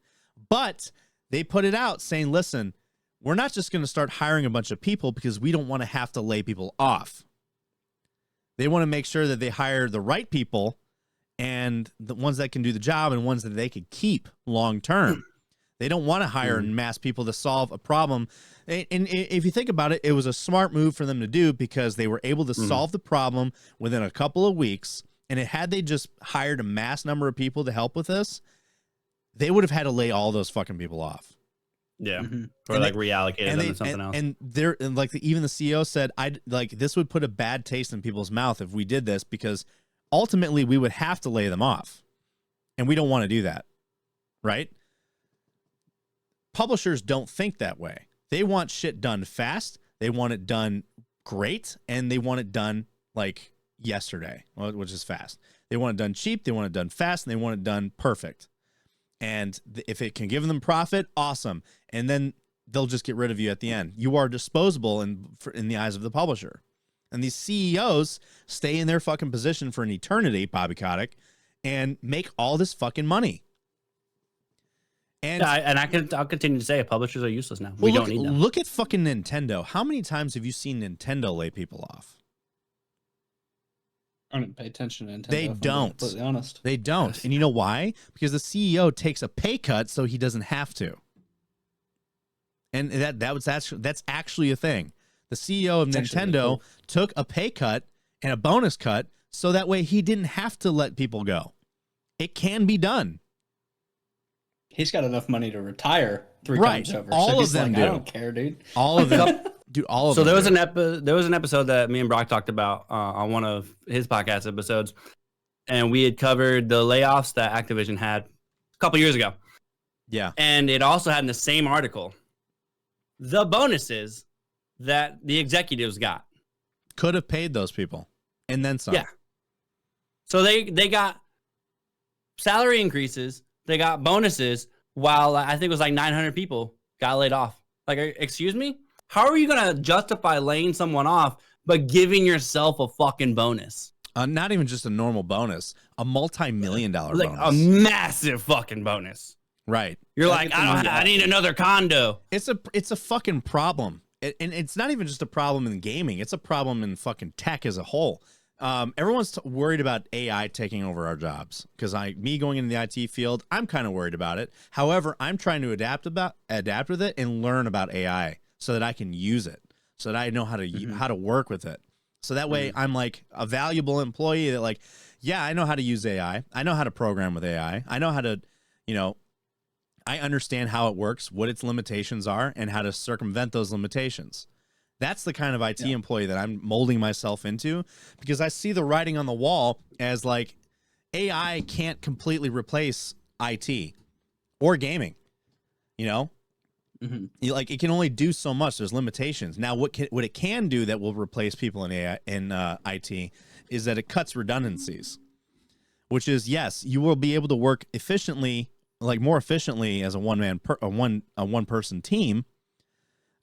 But they put it out saying, listen, we're not just going to start hiring a bunch of people because we don't want to have to lay people off. They want to make sure that they hire the right people and the ones that can do the job and ones that they could keep long term. They don't want to hire en masse people to solve a problem. And if you think about it, it was a smart move for them to do because they were able to solve the problem within a couple of weeks. And had they just hired a mass number of people to help with this, they would have had to lay all those fucking people off. Yeah. Or like reallocate them to something else. And even the CEO said, this would put a bad taste in people's mouth if we did this, because ultimately we would have to lay them off. And we don't want to do that. Right? Publishers don't think that way. They want shit done fast. They want it done great. And they want it done like yesterday, which is fast. They want it done cheap. They want it done fast. And they want it done perfect. And if it can give them profit, awesome. And then they'll just get rid of you at the end. You are disposable in the eyes of the publisher. And these CEOs stay in their fucking position for an eternity, Bobby Kotick, and make all this fucking money. And I'll continue to say publishers are useless now. We don't need them. Look at fucking Nintendo. How many times have you seen Nintendo lay people off? I don't pay attention to Nintendo. They don't. To be completely honest. They don't. And you know why? Because the CEO takes a pay cut so he doesn't have to. And that's actually a thing. The CEO of Nintendo took a pay cut and a bonus cut so that way he didn't have to let people go. It can be done. He's got enough money to retire three Right. times over. All so of them like, do. I don't care, dude. All of them. Dude, all of So them. there was an episode that me and Brock talked about on one of his podcast episodes, and we had covered the layoffs that Activision had a couple years ago. Yeah. And it also had in the same article the bonuses that the executives got. Could have paid those people. And then some. Yeah. So they got salary increases, they got bonuses, while I think it was like 900 people got laid off. Like, excuse me? How are you gonna justify laying someone off but giving yourself a fucking bonus? Not even just a normal bonus, a multi-million-dollar Like bonus. a massive fucking bonus. Right. You're like, I need another condo. It's a fucking problem. And it's not even just a problem in gaming. It's a problem in fucking tech as a whole. Everyone's worried about AI taking over our jobs because me going into the IT field, I'm kind of worried about it. However, I'm trying to adapt with it and learn about AI so that I can use it, so that I know how to work with it. So that way I'm like a valuable employee that like, yeah, I know how to use AI. I know how to program with AI. I know how to, I understand how it works, what its limitations are, and how to circumvent those limitations. That's the kind of IT employee that I'm molding myself into, because I see the writing on the wall as like AI can't completely replace IT or gaming. Like it can only do so much. There's limitations. Now, what it can do that will replace people in AI in IT is that it cuts redundancies, which is yes, you will be able to work efficiently, like more efficiently as a one person team.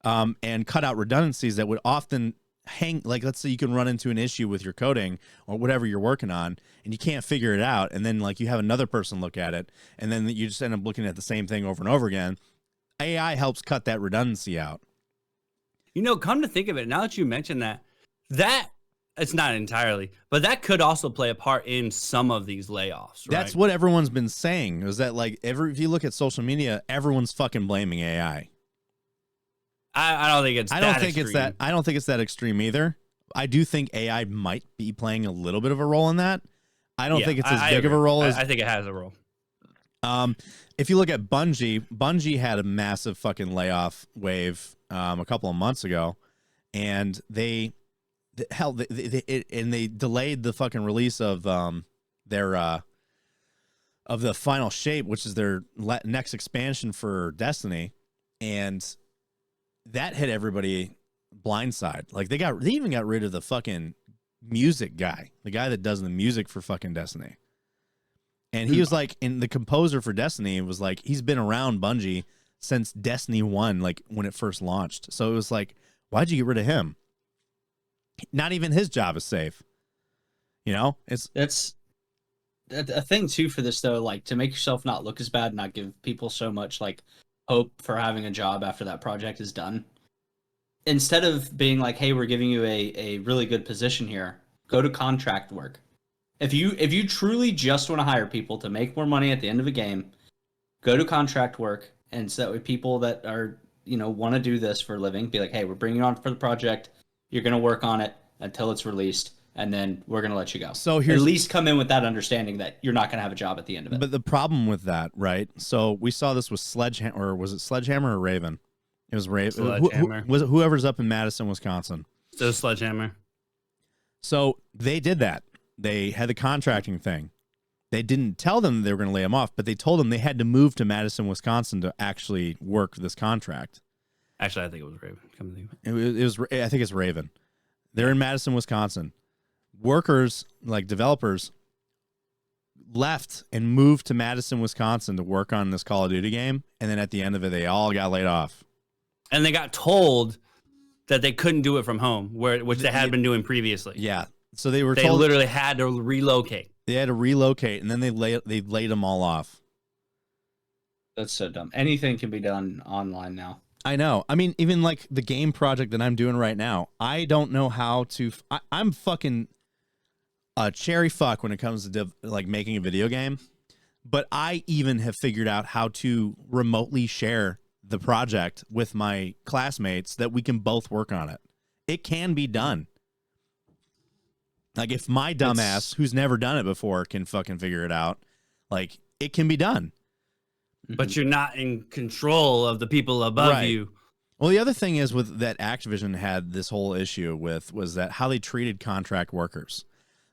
And cut out redundancies that would often hang, like let's say you can run into an issue with your coding or whatever you're working on and you can't figure it out, and then like you have another person look at it and then you just end up looking at the same thing over and over again. AI helps cut that redundancy out. Come to think of it, now that you mentioned that it's not entirely, but that could also play a part in some of these layoffs, right? That's what everyone's been saying, is that like if you look at social media, everyone's fucking blaming AI. I don't think it's I don't think it's that extreme either. I do think AI might be playing a little bit of a role in that. I don't think it's as big of a role as I think it has a role. If you look at Bungie had a massive fucking layoff wave a couple of months ago, and they delayed the fucking release of their of the Final Shape, which is their next expansion for Destiny, and that hit everybody blindside. Like they even got rid of the fucking music guy, the guy that does the music for fucking Destiny. And he was like, in the composer for Destiny was like, he's been around Bungie since Destiny 1, like when it first launched. So it was like, why'd you get rid of him? Not even his job is safe. That's a thing too for this though, like to make yourself not look as bad, not give people so much like hope for having a job after that project is done. Instead of being like, hey, we're giving you a really good position here, go to contract work. If you truly just want to hire people to make more money at the end of a game, go to contract work, and so that way people that are want to do this for a living be like, hey, we're bringing you on for the project, you're going to work on it until it's released, and then we're going to let you go. So at least come in with that understanding that you're not going to have a job at the end of it. But the problem with that, right? So we saw this with Sledgehammer, or was it Sledgehammer or Raven? It was Raven. Sledgehammer. Was it whoever's up in Madison, Wisconsin? So Sledgehammer. So they did that. They had the contracting thing. They didn't tell them they were going to lay them off, but they told them they had to move to Madison, Wisconsin to actually work this contract. Actually, I think it was Raven. Come to think of It was. I think it's Raven. They're in Madison, Wisconsin. Workers, like developers, left and moved to Madison, Wisconsin to work on this Call of Duty game, and then at the end of it, they all got laid off. And they got told that they couldn't do it from home, which they had been doing previously. Yeah. So they literally had to relocate. They had to relocate, and then they laid them all off. That's so dumb. Anything can be done online now. I know. I mean, even like the game project that I'm doing right now, I don't know how to. I'm fucking a cherry fuck when it comes to like making a video game, but I even have figured out how to remotely share the project with my classmates that we can both work on it. It can be done. Like if my dumbass who's never done it before can fucking figure it out, like it can be done. But you're not in control of the people above you. Well, the other thing is with that Activision had this whole issue with was that how they treated contract workers.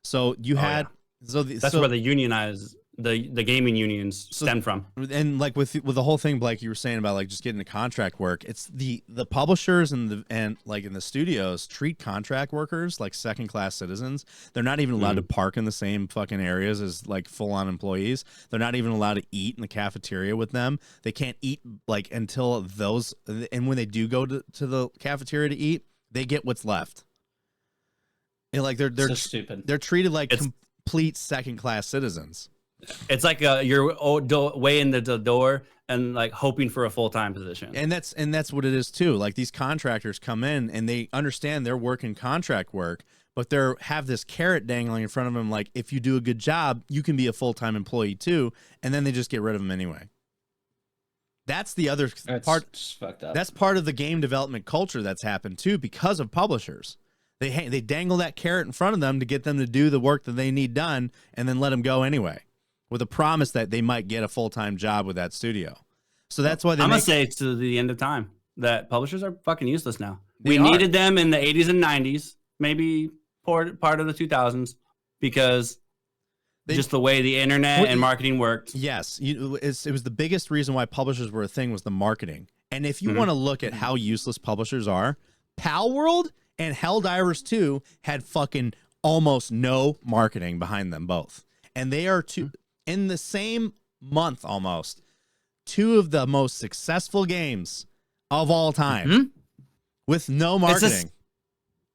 So you had that's where the unionized the gaming unions stem from. And like with the whole thing, Blake, you were saying about like just getting the contract work. It's the publishers and like in the studios treat contract workers like second class citizens. They're not even allowed to park in the same fucking areas as like full on employees. They're not even allowed to eat in the cafeteria with them. They can't eat like until those. And when they do go to the cafeteria to eat, they get what's left. And like they're So stupid. They're treated like complete second class citizens. It's like you're way in the door and like hoping for a full-time position. And that's what it is too. Like these contractors come in and they understand they're working contract work, but they have this carrot dangling in front of them. Like if you do a good job, you can be a full-time employee too. And then they just get rid of them anyway. That's the other part. It's fucked up. That's part of the game development culture that's happened too because of publishers. They dangle that carrot in front of them to get them to do the work that they need done and then let them go anyway, with a promise that they might get a full-time job with that studio. So that's why I'm gonna say to the end of time that publishers are fucking useless now. We are. needed them in the 80s and 90s, maybe part of the 2000s, because just the way the internet and marketing worked. Yes, it was the biggest reason why publishers were a thing was the marketing. And if you want to look at how useless publishers are, Pal World and Helldivers 2 had fucking almost no marketing behind them both. And they are in the same month almost, two of the most successful games of all time with no marketing.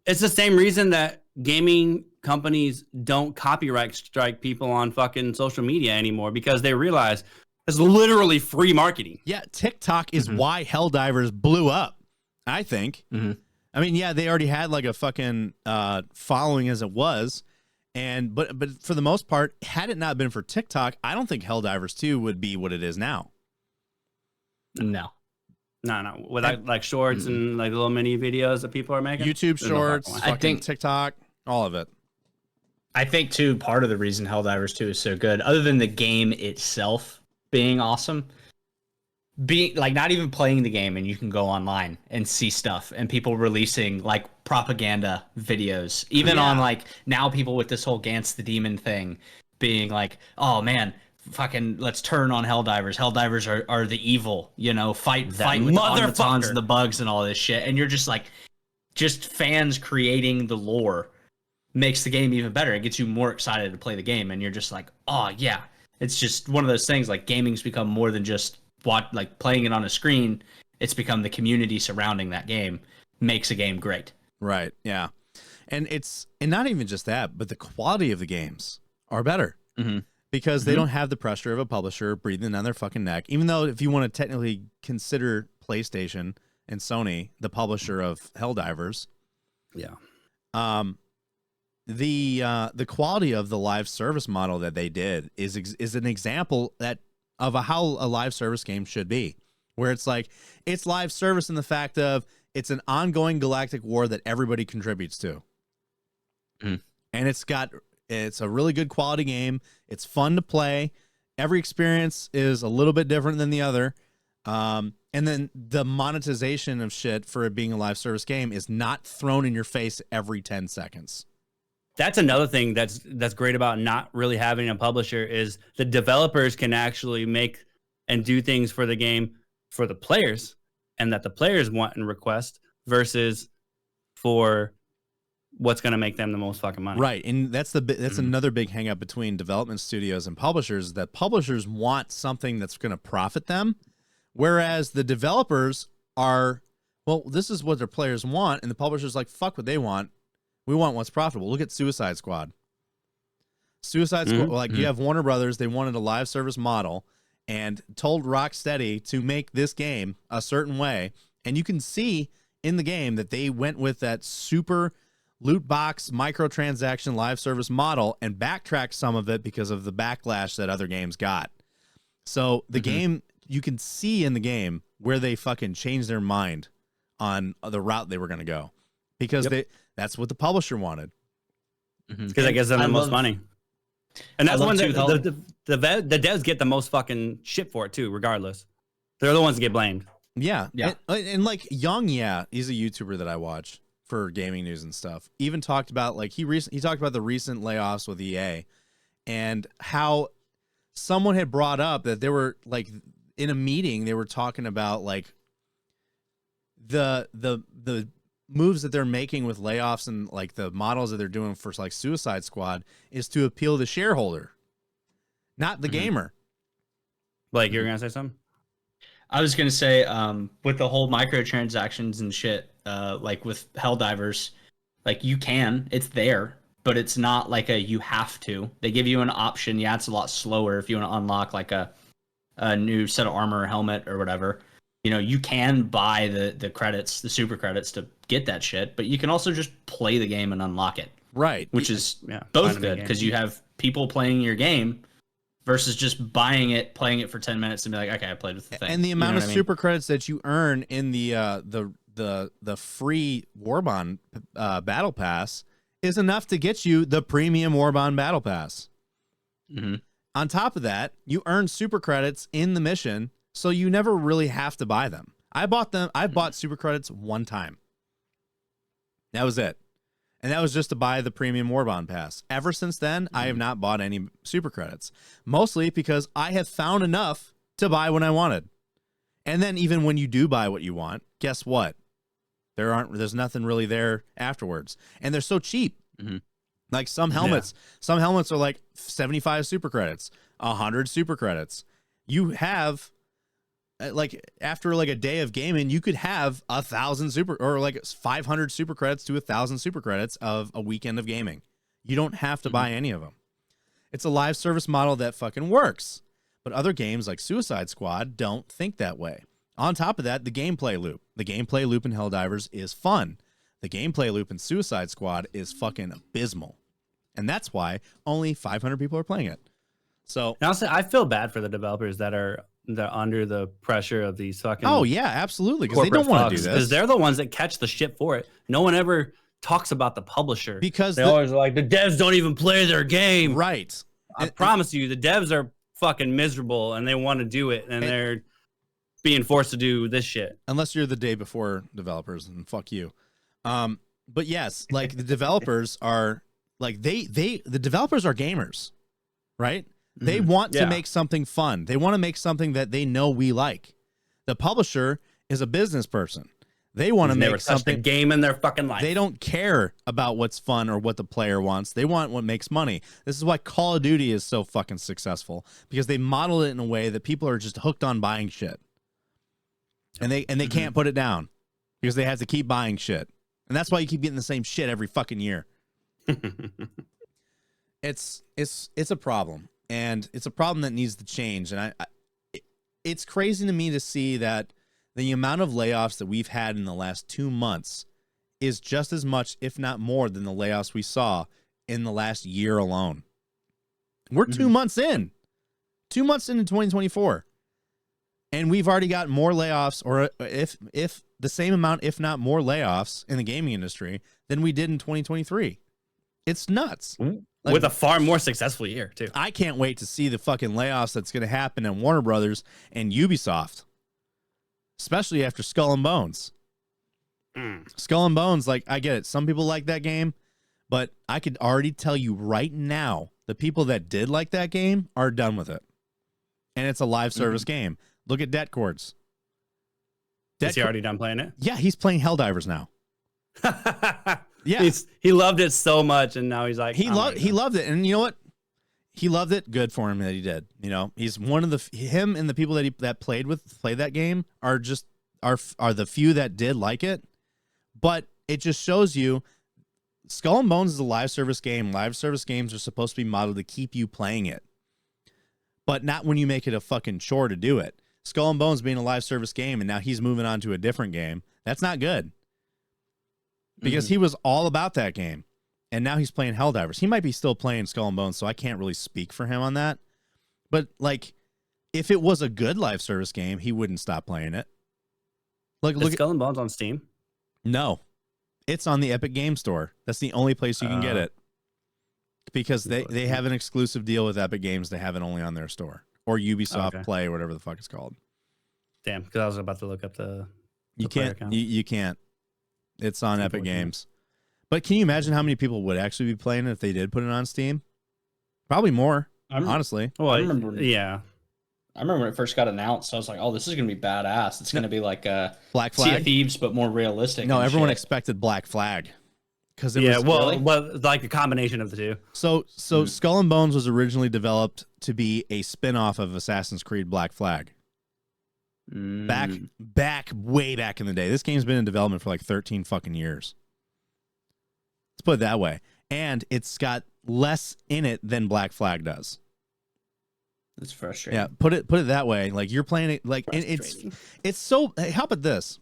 It's the same reason that gaming companies don't copyright strike people on fucking social media anymore, because they realize it's literally free marketing. Yeah, TikTok is why Helldivers blew up, I think. I mean, yeah, they already had like a fucking following as it was. But for the most part, had it not been for TikTok, I don't think Helldivers 2 would be what it is now. No. No. Without like shorts and like little mini videos that people are making. YouTube shorts, I think TikTok, all of it. I think too, part of the reason Helldivers 2 is so good, other than the game itself being awesome, being like not even playing the game and you can go online and see stuff and people releasing like propaganda videos, even on like now people with this whole Gantz the Demon thing being like, oh man, fucking let's turn on Helldivers are the evil, you know, fight with the automatons and the bugs and all this shit. And you're just like, just fans creating the lore makes the game even better. It gets you more excited to play the game, and you're just like, oh yeah. It's just one of those things, like gaming's become more than just like playing it on a screen. It's become the community surrounding that game makes a game great. Right. Yeah. And not even just that, but the quality of the games are better because they don't have the pressure of a publisher breathing down their fucking neck. Even though if you want to technically consider PlayStation and Sony the publisher of Helldivers, the quality of the live service model that they did is an example of how a live service game should be, where it's like it's live service in the fact of it's an ongoing galactic war that everybody contributes to. And it's a really good quality game. It's fun to play. Every experience is a little bit different than the other. And then the monetization of shit for it being a live service game is not thrown in your face every 10 seconds. That's another thing that's great about not really having a publisher is the developers can actually make and do things for the game for the players and that the players want and request versus for what's going to make them the most fucking money. Right. And that's another big hang up between development studios and publishers, is that publishers want something that's going to profit them, whereas the developers are, well, this is what their players want, and the publisher's like, fuck what they want. We want what's profitable. Look at Suicide Squad. Squad, like you have Warner Brothers, they wanted a live service model and told Rocksteady to make this game a certain way. And you can see in the game that they went with that super loot box microtransaction live service model and backtracked some of it because of the backlash that other games got. So the game, you can see in the game where they fucking changed their mind on the route they were going to go, because that's what the publisher wanted. Because I guess them the most money. And that's one that the devs get the most fucking shit for it too, regardless. They're the ones that get blamed. Yeah. And like Young, he's a YouTuber that I watch for gaming news and stuff. Even talked about like he talked about the recent layoffs with EA and how someone had brought up that they were like in a meeting, they were talking about like the moves that they're making with layoffs and like the models that they're doing for like Suicide Squad is to appeal the shareholder, not the gamer. Like you're gonna say something? I was gonna say, with the whole microtransactions and shit, like with Helldivers, like it's there, but it's not like a you have to. They give you an option. Yeah, it's a lot slower if you want to unlock like a new set of armor or helmet or whatever. You know, you can buy the credits, the super credits to get that shit, but you can also just play the game and unlock it, Right. which is Yeah, both find a good game. because you have people playing your game versus just buying it, playing it for 10 minutes and be like, okay, I played with the thing. And the You know amount what of I mean? super credits that you earn in the free Warbond battle pass is enough to get you the premium Warbond battle pass. Mhm. On top of that, you earn super credits in the mission, so you never really have to buy them. I bought super credits one time. That was it. And that was just to buy the premium Warbond pass. Ever since then, I have not bought any super credits. Mostly because I have found enough to buy when I wanted. And then even when you do buy what you want, guess what? There's nothing really there afterwards. And they're so cheap. Mhm. Like some helmets are like 75 super credits, 100 super credits. You have like after like a day of gaming, you could have 1,000 super or like 500 super credits to 1,000 super credits of a weekend of gaming. You don't have to buy any of them. It's a live service model that fucking works. But other games like Suicide Squad don't think that way. On top of that, the gameplay loop. The gameplay loop in Helldivers is fun. The gameplay loop in Suicide Squad is fucking abysmal. And that's why only 500 people are playing it. So, And honestly, I feel bad for the developers that are under the pressure of these fucking oh yeah, absolutely, because they don't want to do this. because they're the ones that catch the shit for it. No one ever talks about the publisher Because they always are like the devs don't even play their game. right. I promise you, the devs are fucking miserable and they want to do it, and they're being forced to do this shit. Unless you're the day before developers, and fuck you. But yes, like the developers are like the developers are gamers, right? They want to Yeah. make something fun. They want to make something that they know we like. The publisher is a business person. They want to Never make touched a something. game in their fucking life. They don't care about what's fun or what the player wants. They want what makes money. This is why Call of Duty is so fucking successful, because they model it in a way that people are just hooked on buying shit. And they can't put it down because they have to keep buying shit. And that's why you keep getting the same shit every fucking year. It's a problem, and it's a problem that needs to change. And it's crazy to me to see that the amount of layoffs that we've had in the last 2 months is just as much, if not more, than the layoffs we saw in the last year alone. We're 2 months in. 2 months into 2024. And we've already got more layoffs, or if the same amount, if not more layoffs in the gaming industry than we did in 2023. It's nuts. Like, with a far more successful year too. I can't wait to see the fucking layoffs that's going to happen in Warner Brothers and Ubisoft, especially after Skull and Bones. Skull and Bones, like, I get it. Some people like that game, but I could already tell you right now, the people that did like that game are done with it. And it's a live service game. Look at Det Chords. Is he already done playing it? Yeah, he's playing Helldivers now. Yeah. He loved it so much, and now he's like, He I'm loved already done. it, and you know what? He loved it. Good for him that he did. You know, he's one of him and the people that played that game are the few that did like it. But it just shows you, Skull and Bones is a live service game. Live service games are supposed to be modeled to keep you playing it, but not when you make it a fucking chore to do it. Skull and Bones being a live service game, and now he's moving on to a different game. That's not good. Because he was all about that game, and now he's playing Helldivers. He might be still playing Skull and Bones, so I can't really speak for him on that. But like, if it was a good live service game, he wouldn't stop playing it. Look Is at Skull and Bones on Steam? no, it's on the Epic Game Store. That's the only place you can get it, because they have an exclusive deal with Epic Games. They have it only on their store, or Ubisoft Play, or whatever the fuck it's called. Damn, because I was about to look up You player can't. count. You can't. It's on Epic unfortunate. Games. But can you imagine how many people would actually be playing it if they did put it on Steam? Probably more. honestly. Well, I remember- yeah. I remember when it first got announced, I was like, "Oh, this is gonna be badass. It's gonna be like Black Sea of Flag. Thieves, but more realistic." No, and everyone shit. expected Black Flag because it Yeah, was well, really? well, like a combination of the two. so Skull and Bones was originally developed to be a spin-off of Assassin's Creed Black Flag. Way back in the day. This game's been in development for like 13 fucking years. Let's put it that way. And it's got less in it than Black Flag does. It's frustrating. Yeah, put it that way. Like you're playing it like and it's so hey, how about this?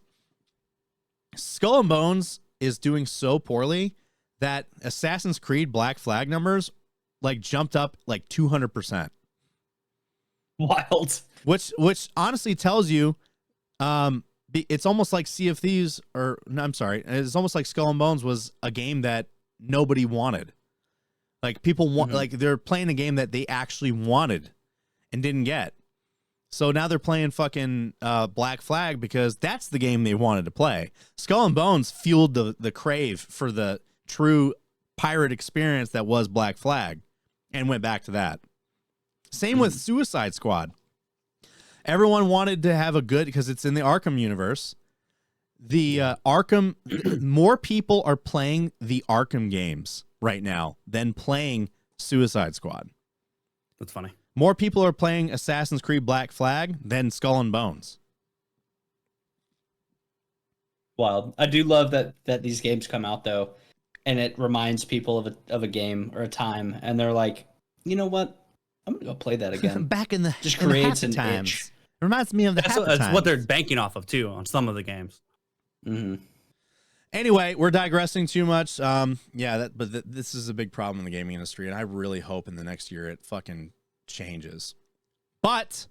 Skull and Bones is doing so poorly that Assassin's Creed Black Flag numbers like jumped up like 200%. Wild. Which honestly tells you it's almost like Sea of Thieves or no, I'm sorry. It's almost like Skull and Bones was a game that nobody wanted. Like people want like they're playing a game that they actually wanted and didn't get. So now they're playing fucking Black Flag because that's the game they wanted to play. Skull and Bones fueled the crave for the true pirate experience that was Black Flag and went back to that. Same with Suicide Squad. Everyone wanted to have a good because it's in the Arkham universe. The Arkham, more people are playing the Arkham games right now than playing Suicide Squad. That's funny. More people are playing Assassin's Creed Black Flag than Skull and Bones. Wild. I do love that these games come out though, and it reminds people of a game or a time, and they're like, you know what? I'm gonna go play that again. Back in the Just in the creates happy an times. itch. Reminds me of the That's, happy that's times. what they're banking off of too on some of the games. Mm-hmm. Anyway, we're digressing too much. This is a big problem in the gaming industry, and I really hope in the next year it fucking changes. But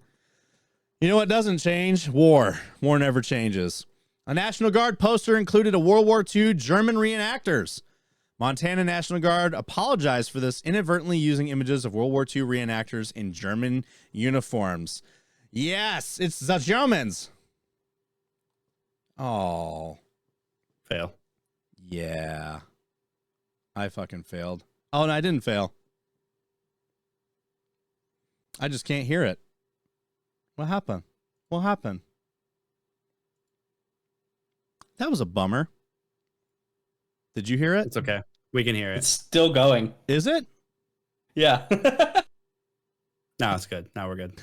you know what doesn't change? War. War never changes. A National Guard poster included a World War II German reenactors. Montana National Guard apologized for this, inadvertently using images of World War II reenactors in German uniforms. Yes, it's the Germans. Oh, Fail. yeah. I fucking failed. Oh, no, I didn't fail. I just can't hear it. What happened? What happened? That was a bummer. Did you hear it? It's okay. We can hear It's it. still going. Is it? Yeah. No, it's good. Now we're good.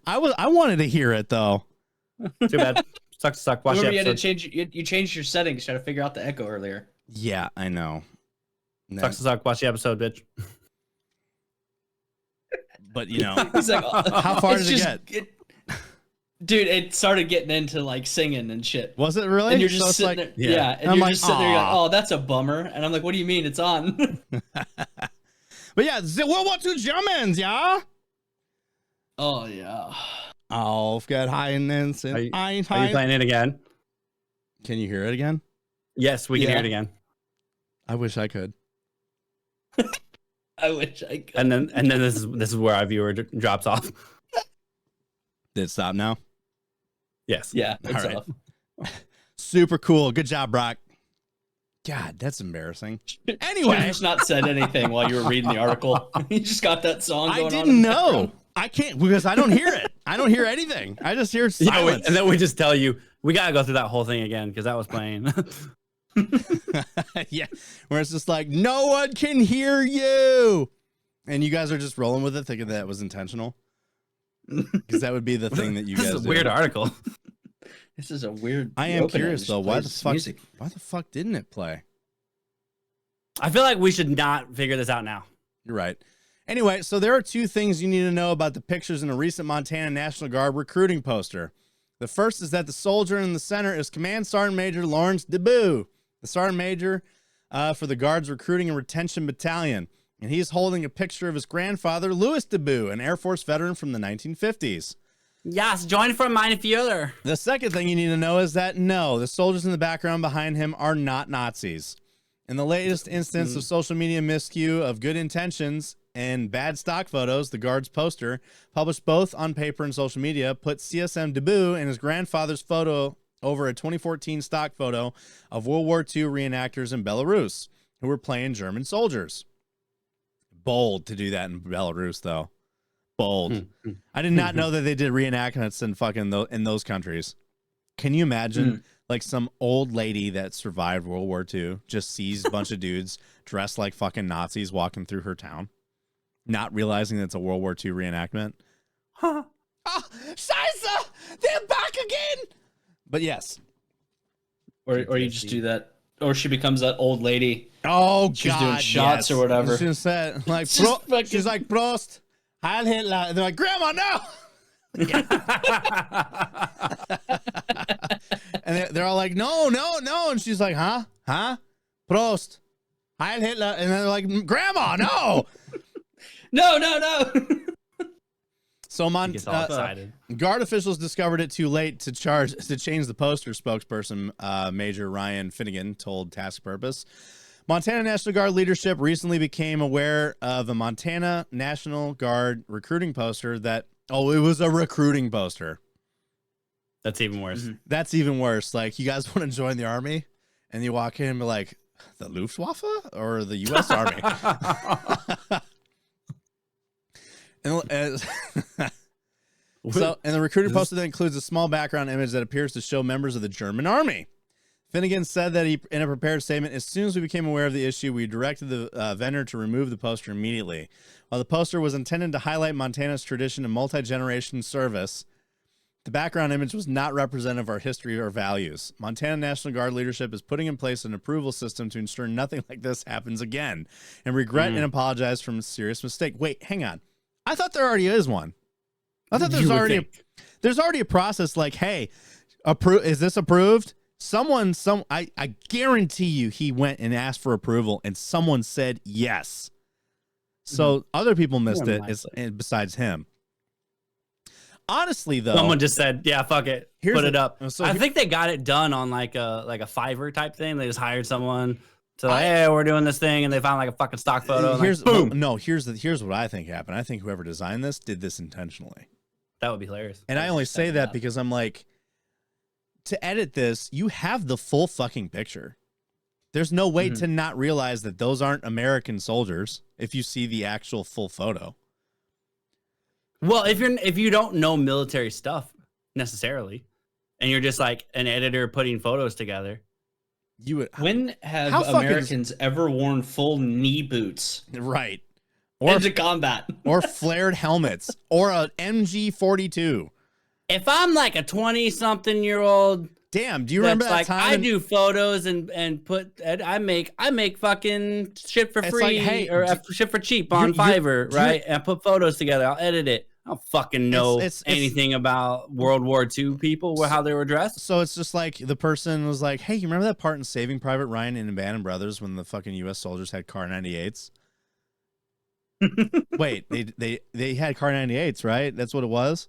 I wanted to hear it though. Too bad. Suck to suck. Watch the Remember, you had to episode. change. You changed your settings, trying to figure out the echo earlier. Yeah, I know. Suck to suck. Watch the episode, bitch. But you know, He's like, how far it's did it just- get? Dude, it started getting into like singing and shit. Was it really? And you're So just it's sitting like, there, yeah. And I'm you're like, just sitting there, you're like, "Aw." oh, that's a bummer. And I'm like, what do you mean it's on? But yeah, the World War II Germans, yeah. Oh yeah. Aufgehört Heinens Are you- and Are you Einheit. playing it again? Can you hear it again? Yes, we can Yeah. hear it again. I wish I could. I wish I could. And then this is where our viewer drops off. Did it stop now? Yes. Yeah, it's All right. off. Super cool. Good job, Brock. God, that's embarrassing. Anyway. You just not said anything while you were reading the article. You just got that song going I on. didn't in the know. background. I can't because I don't hear it. I don't hear anything. I just hear Yeah, silence. and then we just tell you we gotta go through that whole thing again because that was playing. Yeah, where it's just like no one can hear you, and you guys are just rolling with it, thinking that was intentional. Because that would be the thing that you this guys is a do. weird article. This is a weird. I you am open it, curious it just though. Why the plays fuck? music. Why the fuck didn't it play? I feel like we should not figure this out now. You're right. Anyway, so there are two things you need to know about the pictures in a recent Montana National Guard recruiting poster. The first is that the soldier in the center is Command Sergeant Major Lawrence DeBoo, the Sergeant Major for the Guard's Recruiting and Retention Battalion. And he's holding a picture of his grandfather, Louis DeBoo, an Air Force veteran from the 1950s. Yes, join for mine further. The second thing you need to know is that no, the soldiers in the background behind him are not Nazis. In the latest instance of social media miscue of good intentions and bad stock photos, the Guard's poster, published both on paper and social media, put CSM DeBoo and his grandfather's photo over a 2014 stock photo of World War II reenactors in Belarus who were playing German soldiers. bold to do that in Belarus, though. Bold. Hmm. I did not know that they did reenactments in fucking in those countries. Can you imagine like some old lady that survived World War II just sees a bunch of dudes dressed like fucking Nazis walking through her town, not realizing that it's a World War II reenactment? Huh? Oh, Scheiße! They're back again! But yes. Or you just do that. Or she becomes that old lady. Oh, She's God, doing shots yes. or whatever. She's like, Just fucking- she's like, Prost, Heil Hitler. And they're like, Grandma, no! And they're all like, no. And she's like, huh? Prost, Heil Hitler. And then they're like, Grandma, no! No. So He gets all excited. Guard officials discovered it too late to change the poster. Spokesperson Major Ryan Finnegan told Task Purpose. Montana National Guard leadership recently became aware of a Montana National Guard recruiting poster that, it was a recruiting poster. That's even worse. Mm-hmm. That's even worse. Like, you guys want to join the army? And you walk in and be like, the Luftwaffe or the U.S. Army? And the recruiter poster that includes a small background image that appears to show members of the German army. Finnegan said that in a prepared statement, as soon as we became aware of the issue, we directed the vendor to remove the poster immediately. While the poster was intended to highlight Montana's tradition of multi-generation service, the background image was not representative of our history or values. Montana National Guard leadership is putting in place an approval system to ensure nothing like this happens again, and regret and apologize for a serious mistake. Wait, hang on. I thought there already is one. I thought there's already a process like, hey, is this approved? I guarantee you he went and asked for approval and someone said yes. So other people missed it besides him. Honestly, though, Someone just said, "Yeah, fuck it, put it up." So I think they got it done on like a Fiverr type thing. They just hired someone to hey, we're doing this thing, and they found like a fucking stock photo. And here's boom. Here's what I think happened. I think whoever designed this did this intentionally. That would be hilarious. And I only say that because I'm like, to edit this, you have the full fucking picture. There's no way to not realize that those aren't American soldiers if you see the actual full photo. Well, if you don't know military stuff necessarily, and you're just like an editor putting photos together, you would. When have how fucking Americans ever worn full knee boots right into combat? Or flared helmets or an MG42? if I'm like a 20-something-year-old, damn, do you remember that like time? I do photos and I make fucking shit for It's free like, hey, shit for cheap on Fiverr, right? And I put photos together. I'll edit it. I don't fucking know anything about World War II people, how they were dressed. So it's just like the person was like, hey, you remember that part in Saving Private Ryan and Band of Brothers when the fucking U.S. soldiers had Car 98s? Wait, they had Car 98s, right? That's what it was?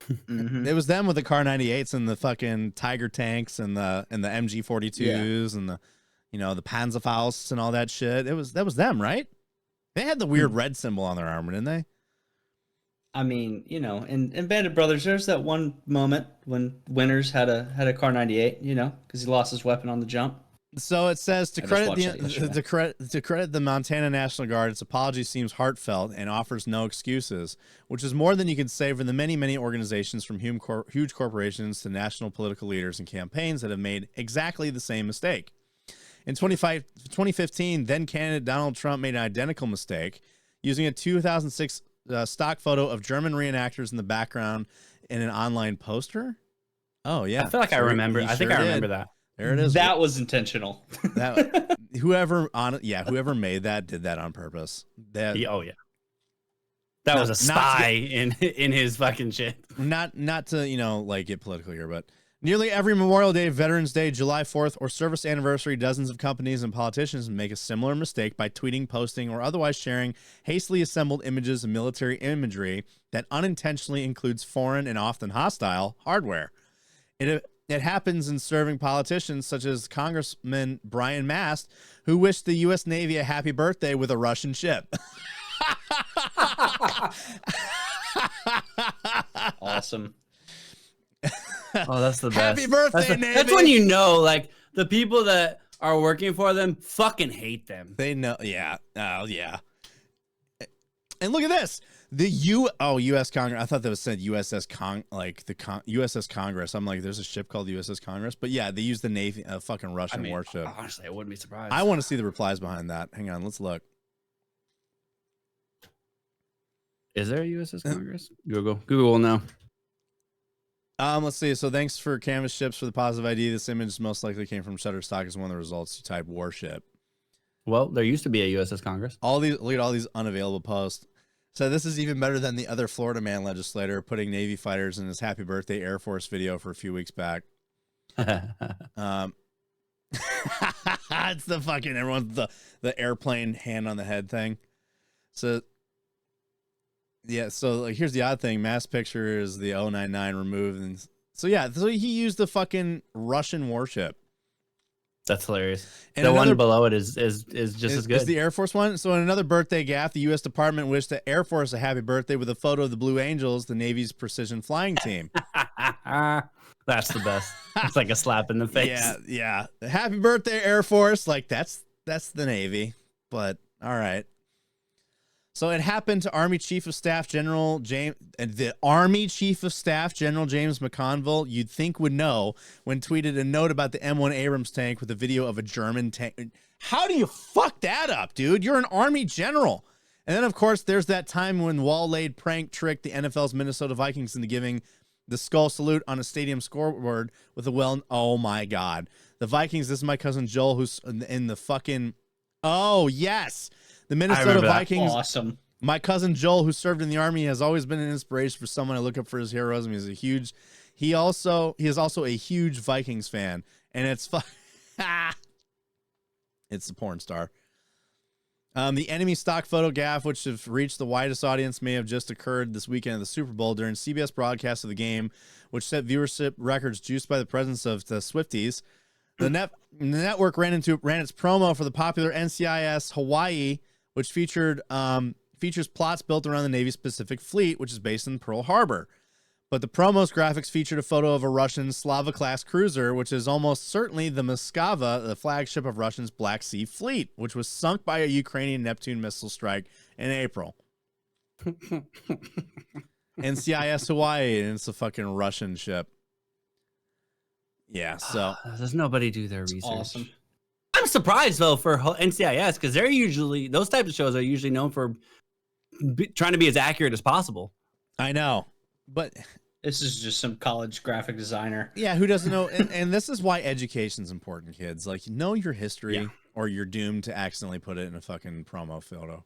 Mm-hmm. It was them with the Car 98s and the fucking Tiger tanks and the MG42s and the the Panzerfaust and all that shit. That was them, right? They had the weird red symbol on their armor, didn't they? I mean, in Band of Brothers, there's that one moment when Winters had a Car 98, because he lost his weapon on the jump. So it says to I just watched that credit yesterday. to credit the Montana National Guard, its apology seems heartfelt and offers no excuses, which is more than you can say for the many, many organizations from huge corporations to national political leaders and campaigns that have made exactly the same mistake. In 2015, then candidate Donald Trump made an identical mistake, using a 2006 stock photo of German reenactors in the background in an online poster. Oh yeah, I feel like I remember. I think I remember that. There it is. That was intentional. Whoever made that did that on purpose. That was a spy in his fucking shit. Not to get political here, but nearly every Memorial Day, Veterans Day, July 4th, or service anniversary, dozens of companies and politicians make a similar mistake by tweeting, posting, or otherwise sharing hastily assembled images of military imagery that unintentionally includes foreign and often hostile hardware. It happens in serving politicians such as Congressman Brian Mast, who wished the U.S. Navy a happy birthday with a Russian ship. Awesome. Oh, that's the best. Happy birthday, Navy. That's when like the people that are working for them fucking hate them. They know, yeah. Oh, yeah. And look at this. The U.S. Congress. I thought that was said USS USS Congress. I'm like, there's a ship called USS Congress. But yeah, they use the Navy, fucking Russian warship. Honestly, I wouldn't be surprised. I want to see the replies behind that. Hang on, let's look. Is there a USS Congress? Google will know. Let's see. So thanks for Canvas Ships for the positive ID. This image most likely came from Shutterstock as one of the results. You type warship. Well, there used to be a USS Congress. Look at all these unavailable posts. So this is even better than the other Florida man legislator putting Navy fighters in his happy birthday Air Force video for a few weeks back. It's the fucking everyone's the airplane hand on the head thing. So yeah, so like here's the odd thing: mass picture is the 099 removed, and so yeah, so he used the fucking Russian warship. That's hilarious. And the another- one below it is just as good. Is the Air Force one? So in another birthday gaffe, the U.S. Department wished the Air Force a happy birthday with a photo of the Blue Angels, the Navy's precision flying team. That's the best. It's like a slap in the face. Yeah. Happy birthday, Air Force. Like that's the Navy, but all right. So it happened to Army Chief of Staff General James McConville, you'd think would know, when tweeted a note about the M1 Abrams tank with a video of a German tank. How do you fuck that up, dude? You're an Army general. And then, of course, there's that time when Wall laid prank tricked the NFL's Minnesota Vikings into giving the skull salute on a stadium scoreboard with a oh my God. The Vikings, this is my cousin Joel, who's in the fucking, oh yes. The Minnesota Vikings. Awesome. My cousin Joel, who served in the Army, has always been an inspiration for someone I look up for his heroism. He is also a huge Vikings fan, and it's it's the porn star. The enemy stock photo gaffe, which have reached the widest audience, may have just occurred this weekend at the Super Bowl during CBS broadcast of the game, which set viewership records juiced by the presence of the Swifties. The network ran its promo for the popular NCIS Hawaii, which features plots built around the Navy's Pacific Fleet, which is based in Pearl Harbor. But the promo's graphics featured a photo of a Russian Slava-class cruiser, which is almost certainly the Moskva, the flagship of Russia's Black Sea Fleet, which was sunk by a Ukrainian Neptune missile strike in April. NCIS Hawaii, and it's a fucking Russian ship. Yeah, so does nobody do their research? Awesome. I'm surprised though for NCIS, because they're usually, those types of shows are usually known for trying to be as accurate as possible. I know, but This is just some college graphic designer. yeah, who doesn't know? And this is why education's important, kids. Like, know your history, or you're doomed to accidentally put it in a fucking promo photo.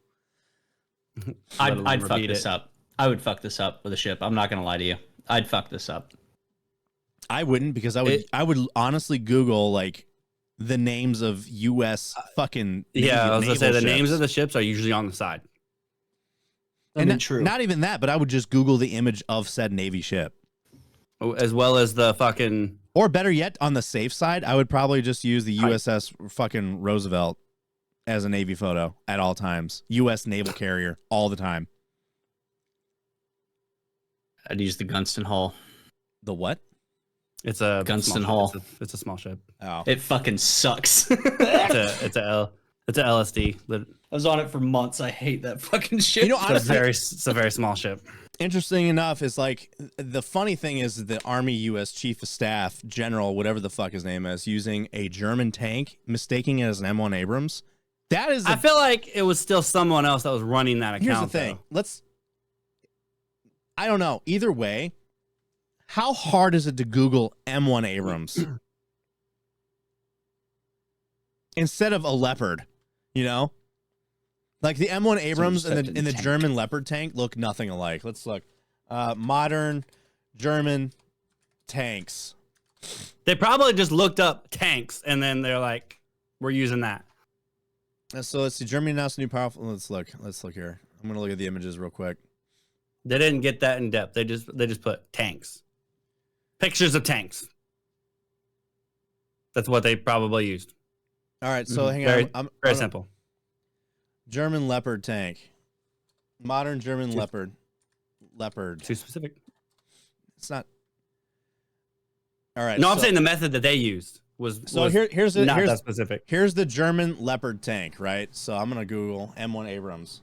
I'd fuck repeat this it. up. I would fuck this up with a ship. I'm not gonna lie to you. I'd fuck this up. I wouldn't, because I would honestly Google like the names of U.S. fucking Yeah, I was gonna say the naval names ships. of the ships are usually on the side. And And true. not even that, but I would just Google the image of said Navy ship. As well as the fucking, Or better yet, on the safe side, I would probably just use the USS fucking Roosevelt as a Navy photo at all times. U.S. naval carrier all the time. I'd use the Gunston Hull. The what? it's a Gunston small Hall. ship. It's a small ship. Oh, It fucking sucks. It's a LSD. I was on it for months. I hate that fucking shit. You know, It's honestly, a very small ship. interesting enough is like the funny thing is the Army U.S. Chief of Staff General, whatever the fuck his name is, using a German tank, mistaking it as an M1 Abrams. That is, I feel like it was still someone else that was running that account. here's the thing. I don't know. Either way, how hard is it to Google M1 Abrams instead of a Leopard? You know, like the M1 Abrams and stepped in the the tank. German Leopard tank look nothing alike. Let's look. Modern German tanks. They probably just looked up tanks and then they're like, "We're using that." So let's see. Germany announced a new powerful. Let's look here. I'm gonna look at the images real quick. They didn't get that in depth. They just put tanks, pictures of tanks. That's what they probably used. All right. So hang Very- on. I'm Very I'm- simple. German Leopard tank. Modern German Leopard. Leopard. Too specific. It's not. All right. No, so, I'm saying the method that they used was So here's the not that specific. here's the German Leopard tank, right? So I'm gonna Google M1 Abrams.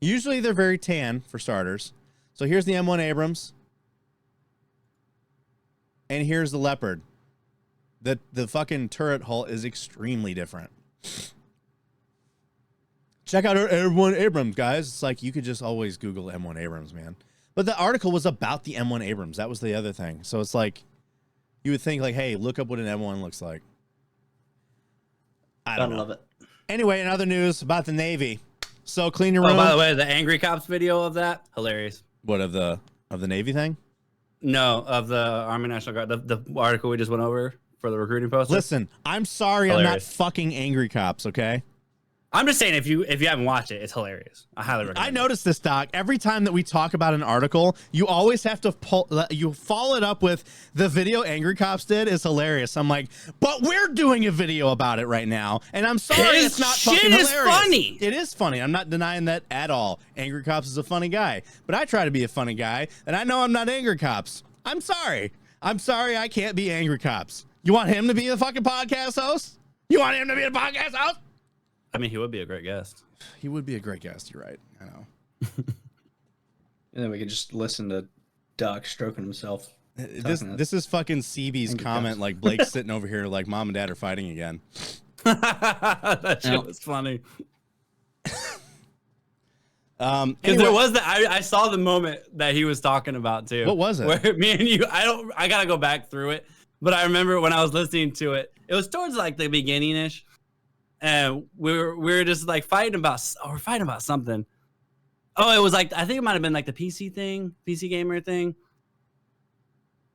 Usually they're very tan for starters. So here's the M1 Abrams. And here's the Leopard. The fucking turret hull is extremely different. Check out our M1 Abrams, guys. It's like you could just always Google M1 Abrams, man. But the article was about the M1 Abrams. That was the other thing. So it's like you would think like, hey, look up what an M1 looks like. I don't know. love it. Anyway, in other news about the Navy. So clean your room. Oh, by the way, the Angry Cops video of that, hilarious. What of the Navy thing? No, of the Army National Guard, the article we just went over for the recruiting poster. Listen, I'm sorry I'm not Hilarious. fucking Angry Cops, okay? I'm just saying, if you haven't watched it, it's hilarious. I highly recommend. I noticed this, Doc. Every time that we talk about an article, you always have to you follow it up with the video Angry Cops did is hilarious. I'm like, but we're doing a video about it right now, and I'm sorry His it's not shit fucking is hilarious. funny. It is funny. I'm not denying that at all. Angry Cops is a funny guy, but I try to be a funny guy, and I know I'm not Angry Cops. I'm sorry. I'm sorry I can't be Angry Cops. You want him to be the fucking podcast host? You want him to be the podcast host? I mean, he would be a great guest. He would be a great guest. You're right. I know. And then we could just listen to Doc stroking himself. This is fucking CB's Angry comment. Cops. Like Blake's sitting over here, like mom and dad are fighting again. That shit Yep. was funny. Anyway, Because there was that I saw the moment that he was talking about too. What was it? Where me and you, I gotta go back through it, but I remember when I was listening to it, it was towards like the beginning ish, and we were just like fighting about something. Oh, it was like I think it might have been like the PC gamer thing.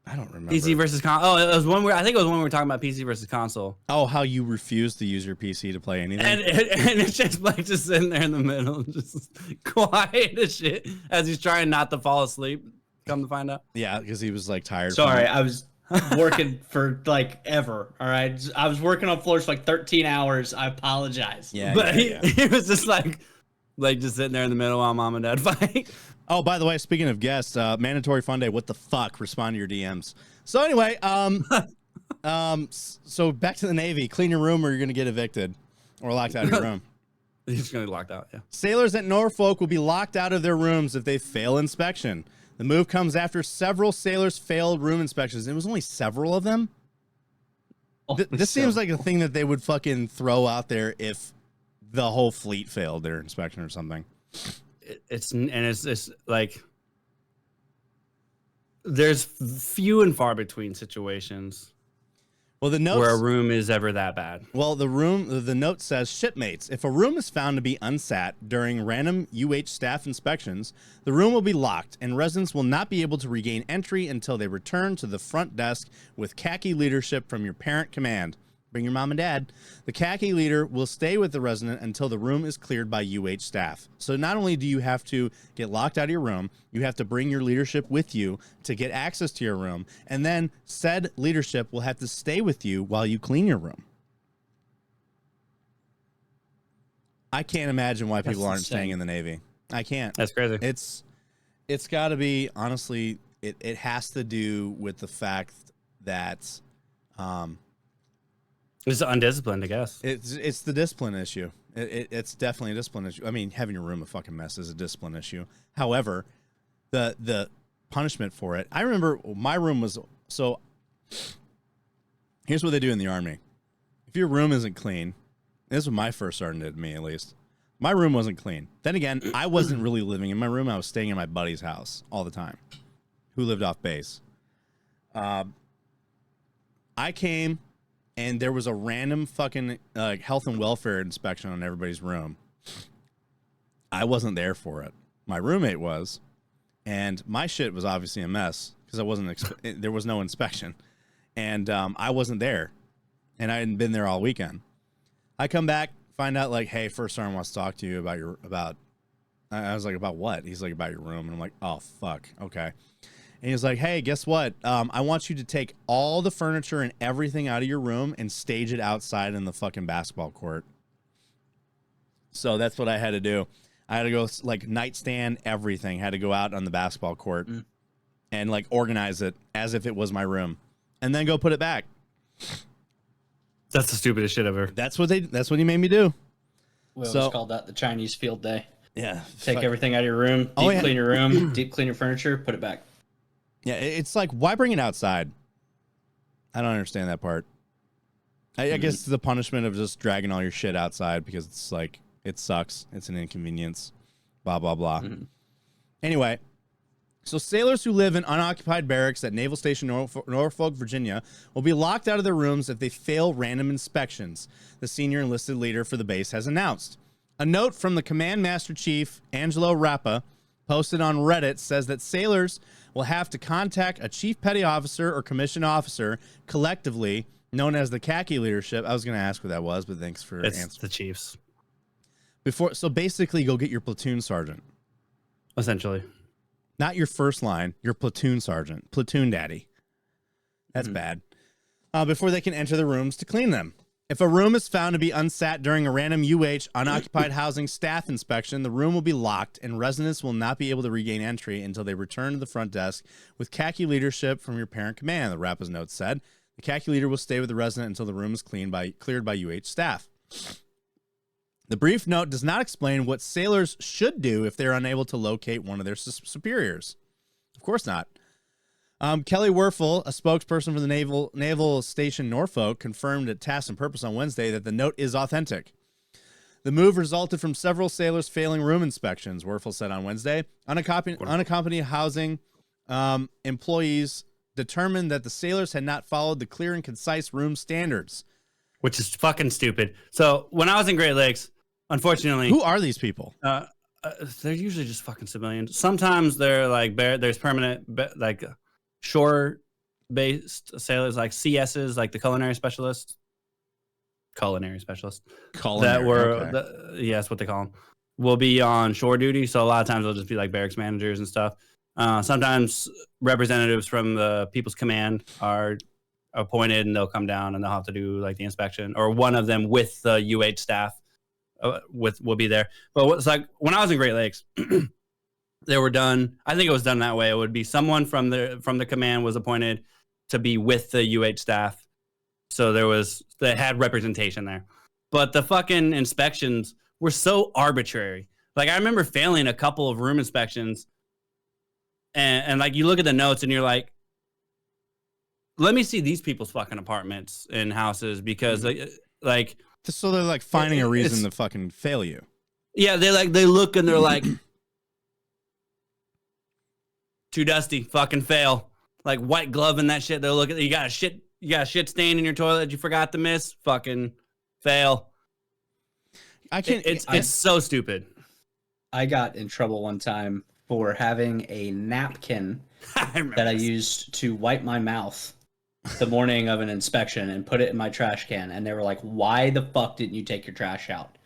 I don't remember. PC versus console. Oh, it was one where I think it was when we were talking about PC versus console. Oh, how you refuse to use your PC to play anything? And it's just like just sitting there in the middle, just quiet as shit as he's trying not to fall asleep. Come to find out. Yeah, because he was like tired. Sorry, from I was working for like ever. All right, I was working on floors for like 13 hours. I apologize. Yeah, But yeah. he was just like just sitting there in the middle while mom and dad fight. Oh, by the way, speaking of guests, mandatory fun day. What the fuck? Respond to your DMs. So anyway, so back to the Navy. Clean your room, or you're gonna get evicted or locked out of your room. He's gonna be locked out. Yeah. Sailors at Norfolk will be locked out of their rooms if they fail inspection. The move comes after several sailors failed room inspections. It was only several of them. This seems like a thing that they would fucking throw out there if the whole fleet failed their inspection or something. It's like there's few and far between situations Well, the where a notes. room is ever that bad. Well, the note says, shipmates, if a room is found to be unsat during random UH staff inspections, the room will be locked and residents will not be able to regain entry until they return to the front desk with khaki leadership from your parent command. Bring your mom and dad. The khaki leader will stay with the resident until the room is cleared by UH staff. So not only do you have to get locked out of your room, you have to bring your leadership with you to get access to your room, and then said leadership will have to stay with you while you clean your room. I can't imagine why people aren't staying in the Navy. I can't. That's crazy. It's got to be, honestly, it has to do with the fact that It's undisciplined, I guess. it's the discipline issue. It's definitely a discipline issue. I mean, having your room a fucking mess is a discipline issue. However, the punishment for it, I remember my room was, so here's what they do in the Army. If your room isn't clean, this is what my first sergeant did to me, at least. My room wasn't clean. Then again, I wasn't really living in my room. I was staying in my buddy's house all the time, who lived off base. I came, and there was a random fucking health and welfare inspection on everybody's room. I wasn't there for it. My roommate was, and my shit was obviously a mess because I wasn't. There was no inspection, and I wasn't there, and I hadn't been there all weekend. I come back, find out like, hey, First Sergeant wants to talk to you about. I was like, about what? He's like, about your room, and I'm like, oh fuck, okay. And he's like, hey, guess what? I want you to take all the furniture and everything out of your room and stage it outside in the fucking basketball court. So that's what I had to do. I had to go, like, nightstand, everything. Had to go out on the basketball court and, like, organize it as if it was my room. And then go put it back. That's the stupidest shit ever. That's what he made me do. We always So- called that the Chinese field day. Yeah. Take everything out of your room, deep Oh, yeah. clean your room, deep clean your furniture, put it back. Yeah, it's like, why bring it outside? I don't understand that part. I guess it's the punishment of just dragging all your shit outside because it's like, it sucks. It's an inconvenience. Blah, blah, blah. Anyway, so sailors who live in unoccupied barracks at Naval Station Norfolk, Virginia, will be locked out of their rooms if they fail random inspections, the senior enlisted leader for the base has announced. A note from the Command Master Chief, Angelo Rappa, posted on Reddit says that sailors will have to contact a chief petty officer or commissioned officer collectively known as the khaki leadership. I was going to ask what that was, but thanks for It's answering. the Chiefs, So basically go get your platoon sergeant, essentially. not your first line, your platoon sergeant, platoon daddy. That's bad. Before they can enter the rooms to clean them. If a room is found to be unsat during a random unoccupied housing staff inspection, the room will be locked and residents will not be able to regain entry until they return to the front desk with khaki leadership from your parent command, the Rappa's note said. The khaki leader will stay with the resident until the room is cleared by UH staff. The brief note does not explain what sailors should do if they're unable to locate one of their superiors. Of course not. Kelly Werfel, a spokesperson for the Naval Station Norfolk, confirmed at Task and Purpose on Wednesday that the note is authentic. The move resulted from several sailors failing room inspections, Werfel said on Wednesday. Unaccompanied housing employees determined that the sailors had not followed the clear and concise room standards. Which is fucking stupid. So when I was in Great Lakes, unfortunately, Who are these people? they're usually just fucking civilians. Sometimes they're like there's permanent like shore-based sailors, like CSs, like the culinary specialists. That were that's what they call them. Will be on shore duty. So a lot of times they'll just be like barracks managers and stuff. Sometimes representatives from the People's Command are appointed and they'll come down and they'll have to do like the inspection, or one of them with the UH staff will be there. But it's like when I was in Great Lakes, they were done. I think it was done that way. It would be someone from the command was appointed to be with the UH staff. So they had representation there. But the fucking inspections were so arbitrary. Like I remember failing a couple of room inspections and like you look at the notes and you're like, let me see these people's fucking apartments and houses because like So they're like finding a reason to fucking fail you. yeah, they look and they're like too dusty, fucking fail. Like white glove and that shit. They'll look at you got a shit stain in your toilet that you forgot to miss. Fucking fail. I can't. It's so stupid. I got in trouble one time for having a napkin I remember that I this. used to wipe my mouth the morning of an inspection and put it in my trash can. And they were like, "Why the fuck didn't you take your trash out?"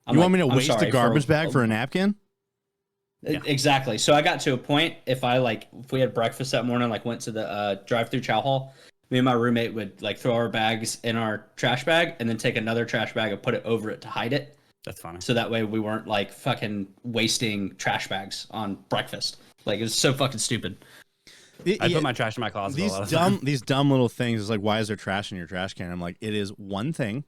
You want me to "I'm waste sorry, a garbage bag for a napkin? Yeah. Exactly. So I got to a point, if we had breakfast that morning, like went to the drive-through chow hall, me and my roommate would like throw our bags in our trash bag and then take another trash bag and put it over it to hide it. That's funny. So that way we weren't like fucking wasting trash bags on breakfast. Like it was so fucking stupid. I put my trash in my closet. These a lot of dumb, times. these dumb little things is like, why is there trash in your trash can? I'm like, it is one thing,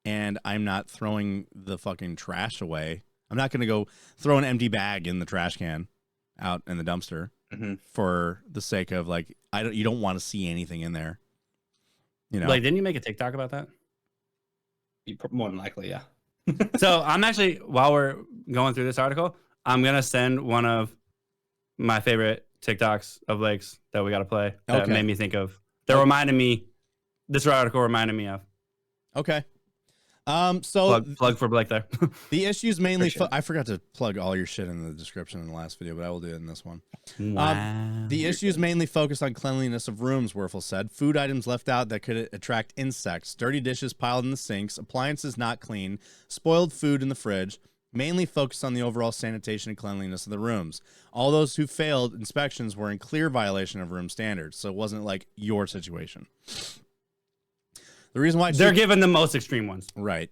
and I'm not throwing the fucking trash away. I'm not gonna go throw an empty bag in the trash can out in the dumpster for the sake of like, you don't want to see anything in there. You know, Like, didn't you make a TikTok about that? More than likely, yeah. So I'm actually, while we're going through this article, I'm gonna send one of my favorite TikToks of lakes that we got to play that Okay. made me think of. That reminded me. This article reminded me of. okay. So Plug for Blake there. the issues mainly. For sure. I forgot to plug all your shit in the description in the last video, but I will do it in this one. Wow. The issues mainly focus on cleanliness of rooms, Werfel said. Food items left out that could attract insects, dirty dishes piled in the sinks, appliances not clean, spoiled food in the fridge, mainly focused on the overall sanitation and cleanliness of the rooms. All those who failed inspections were in clear violation of room standards, so it wasn't like your situation. The reason why They're given the most extreme ones. Right.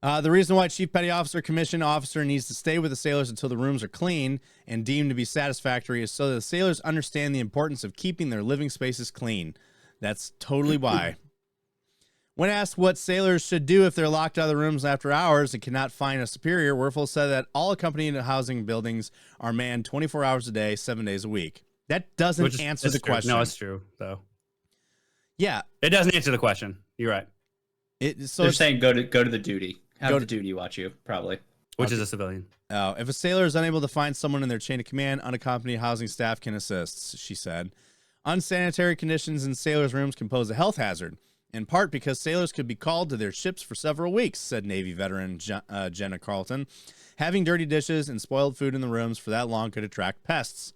The reason why Chief Petty Officer, Commissioned Officer needs to stay with the sailors until the rooms are clean and deemed to be satisfactory is so that the sailors understand the importance of keeping their living spaces clean. That's totally why. When asked what sailors should do if they're locked out of the rooms after hours and cannot find a superior, Werfel said that all accompanied housing buildings are manned 24 hours a day, 7 days a week. That doesn't answer the question. No, it's true, though. Yeah. It doesn't answer the question. You're right. So They're saying go to the duty. Have the duty watch you, probably. Which is a civilian. if a sailor is unable to find someone in their chain of command, unaccompanied housing staff can assist, she said. Unsanitary conditions in sailors' rooms can pose a health hazard, in part because sailors could be called to their ships for several weeks, said Navy veteran Jenna Carlton. Having dirty dishes and spoiled food in the rooms for that long could attract pests.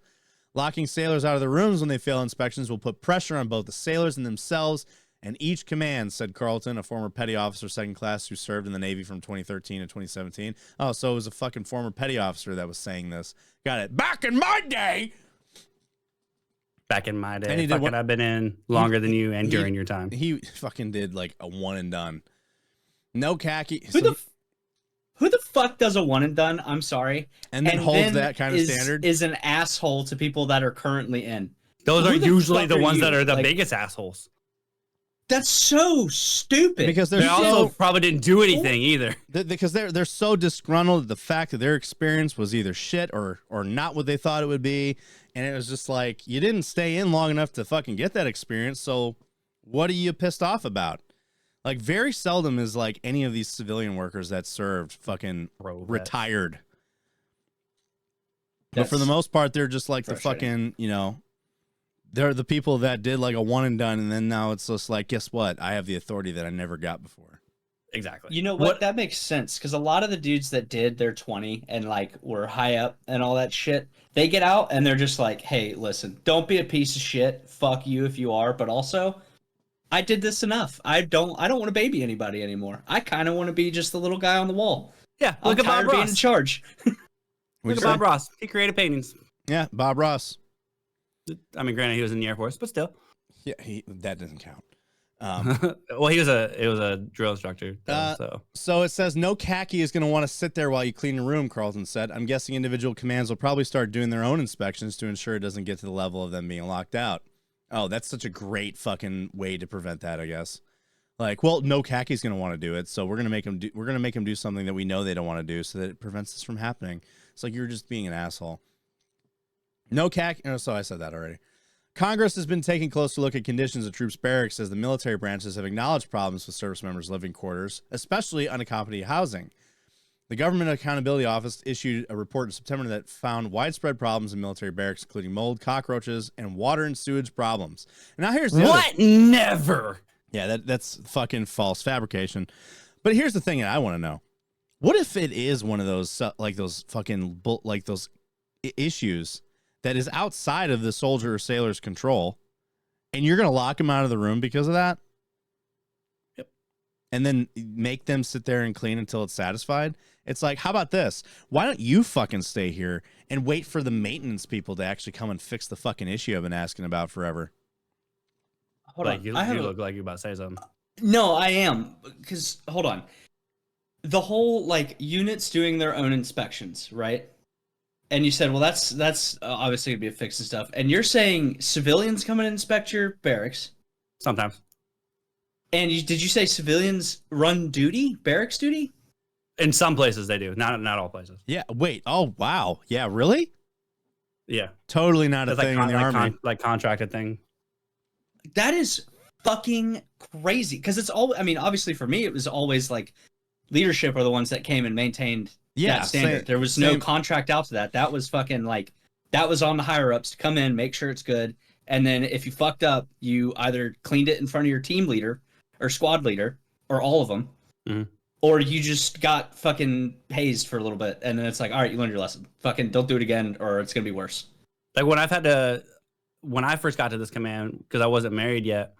Locking sailors out of the rooms when they fail inspections will put pressure on both the sailors and themselves and each command, said Carlton, a former petty officer second class who served in the Navy from 2013 to 2017. Oh, so it was a fucking former petty officer that was saying this. Got it. Back in my day. Back in my day. And he did Fucking, what- I've been in longer than you and during your time. He fucking did like a one and done. No khaki. Who the fuck does a one and done? I'm sorry. and then holds that kind of standard. Is an asshole to people that are currently in. Those Who are the usually fuck the are ones you? that are the Like- biggest assholes. That's so stupid. Because They they're also so probably didn't do anything either. because they're so disgruntled at the fact that their experience was either shit or not what they thought it would be, and it was just like you didn't stay in long enough to fucking get that experience. So what are you pissed off about? Like very seldom is like any of these civilian workers that served fucking Bro, that- retired. But for the That's most part, they're just like the frustrating. fucking, they're the people that did like a one and done, and then now it's just like, guess what? I have the authority that I never got before. Exactly. You know what? That makes sense because a lot of the dudes that did their 20 and like were high up and all that shit, they get out and they're just like, "Hey, listen, don't be a piece of shit. Fuck you if you are, but also, I did this enough. I don't want to baby anybody anymore. I kind of want to be just the little guy on the wall. Yeah, I'm look at Bob tired of being in Ross. charge." Look at Bob Ross. He created paintings. Yeah, Bob Ross. I mean, granted, he was in the Air Force, but still. Yeah, that doesn't count. Well, he was a drill instructor. So So it says no khaki is going to want to sit there while you clean your room, Carlton said. I'm guessing individual commands will probably start doing their own inspections to ensure it doesn't get to the level of them being locked out. Oh, that's such a great fucking way to prevent that, I guess. Like, well, no khaki is going to want to do it, so we're going to make them do something that we know they don't want to do so that it prevents this from happening. It's like you're just being an asshole. No khaki. Oh, so I said that already. Congress has been taking a closer look at conditions of troops' barracks as the military branches have acknowledged problems with service members' living quarters, especially unaccompanied housing. The Government Accountability Office issued a report in September that found widespread problems in military barracks, including mold, cockroaches, and water and sewage problems. And now here's the other- what? Never. Yeah, that's fucking false fabrication. But here's the thing that I want to know: what if it is one of those like those fucking those issues that is outside of the soldier or sailor's control, and you're gonna lock them out of the room because of that? Yep. And then make them sit there and clean until it's satisfied? It's like, how about this? Why don't you fucking stay here and wait for the maintenance people to actually come and fix the fucking issue I've been asking about forever? Hold Like on. you I have look like you about to say something. No, I am. Because, hold on. The whole, like, units doing their own inspections, right? And you said, well, that's obviously going to be a fix and stuff. And you're saying civilians come and inspect your barracks. Sometimes. And did you say civilians run duty? Barracks duty? In some places they do, not all places. Yeah. Wait. Oh, wow. Yeah. Really? Yeah, Totally not a that's thing in the army. like contracted thing. That is fucking crazy. Because it's all, I mean, obviously for me, it was always like leadership are the ones that came and maintained Yeah, that standard. same- There was no same. contract out to that. That was fucking like, that was on the higher ups to come in, make sure it's good. And then if you fucked up, you either cleaned it in front of your team leader or squad leader or all of them, Mhm. or you just got fucking hazed for a little bit. And then it's like, all right, you learned your lesson. Fucking don't do it again or it's going to be worse. Like when I first got to this command, because I wasn't married yet,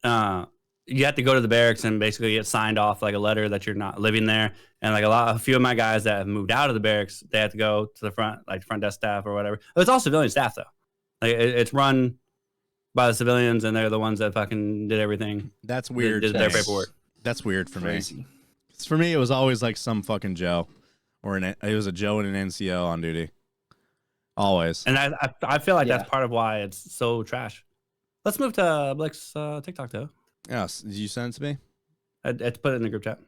you have to go to the barracks and basically get signed off like a letter that you're not living there. And like a few of my guys that have moved out of the barracks, they have to go to the front, like front desk staff or whatever. It's all civilian staff though. Like it's run by the civilians, and they're the ones that fucking did everything. That's weird. Did to their me. paperwork. That's weird for me. Crazy. 'Cause for me, it was always like some fucking Joe, or it was a Joe and an NCO on duty. Always. And I feel like Yeah. that's part of why it's so trash. Let's move to Blake's TikTok though. Yes. Did you send it to me? I put it in the group chat.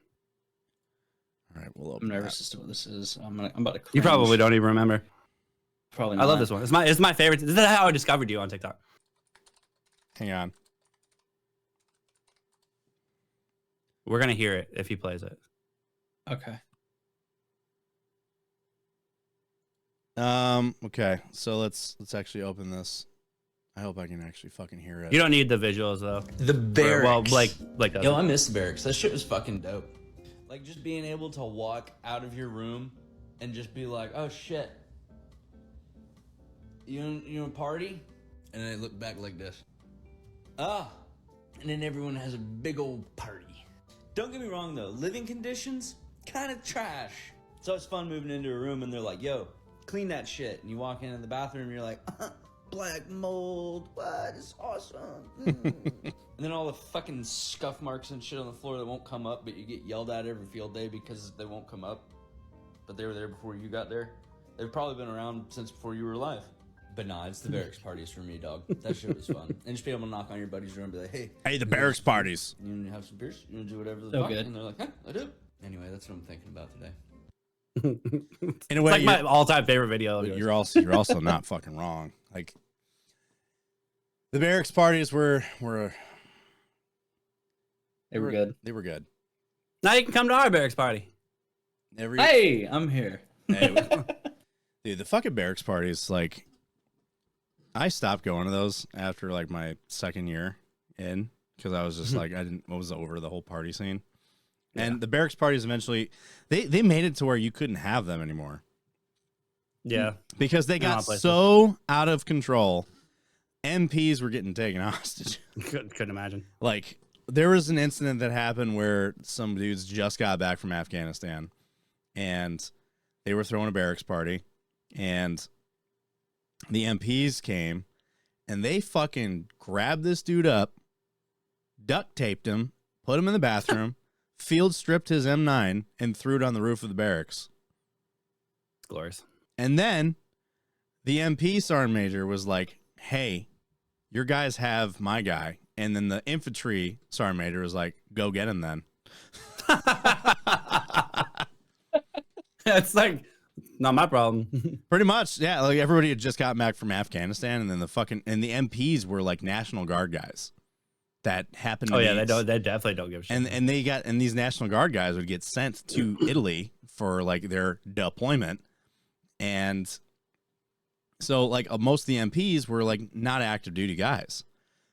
All right, we'll I'm open nervous that. as to what this is. I'm about to. You cringe. probably don't even remember. Probably I not. love this one. It's my favorite. This is how I discovered you on TikTok. Hang on. We're gonna hear it if he plays it. Okay. Okay, so let's actually open this. I hope I can actually fucking hear it. You don't need the visuals though. The barracks. Well, Blake does. Yo, I miss the barracks. That shit was fucking dope. Like just being able to walk out of your room and just be like, oh shit. You a party? And then I look back like this. Ah. And then everyone has a big old party. Don't get me wrong though, living conditions, kind of trash. So it's fun moving into a room and they're like, yo, clean that shit. And you walk in the bathroom and you're like, black mold, what? It's awesome. And then all the fucking scuff marks and shit on the floor that won't come up, but you get yelled at every field day because they won't come up. But they were there before you got there. They've probably been around since before you were alive. But nah, it's the barracks parties for me, dog. That shit was fun. And just be able to knock on your buddy's room and be like, hey, the barracks parties. you want to have some beers? You want to do whatever the So fuck? good. And they're like, huh, I do. Anyway, that's what I'm thinking about today. In a It's way, like my all-time favorite video. of yours. you're also not fucking wrong. Like the barracks parties were They were good. They were good. Now you can come to our barracks party. Every Hey, I'm here. dude, the fucking barracks parties, like I stopped going to those after like my second year in because I was just like I was over the whole party scene. And the barracks parties eventually they made it to where you couldn't have them anymore Yeah. because they got places. so out of control. MPs were getting taken hostage. Couldn't imagine. Like there was an incident that happened where some dudes just got back from Afghanistan and they were throwing a barracks party and the MPs came and they fucking grabbed this dude up, duct taped him, put him in the bathroom, field stripped his M9 and threw it on the roof of the barracks. It's glorious. And then the MP sergeant major was like, hey, your guys have my guy. And then the infantry sergeant major was like, go get him then. It's like not my problem. Pretty much, yeah. Like everybody had just gotten back from Afghanistan, and then the MPs were like National Guard guys that happened. Oh to yeah, be- they definitely don't give a shit. and these National Guard guys would get sent to Italy for like their deployment, and so like most of the MPs were like not active duty guys.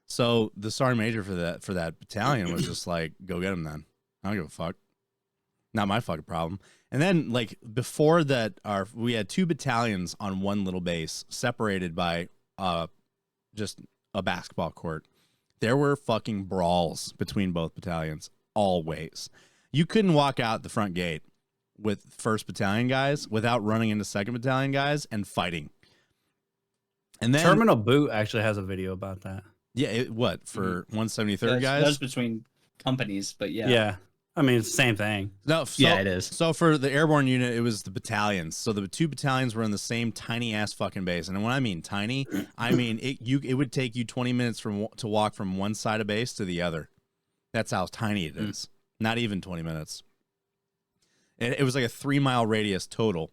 So the sergeant major for that battalion was just like, go get him then. I don't give a fuck. Not my fucking problem. And then like before that, we had two battalions on one little base separated by just a basketball court. There were fucking brawls between both battalions always. You couldn't walk out the front gate with 1st Battalion guys without running into 2nd Battalion guys and fighting. And then Terminal Boot actually has a video about that. yeah, what for 173rd That's guys? between companies, but yeah. Yeah. I mean, it's the same thing. No, Yeah, it is. So for the airborne unit, it was the battalions. So the two battalions were in the same tiny ass fucking base. And when I mean tiny, I mean it would take you 20 minutes to walk from one side of base to the other. That's how tiny it is. Not even 20 minutes. It was like a 3-mile radius total.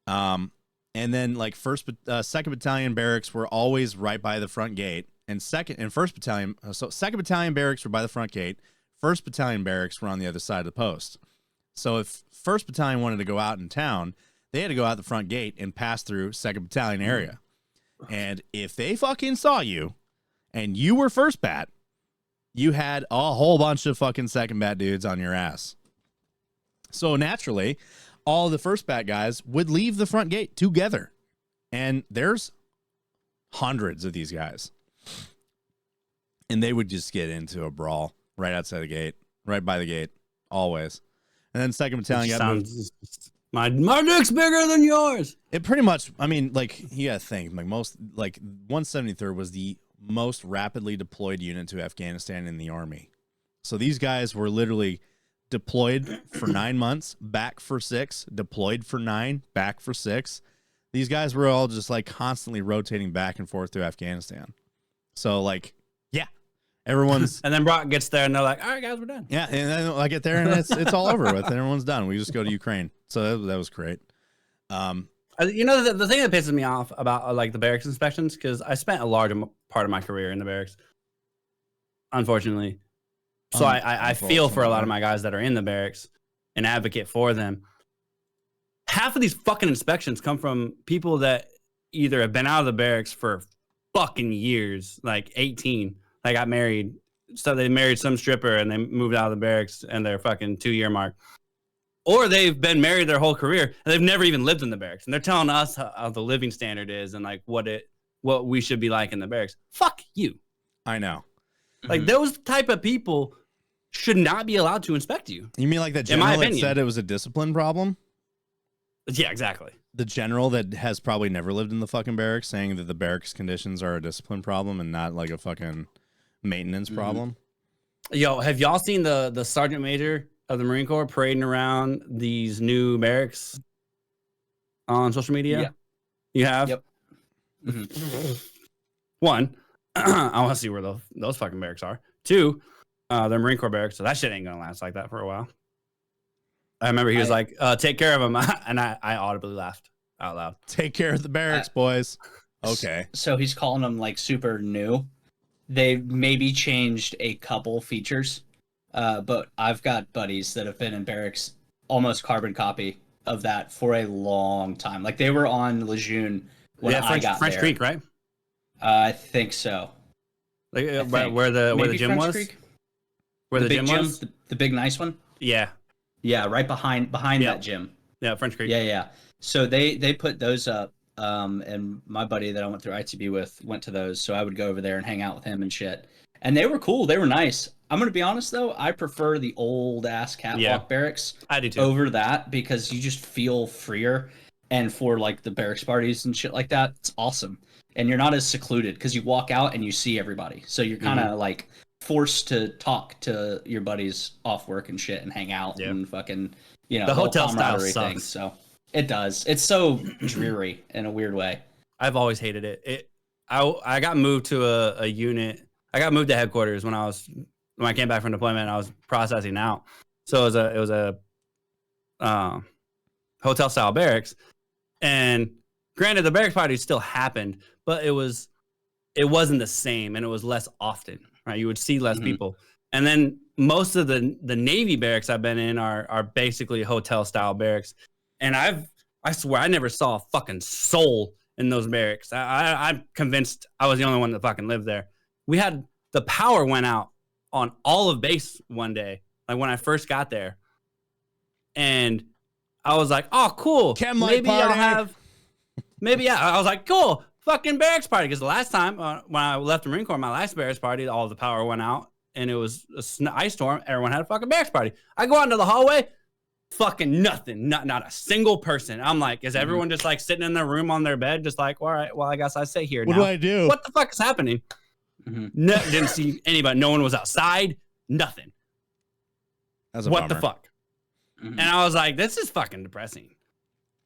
And then like 2nd Battalion barracks were always right by the front gate, and 1st Battalion. So 2nd Battalion barracks were by the front gate. 1st Battalion barracks were on the other side of the post. So if 1st Battalion wanted to go out in town, they had to go out the front gate and pass through 2nd Battalion area. And if they fucking saw you and you were 1st Bat, you had a whole bunch of fucking 2nd Bat dudes on your ass. So naturally, all the 1st Bat guys would leave the front gate together. And there's hundreds of these guys. And they would just get into a brawl right outside the gate, right by the gate, always. And then 2nd Battalion got moved. My dick's bigger than yours. It pretty much, I mean, like, you gotta think, like, 173rd was the most rapidly deployed unit to Afghanistan in the Army. So these guys were literally deployed for 9 months, back for 6, deployed for 9, back for 6. These guys were all just, like, constantly rotating back and forth through Afghanistan. So, like, yeah. Everyone's And then Brock gets there and they're like, all right, guys, we're done. yeah, and then I get there and it's all over with, and everyone's done. We just go to Ukraine. So that was great. You know, the thing that pisses me off about like the barracks inspections, because I spent a large part of my career in the barracks, unfortunately. So I feel for a lot of my guys that are in the barracks and advocate for them. Half of these fucking inspections come from people that either have been out of the barracks for fucking years, like 18. They got married. So they married some stripper and they moved out of the barracks and their fucking 2-year mark. Or they've been married their whole career and they've never even lived in the barracks. And they're telling us how the living standard is and like what we should be like in the barracks. Fuck you. I know. Like those type of people should not be allowed to inspect you. You mean like the In my general that opinion. said it was a discipline problem? Yeah, exactly. The general that has probably never lived in the fucking barracks saying that the barracks conditions are a discipline problem and not like a fucking maintenance problem. Yo, have y'all seen the sergeant major of the Marine Corps parading around these new barracks on social media? Yeah. You have? Yep. One, I want to see where those fucking barracks are. Two, they're Marine Corps barracks, so that shit ain't gonna last like that for a while. I remember he was like, take care of him, and I audibly laughed out loud. Take care of the barracks, boys. Okay. So he's calling them like super new. They maybe changed a couple features, but I've got buddies that have been in barracks, almost carbon copy of that for a long time. Like they were on Lejeune when I got French there. Creek, right? I think so. Like think. where the Maybe gym French was? Creek? Where the big gym was? the big nice one. Yeah. Yeah, right behind Yeah. that gym. Yeah, French Creek. Yeah. So they put those up, and my buddy that I went through ITB with went to those, so I would go over there and hang out with him and shit. And they were cool. They were nice. I'm gonna be honest though, I prefer the old ass catwalk barracks I do too. over that because you just feel freer. And for like the barracks parties and shit like that, it's awesome. And you're not as secluded because you walk out and you see everybody, so you're kind of like forced to talk to your buddies off work and shit and hang out and fucking, you know, The whole hotel style camaraderie thing. sucks. So it does. It's so dreary in a weird way. I've always hated it. I got moved to a unit. I got moved to headquarters when I came back from deployment. I was processing out, so it was a hotel style barracks. And granted, the barracks party still happened, but it wasn't the same, and it was less often. Right, you would see less people. And then most of the Navy barracks I've been in are basically hotel style barracks. And I swear I never saw a fucking soul in those barracks. I'm convinced I was the only one that fucking lived there. The power went out on all of base one day, like when I first got there. And I was like, oh, cool. Chem light Maybe I'll party. have, I was like, cool. Fucking barracks party, because the last time when I left the Marine Corps, my last barracks party, all the power went out and it was a ice storm. Everyone had a fucking barracks party. I go out into the hallway, fucking nothing, not a single person. I'm like, is everyone just like sitting in their room on their bed, just like, all right, well, I guess I stay here What now. do I do? What the fuck is happening? No, didn't see anybody. No one was outside. Nothing. That's a What the bummer. fuck? And I was like, this is fucking depressing.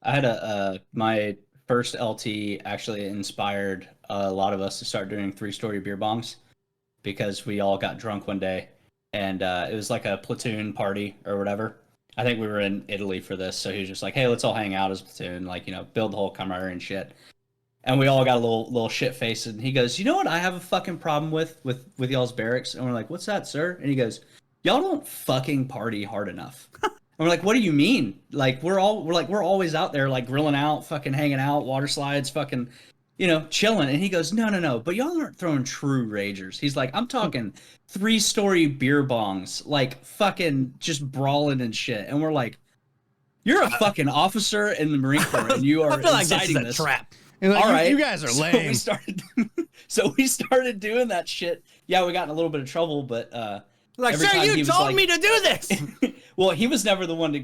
I had my first LT actually inspired a lot of us to start doing 3-story beer bongs because we all got drunk one day and it was like a platoon party or whatever. I think we were in Italy for this, so he was just like, hey, let's all hang out as a platoon, like, you know, build the whole camaraderie and shit. And we all got a little shit faced, and he goes, you know what I have a fucking problem with y'all's barracks? And we're like, what's that, sir? And he goes, y'all don't fucking party hard enough. And we're like, what do you mean? Like we're always out there like grilling out, fucking hanging out, water slides, fucking, you know, chilling. And he goes, no, but y'all aren't throwing true ragers. He's like, I'm talking 3-story beer bongs, like fucking just brawling and shit. And we're like, you're a fucking officer in the Marine Corps, and you are I feel like this inciting is a trap. And like, all right, you guys are So lame. we started doing that shit. Yeah, we got in a little bit of trouble, but Like, every sir, time he you was told like- me to do this. well, he was never the one to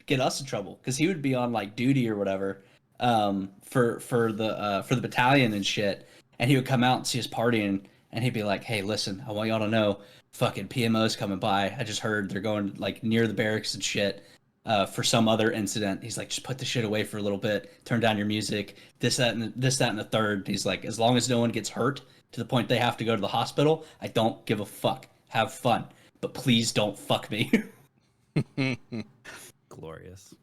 get us in trouble because he would be on like duty or whatever for the battalion and shit, and he would come out and see us partying, and he'd be like, "Hey, listen, I want y'all to know, fucking PMO's coming by. I just heard they're going like near the barracks and shit for some other incident." He's like, "Just put the shit away for a little bit, turn down your music, this, that, and the third." He's like, "As long as no one gets hurt, to the point they have to go to the hospital, I don't give a fuck. Have fun, but please don't fuck me. Glorious.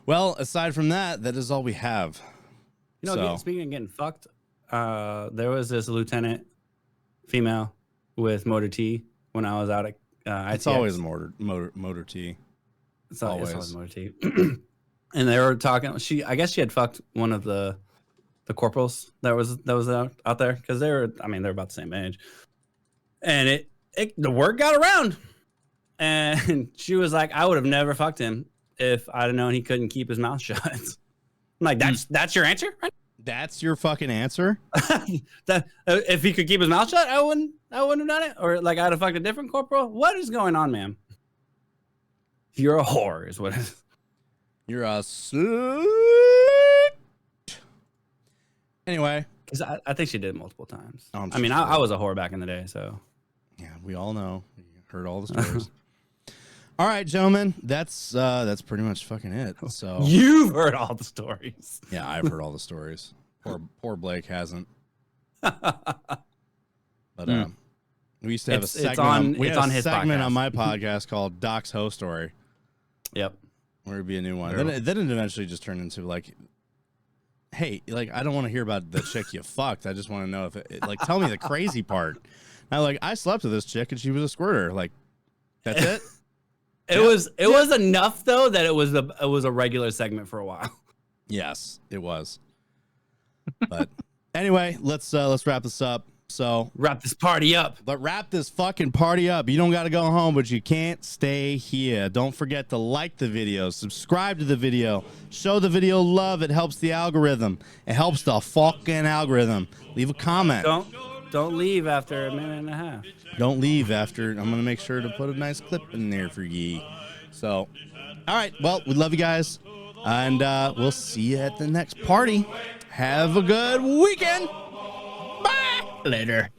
Well, aside from that, that is all we have. You know, So- speaking of getting fucked, there was this lieutenant female with motor T when I was out at It's ITX. always motor T. It's always always. motor T. And they were talking. I guess she had fucked one of the corporals that was out there, because they're about the same age. And the word got around, and she was like, "I would have never fucked him if I'd have known he couldn't keep his mouth shut." I'm like, that's your answer? That's your fucking answer? That if he could keep his mouth shut, I wouldn't have done it. Or like I'd have fucked a different corporal. What is going on, ma'am? You're a whore, is what it is. You're a slut. Anyway. Because I think she did it multiple times. Oh, I'm I mean, sure. I was a whore back in the day, so. Yeah, we all know. You heard all the stories. All right, gentlemen, that's pretty much fucking it. So You've heard all the stories. yeah, I've heard all the stories. Poor Blake hasn't. But we used to have a It's segment. on- we it's had on a his segment podcast. on my podcast called Doc's Ho Story. Yep. Where it'd be a new one. Sure. Then it eventually just turned into like, hey, like I don't want to hear about the chick you fucked. I just want to know if like tell me the crazy part. Now, like I slept with this chick and she was a squirter. Like that's it. It was enough though that it was a regular segment for a while. Yes, it was. But anyway, let's wrap this up. So Wrap this party up. wrap this fucking party up. You don't got to go home, but you can't stay here. Don't forget to like the video, subscribe to the video, show the video love. It helps the algorithm. It helps the fucking algorithm. Leave a comment. Don't leave after a minute and a half. Don't leave after. I'm going to make sure to put a nice clip in there for ye. So, all right. Well, we love you guys. And we'll see you at the next party. Have a good weekend. Bye. Later.